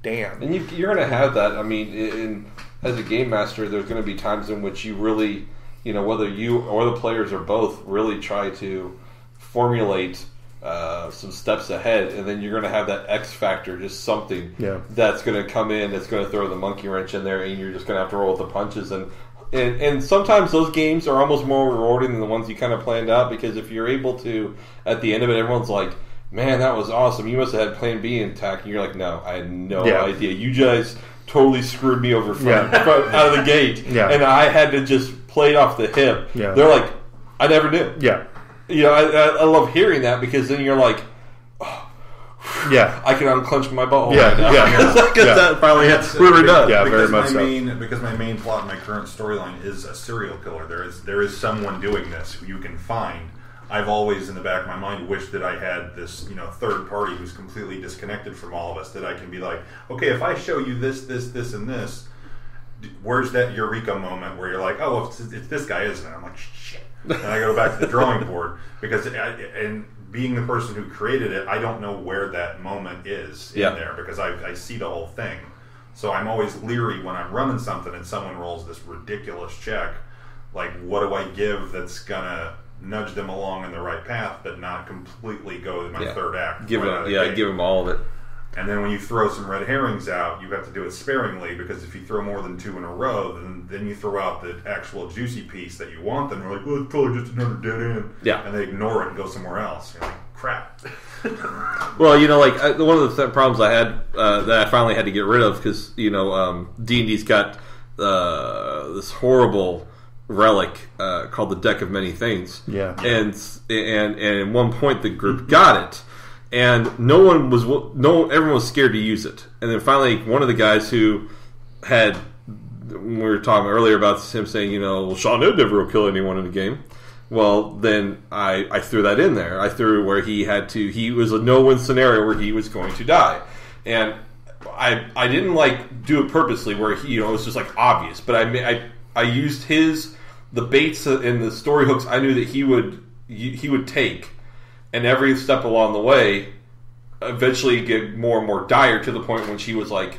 damn. And you're going to have that. I mean, as a game master, there's going to be times in which you really, you know, whether you or the players or both really try to formulate some steps ahead, and then you're going to have that X factor, just something that's going to come in, that's going to throw the monkey wrench in there, and you're just going to have to roll with the punches. And sometimes those games are almost more rewarding than the ones you kind of planned out, because if you're able to, at the end of it, everyone's like, "Man, that was awesome. You must have had plan B intact." And you're like, "No, I had no idea. You guys totally screwed me over out of the gate." Yeah. And I had to just play it off the hip. Yeah. They're like, "I never knew." Yeah. You know, I love hearing that, because then you're like, "Oh, yeah, I can unclench my ball." Yeah, right now. Because that finally we were done. Yeah, very much so. Because my main plot in my current storyline is a serial killer. There is someone doing this who you can find. I've always, in the back of my mind, wished that I had this, third party who's completely disconnected from all of us, that I can be like, okay, if I show you this, and this, where's that eureka moment where you're like, oh, it's this guy, isn't it? I'm like, shit. And I go back to the drawing board, because, and being the person who created it, I don't know where that moment is in there, because I see the whole thing. So I'm always leery when I'm running something and someone rolls this ridiculous check. Like, what do I give that's going to nudge them along in the right path, but not completely go to my third act? Give them all of it. And then when you throw some red herrings out, you have to do it sparingly, because if you throw more than 2 in a row, then you throw out the actual juicy piece that you want. Then they're like, well, it's probably just another dead end. Yeah. And they ignore it and go somewhere else. You're like, crap. Well, one of the problems I had that I finally had to get rid of, because D&D's got this horrible relic called the Deck of Many Things. Yeah. And at one point the group got it, and everyone was scared to use it. And then finally, one of the guys who had, when we were talking earlier about him saying, well, Shawn never will kill anyone in the game. Well, then I threw that in there. I threw where he was a no-win scenario where he was going to die. And I didn't do it purposely where it was just obvious. But I used the baits and the story hooks I knew that he would take, and every step along the way eventually get more and more dire, to the point when she was like,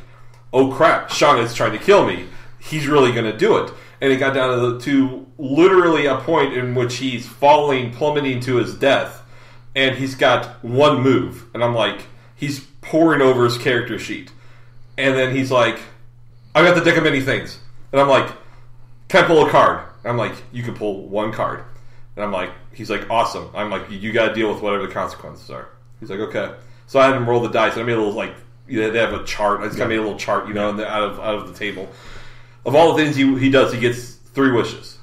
oh crap, Shawn is trying to kill me. He's really going to do it. And it got down to literally a point in which he's plummeting to his death, and he's got one move. And I'm like, he's poring over his character sheet. And then he's like, I got the Deck of Many Things. And I'm like, can I pull a card? And I'm like, you can pull one card. And I'm like, he's like, awesome. I'm like, you got to deal with whatever the consequences are. He's like, okay. So I had him roll the dice, and I made a little, they have a chart. I just made a little chart, out of the table. Of all the things he does, he gets 3 wishes.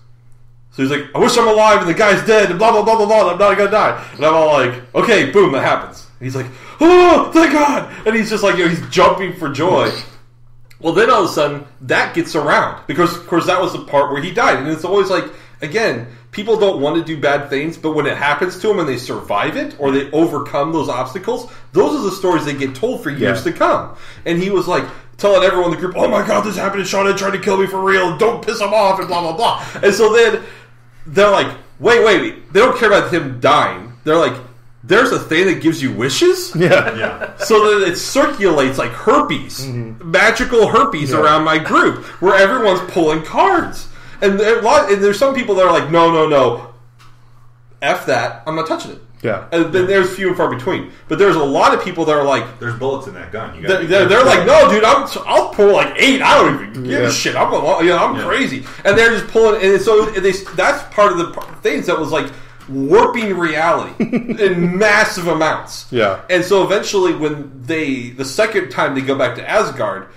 So he's like, I wish I'm alive and the guy's dead and blah, blah, blah, blah, blah, I'm not going to die. And I'm all like, okay, boom, that happens. And he's like, oh, thank God. And he's just he's jumping for joy. Well, then all of a sudden, that gets around. Because, of course, that was the part where he died. And it's always again, people don't want to do bad things, but when it happens to them and they survive it, or they overcome those obstacles, those are the stories they get told for years to come. And he was telling everyone in the group, oh my God, this happened to Shawn, tried to kill me for real, don't piss him off, and blah, blah, blah. And so then, they're like, wait, they don't care about him dying. They're like, there's a thing that gives you wishes? Yeah. So that it circulates like herpes, magical herpes around my group, where everyone's pulling cards. And there's some people that are like, no, F that, I'm not touching it. Yeah. And then there's few and far between. But there's a lot of people that are like, there's bullets in that gun. They're like, no, dude, I'll pull 8. I don't even give a shit. I'm crazy. And they're just pulling. And so that's part of the things that was warping reality in massive amounts. Yeah. And so eventually, when the second time they go back to Asgard,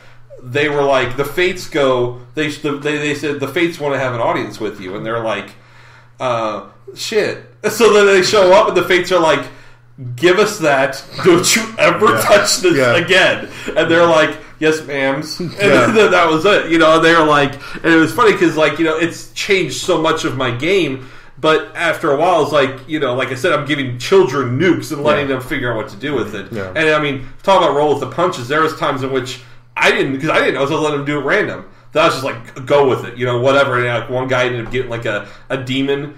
they were like, the Fates go. They said the Fates want to have an audience with you, and they're like, shit. So then they show up, and the Fates are like, give us that. Don't you ever touch this again. And they're like, yes, ma'ams. And then that was it. They were like, and it was funny because, it's changed so much of my game. But after a while, it's like I said, I'm giving children nukes and letting them figure out what to do with it. Yeah. And I mean, talk about roll with the punches. There was times in which I didn't know. I was letting them do it random. That was just go with it, whatever. And one guy ended up getting a demon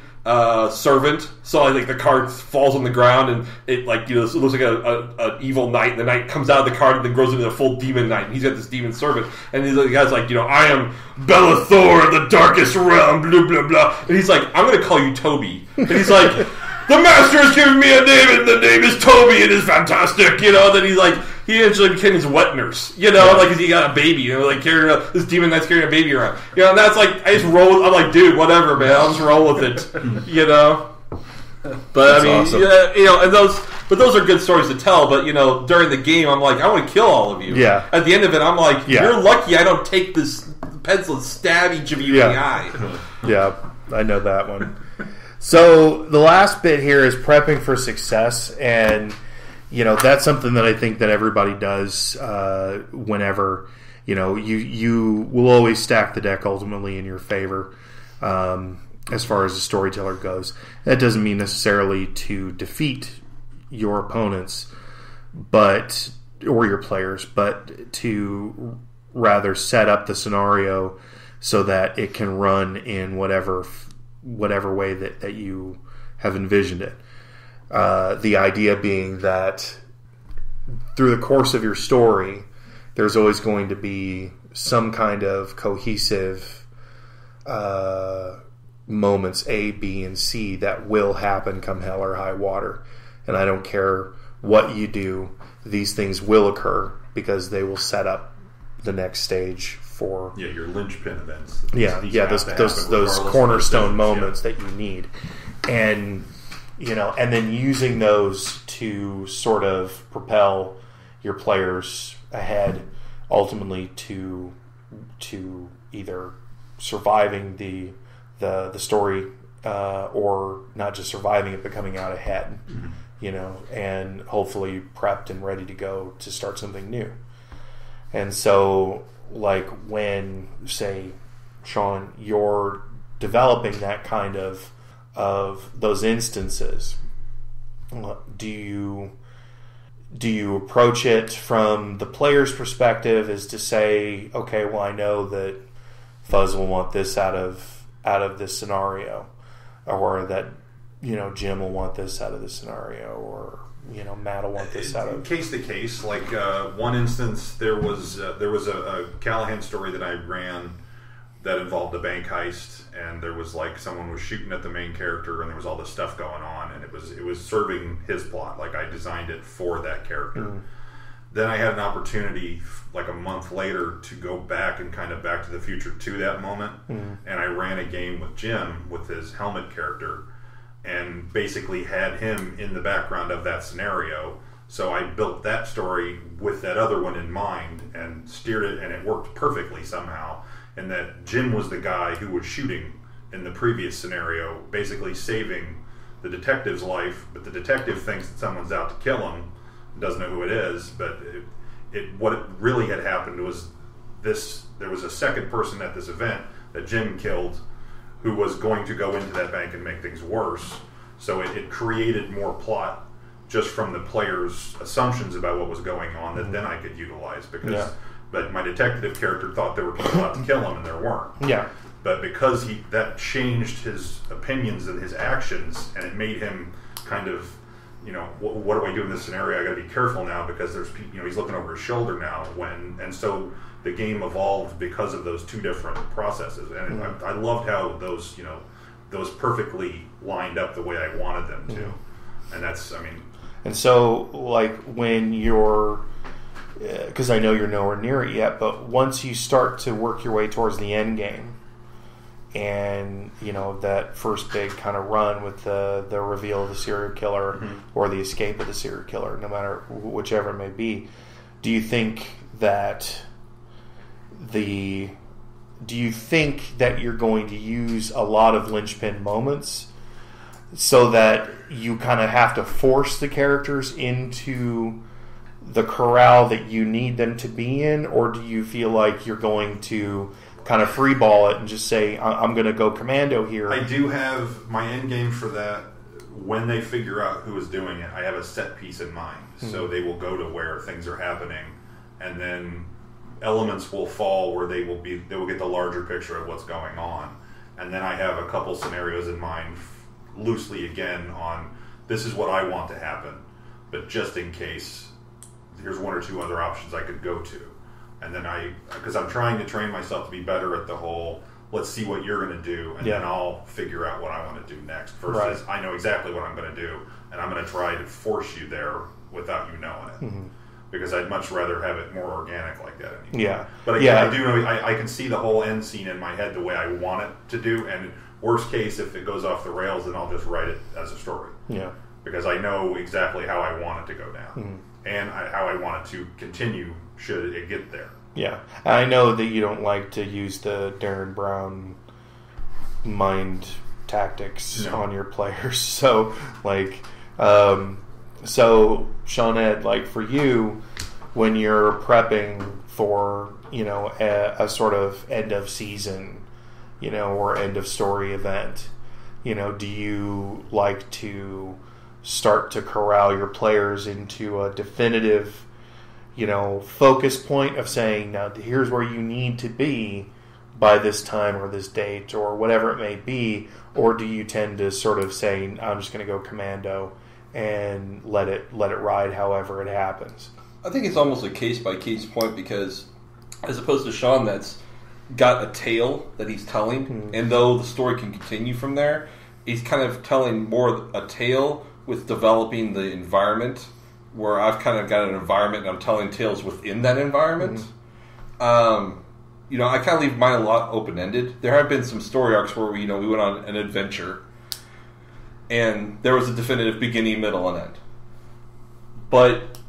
servant. So the card falls on the ground, and it it looks like an evil knight. And the knight comes out of the card and then grows into a full demon knight. And he's got this demon servant, and the guy's I am Bellathor of the darkest realm, blah blah blah. And he's like, I'm going to call you Toby. And he's like, the master has given me a name, and the name is Toby. It is fantastic, Then he's like, he eventually became his wet nurse, because he got a baby, carrying this demon knight's carrying a baby around, and that's I just roll. I'm like, dude, whatever, man, I'll just roll with it, But that's I mean, awesome. And those are good stories to tell. But during the game, I'm like, I want to kill all of you. Yeah. At the end of it, I'm like, you're lucky I don't take this pencil and stab each of you in the eye. Yeah, I know that one. So the last bit here is prepping for success, and that's something that I think that everybody does whenever you will always stack the deck ultimately in your favor. as far as the storyteller goes. That doesn't mean necessarily to defeat your opponents, or your players, but to rather set up the scenario so that it can run in whatever way that you have envisioned it. The idea being that through the course of your story, there's always going to be some kind of cohesive moments A, B, and C that will happen come hell or high water. And I don't care what you do, these things will occur because they will set up the next stage for your linchpin events. Those cornerstone moments that you need, and and then using those to sort of propel your players ahead, ultimately to either surviving the story or not just surviving it but coming out ahead. Mm-hmm. And hopefully prepped and ready to go to start something new. And so, like when, say, Shawn, you're developing that kind of those instances, do you approach it from the player's perspective as to say, okay, well, I know that Fuzz will want this out of this scenario, or that Jim will want this out of this scenario, or Matt will want this out of case to case. Like one instance, there was a Callahan story that I ran that involved a bank heist, and there was like someone was shooting at the main character, and there was all this stuff going on, and it was serving his plot. Like I designed it for that character. Mm. Then I had an opportunity, like a month later, to go back and kind of Back to the Future to that moment, and I ran a game with Jim with his helmet character, and basically had him in the background of that scenario. So I built that story with that other one in mind and steered it, and it worked perfectly somehow. And that Jim was the guy who was shooting in the previous scenario, basically saving the detective's life, but the detective thinks that someone's out to kill him, doesn't know who it is, but what really had happened was there was a second person at this event that Jim killed who was going to go into that bank and make things worse. So it created more plot just from the player's assumptions about what was going on that then I could utilize, but my detective character thought there were people out to kill him and there weren't. Yeah. But because that changed his opinions and his actions, and it made him kind of, what do I do in this scenario? I got to be careful now because there's, he's looking over his shoulder now. And so the game evolved because of those two different processes, and I loved how those perfectly lined up the way I wanted them to, and that's, And so, like when you're, because I know you're nowhere near it yet, but once you start to work your way towards the end game, and that first big kind of run with the reveal of the serial killer or the escape of the serial killer, no matter whichever it may be, do you think that you're going to use a lot of linchpin moments so that you kind of have to force the characters into the corral that you need them to be in, or do you feel like you're going to kind of freeball it and just say, I'm going to go commando here? I do have my end game for that. When they figure out who is doing it, I have a set piece in mind. Mm-hmm. So they will go to where things are happening, and then elements will fall where they will get the larger picture of what's going on. And then I have a couple scenarios in mind, loosely again, on this is what I want to happen, but just in case, here's one or two other options I could go to. And then because I'm trying to train myself to be better at the whole, let's see what you're going to do, and then I'll figure out what I want to do next. Versus, I know exactly what I'm going to do, and I'm going to try to force you there without you knowing it. Mm-hmm. Because I'd much rather have it more organic like that anymore. Yeah. But again, I do know, I can see the whole end scene in my head the way I want it to do, and worst case, if it goes off the rails, then I'll just write it as a story. Yeah. Because I know exactly how I want it to go down. Mm-hmm. And how I want it to continue should it get there. Yeah. I know that you don't like to use the Darren Brown mind tactics on your players. So, Shawn, like for you, when you're prepping for, a sort of end of season, or end of story event? Do you like to start to corral your players into a definitive, focus point of saying, now here's where you need to be by this time or this date or whatever it may be? Or do you tend to sort of say, I'm just going to go commando and let it ride however it happens? I think it's almost a case-by-case point, because as opposed to Shawn, that's got a tale that he's telling, and though the story can continue from there, he's kind of telling more a tale with developing the environment, where I've kind of got an environment and I'm telling tales within that environment. I kind of leave mine a lot open-ended. There have been some story arcs where we went on an adventure and there was a definitive beginning, middle, and end. But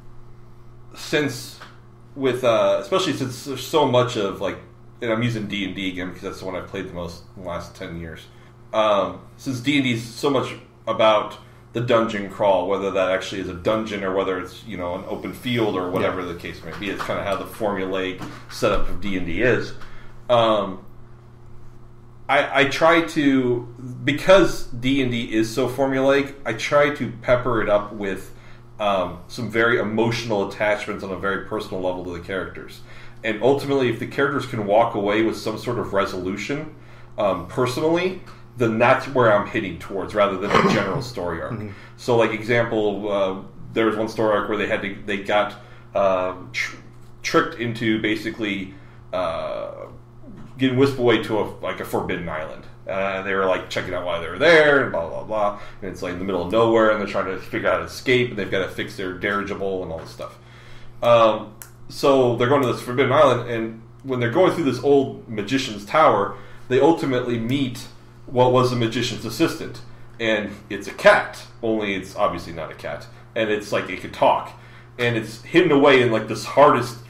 especially since there's so much of, and I'm using D&D again because that's the one I've played the most in the last 10 years. Since D&D is so much about the dungeon crawl, whether that actually is a dungeon or whether it's an open field or whatever the case may be, it's kind of how the formulaic setup of D&D is. I try to, because D&D is so formulaic, I try to pepper it up with some very emotional attachments on a very personal level to the characters. And ultimately, if the characters can walk away with some sort of resolution personally, then that's where I'm hitting towards, rather than a general story arc. So, example, there was one story arc where they got tricked into basically getting whisked away to a forbidden island. They were checking out why they were there, and blah blah blah. And it's in the middle of nowhere, and they're trying to figure out how to escape, and they've got to fix their dirigible and all this stuff. So they're going to this forbidden island, and when they're going through this old magician's tower, they ultimately meet what was the magician's assistant, and it's a cat. Only it's obviously not a cat, and it's it could talk, and it's hidden away in this hardest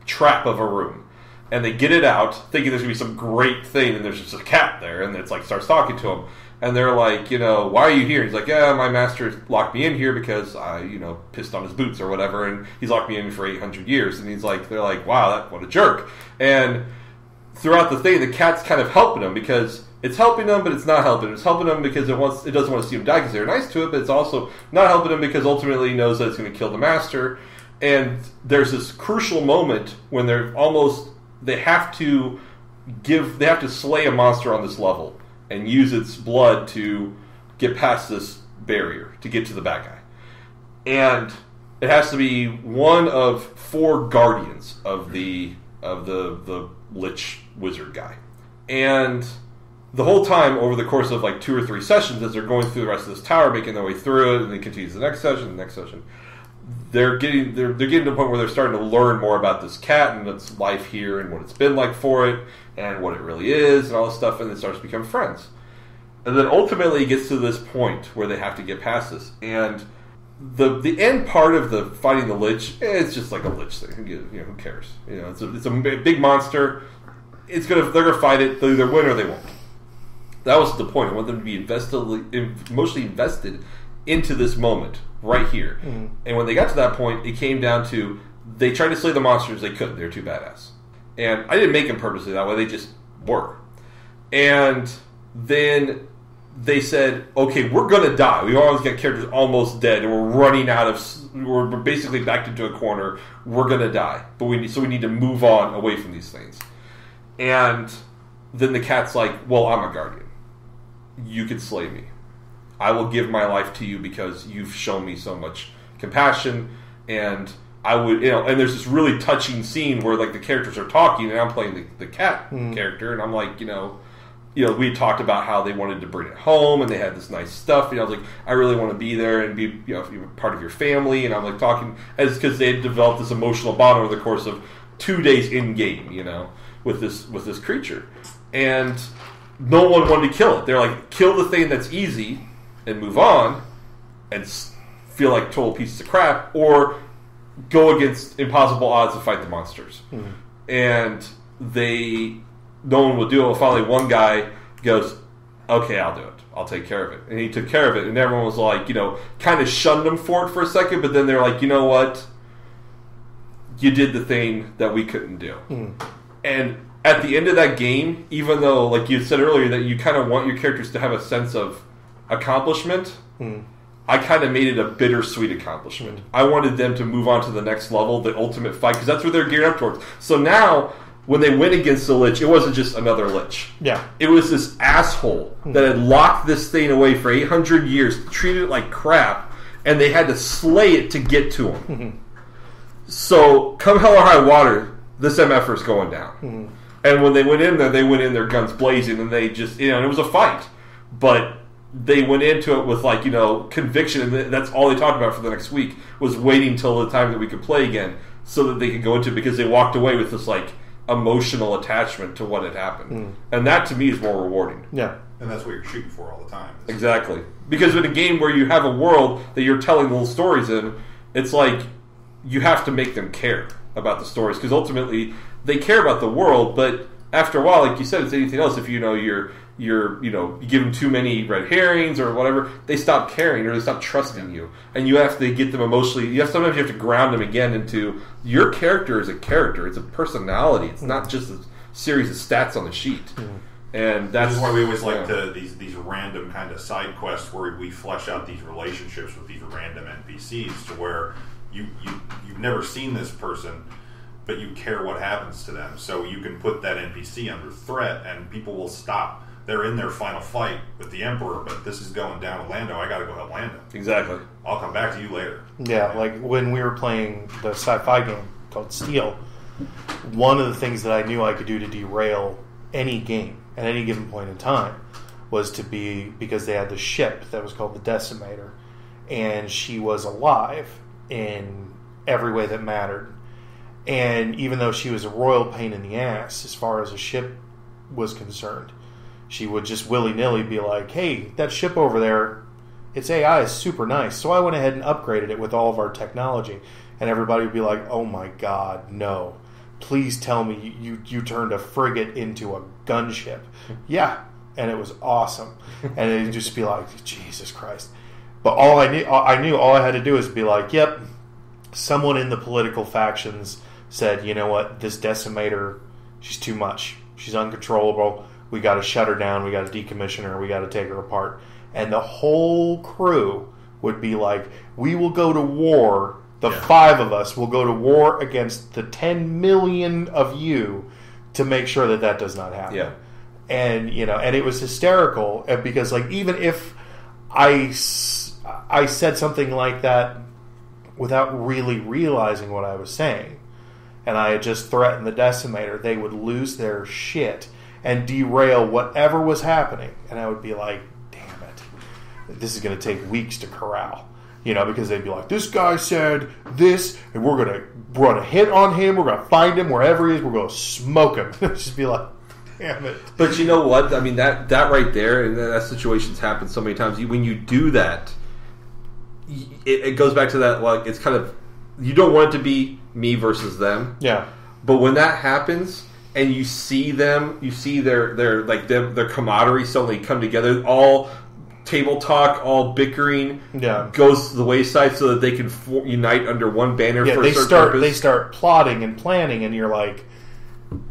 trap of a room. And they get it out, thinking there's going to be some great thing, and there's just a cat there, and it's starts talking to him. And they're like, why are you here? He's like, yeah, my master locked me in here because I, pissed on his boots or whatever, and he's locked me in for 800 years. And they're like, wow, what a jerk. And throughout the thing, the cat's kind of helping him, because it's helping him, but it's not helping him. It's helping him because it doesn't want to see him die because they're nice to it, but it's also not helping him because ultimately he knows that it's going to kill the master. And there's this crucial moment when they have to slay a monster on this level and use its blood to get past this barrier to get to the bad guy. And it has to be one of 4 guardians of the Lich Wizard guy. And the whole time, over the course of 2 or 3 sessions, as they're going through the rest of this tower, making their way through it, and they continue to the next session, they're getting to the point where they're starting to learn more about this cat and its life here and what it's been like for it and what it really is and all this stuff, and it starts to become friends. And then ultimately it gets to this point where they have to get past this. And the end part of the fighting the Lich, it's just like a Lich thing. Who cares? It's a big monster. They're gonna fight it. They'll either win or they won't. That was the point. I want them to be emotionally invested into this moment right here. And when they got to that point, it came down to they tried to slay the monsters. They couldn't. They were too badass. And I didn't make them purposely that way. They just were. And then they said, okay, we're going to die. We always got characters almost dead, and we're basically backed into a corner. We're going to die. But we need to move on away from these things. And then the cat's like, well, I'm a guardian. You could slay me. I will give my life to you because you've shown me so much compassion, and I would, and there's this really touching scene where the characters are talking, and I'm playing the cat character, and I'm like, we talked about how they wanted to bring it home, and they had this nice stuff, and I was like, I really want to be there and be, part of your family, and I'm talking because they had developed this emotional bond over the course of 2 days in game, with this creature, and no one wanted to kill it. They're like, kill the thing that's easy and move on and feel like total pieces of crap, or go against impossible odds to fight the monsters. And no one would do it. Well, finally one guy goes, okay, I'll do it. I'll take care of it. And he took care of it, and everyone was like, kind of shunned him for it for a second, but then they're like, you know what? You did the thing that we couldn't do. And at the end of that game, even though, like you said earlier, that you kind of want your characters to have a sense of accomplishment, I kind of made it a bittersweet accomplishment. I wanted them to move on to the next level, the ultimate fight, because that's what they're geared up towards. So now, when they went against the Lich, it wasn't just another Lich. Yeah. It was this asshole that had locked this thing away for 800 years, treated it like crap, and they had to slay it to get to him. So, come hell or high water, this MFer's going down. And when they went in there guns blazing, and they just, it was a fight. But they went into it with, like, conviction, and that's all they talked about for the next week, was waiting till the time that we could play again, so that they could go into it, because they walked away with this, like, emotional attachment to what had happened. And that, to me, is more rewarding. Yeah. And that's what you're shooting for all the time. Exactly. Because in a game where you have a world that you're telling little stories in, it's like you have to make them care about the stories, because ultimately they care about the world, but after a while, like you said, it's anything else. If you give them too many red herrings or whatever, they stop caring or they stop trusting you, and you have to get them emotionally. Sometimes you have to ground them again into your character is a character. It's a personality. It's not just a series of stats on the sheet. And that's why we always like these random kind of side quests where we flesh out these relationships with these random NPCs, to where you've never seen this person, but you care what happens to them. So you can put that NPC under threat, and people will stop. They're in their final fight with the Emperor, but this is going down with Lando. I got to go help Lando. Exactly. I'll come back to you later. Yeah, like when we were playing the sci-fi game called Steel, one of the things that I knew I could do to derail any game at any given point in time was to be, because they had the ship that was called the Decimator, and she was alive in every way that mattered. And even though she was a royal pain in the ass as far as a ship was concerned, she would just willy-nilly be like, hey, that ship over there, its AI is super nice. So I went ahead and upgraded it with all of our technology. And everybody would be like, oh my God, no. Please tell me you turned a frigate into a gunship. Yeah. And it was awesome. And it'd just be like, Jesus Christ. But I knew all I had to do was be like, yep, someone in the political factions said, you know what, this Decimator, she's too much. She's uncontrollable. We got to shut her down. We got to decommission her. We got to take her apart. And the whole crew would be like, we will go to war. The 5 of us will go to war against the 10 million of you to make sure that does not happen. Yeah. And, and it was hysterical because, like, even if I said something like that without really realizing what I was saying, and I had just threatened the Decimator, they would lose their shit and derail whatever was happening. And I would be like, damn it, this is going to take weeks to corral. Because they'd be like, this guy said this, and we're going to hit on him, we're going to find him wherever he is, we're going to smoke him. Just be like, damn it. But you know what? I mean, that right there, and that situation's happened so many times. When you do that, it goes back to that, like, it's kind of, you don't want it to be me versus them. Yeah. But when that happens, and you see them, you see their camaraderie suddenly come together, all table talk, all bickering, goes to the wayside so that they can unite under one banner for a certain purpose. They start plotting and planning, and you're like,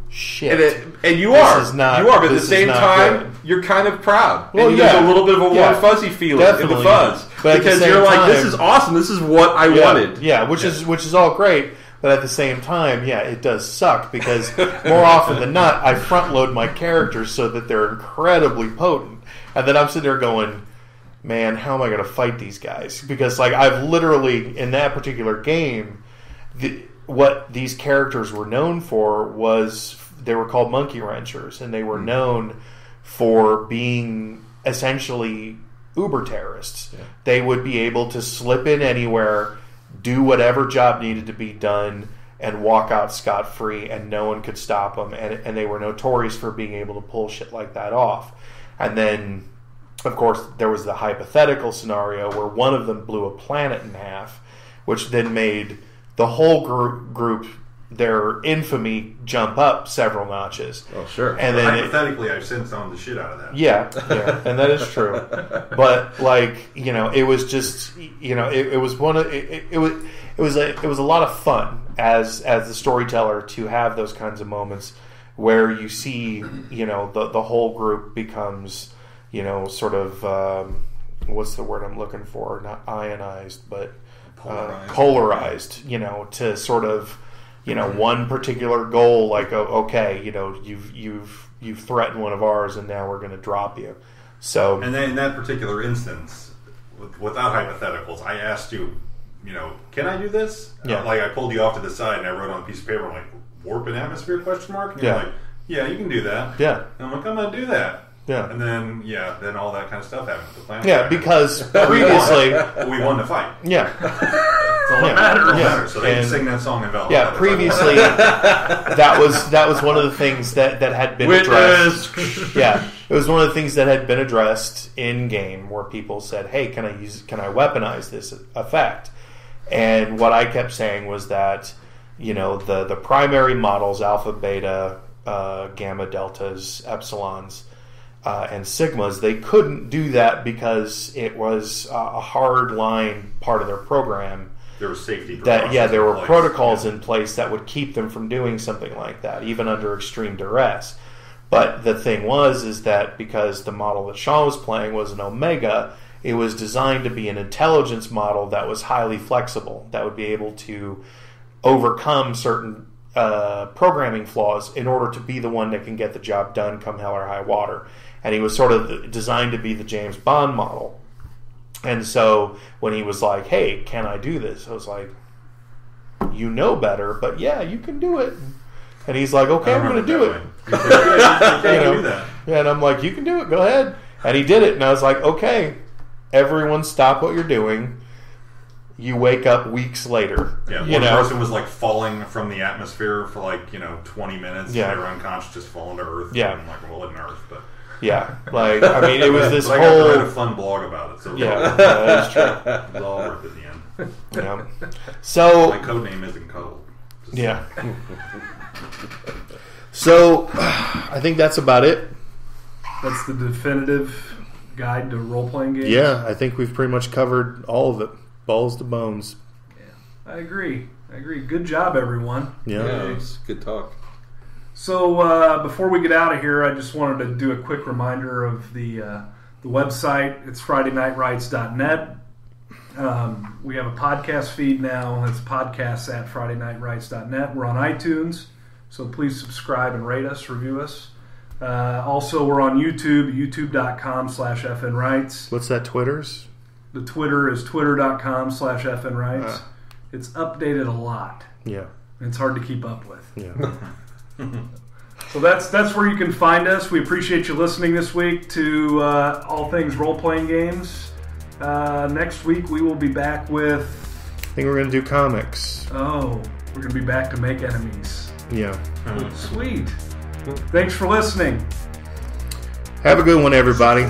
shit. And you are, but at the same time, you're kind of proud. Well, and there's a little bit of a warm, fuzzy feeling in the Fuzz. But because you're like, this is awesome, this is what I wanted. Yeah, which is all great. But at the same time, it does suck because more often than not, I front load my characters so that they're incredibly potent. And then I'm sitting there going, man, how am I going to fight these guys? Because, like, I've literally, in that particular game, what these characters were known for was, they were called monkey wrenchers, and they were known for being essentially uber terrorists. Yeah. They would be able to slip in anywhere, do whatever job needed to be done, and walk out scot-free, and no one could stop them. And they were notorious for being able to pull shit like that off. And then, of course, there was the hypothetical scenario where one of them blew a planet in half, which then made the whole group their infamy jump up several notches. Oh, sure. And then hypothetically, I've since owned the shit out of that. Yeah, and that is true. But, like, it was just, it was one of it was a lot of fun as the storyteller to have those kinds of moments where you see, the whole group becomes, sort of, what's the word I'm looking for? Not ionized, but polarized, to sort of, one particular goal, like, okay, you've threatened one of ours, and now we're going to drop you. So, and then in that particular instance, without hypotheticals, I asked you, can I do this? Yeah. Like I pulled you off to the side and I wrote on a piece of paper, I'm like, warp an atmosphere ? And you're like, yeah, you can do that. Yeah. And I'm like, I'm going to do that. Yeah. And then, then all that kind of stuff happened. The plan. Yeah, because previously we won the fight. Yeah. That's all that matters. Yeah. So they can sing that song in Valhalla. Yeah, previously that was one of the things that had been addressed. Yeah, it was one of the things that had been addressed in game, where people said, "Hey, can I weaponize this effect?" And what I kept saying was that the primary models, alpha, beta, gamma, deltas, epsilons, and sigmas, they couldn't do that because it was a hard line part of their program. There were safety precautions. There were protocols in place that would keep them from doing something like that, even under extreme duress. But the thing is that because the model that Shawn was playing was an Omega, it was designed to be an intelligence model that was highly flexible, that would be able to overcome certain programming flaws in order to be the one that can get the job done come hell or high water. And he was sort of designed to be the James Bond model. And so when he was like, "Hey, can I do this?" I was like, "You know better, but yeah, you can do it." And he's like, "Okay, I'm going to do it." You can do that. Yeah, and I'm like, "You can do it. Go ahead." And he did it, and I was like, "Okay, everyone, stop what you're doing." You wake up weeks later. Yeah, one person was like falling from the atmosphere for 20 minutes. Yeah. They were unconscious, just falling to Earth. Yeah. And I'm like, well, it wasn't Earth, but. Yeah, it was this but whole. I got to write a fun blog about it. So that is true. It was all worth it in the end. Yeah. So my code name isn't Cole. Yeah. So I think that's about it. That's the definitive guide to role-playing games. Yeah, I think we've pretty much covered all of it, balls to bones. Yeah, I agree. Good job, everyone. Yeah, it was good talk. So before we get out of here, I just wanted to do a quick reminder of the website. It's FridayNightWrites.net. We have a podcast feed now. It's podcasts at FridayNightWrites.net. We're on iTunes, so please subscribe and rate us, review us. Also, we're on YouTube, youtube.com/FNWrites. What's that, Twitter's? The Twitter is twitter.com/FNWrites. It's updated a lot. Yeah. It's hard to keep up with. Yeah. So that's where you can find us. We appreciate you listening this week to all things role-playing games. Next week we will be back with... I think we're going to do comics. Oh, we're going to be back to Make Enemies. Yeah. Sweet. Thanks for listening. Have a good one, everybody.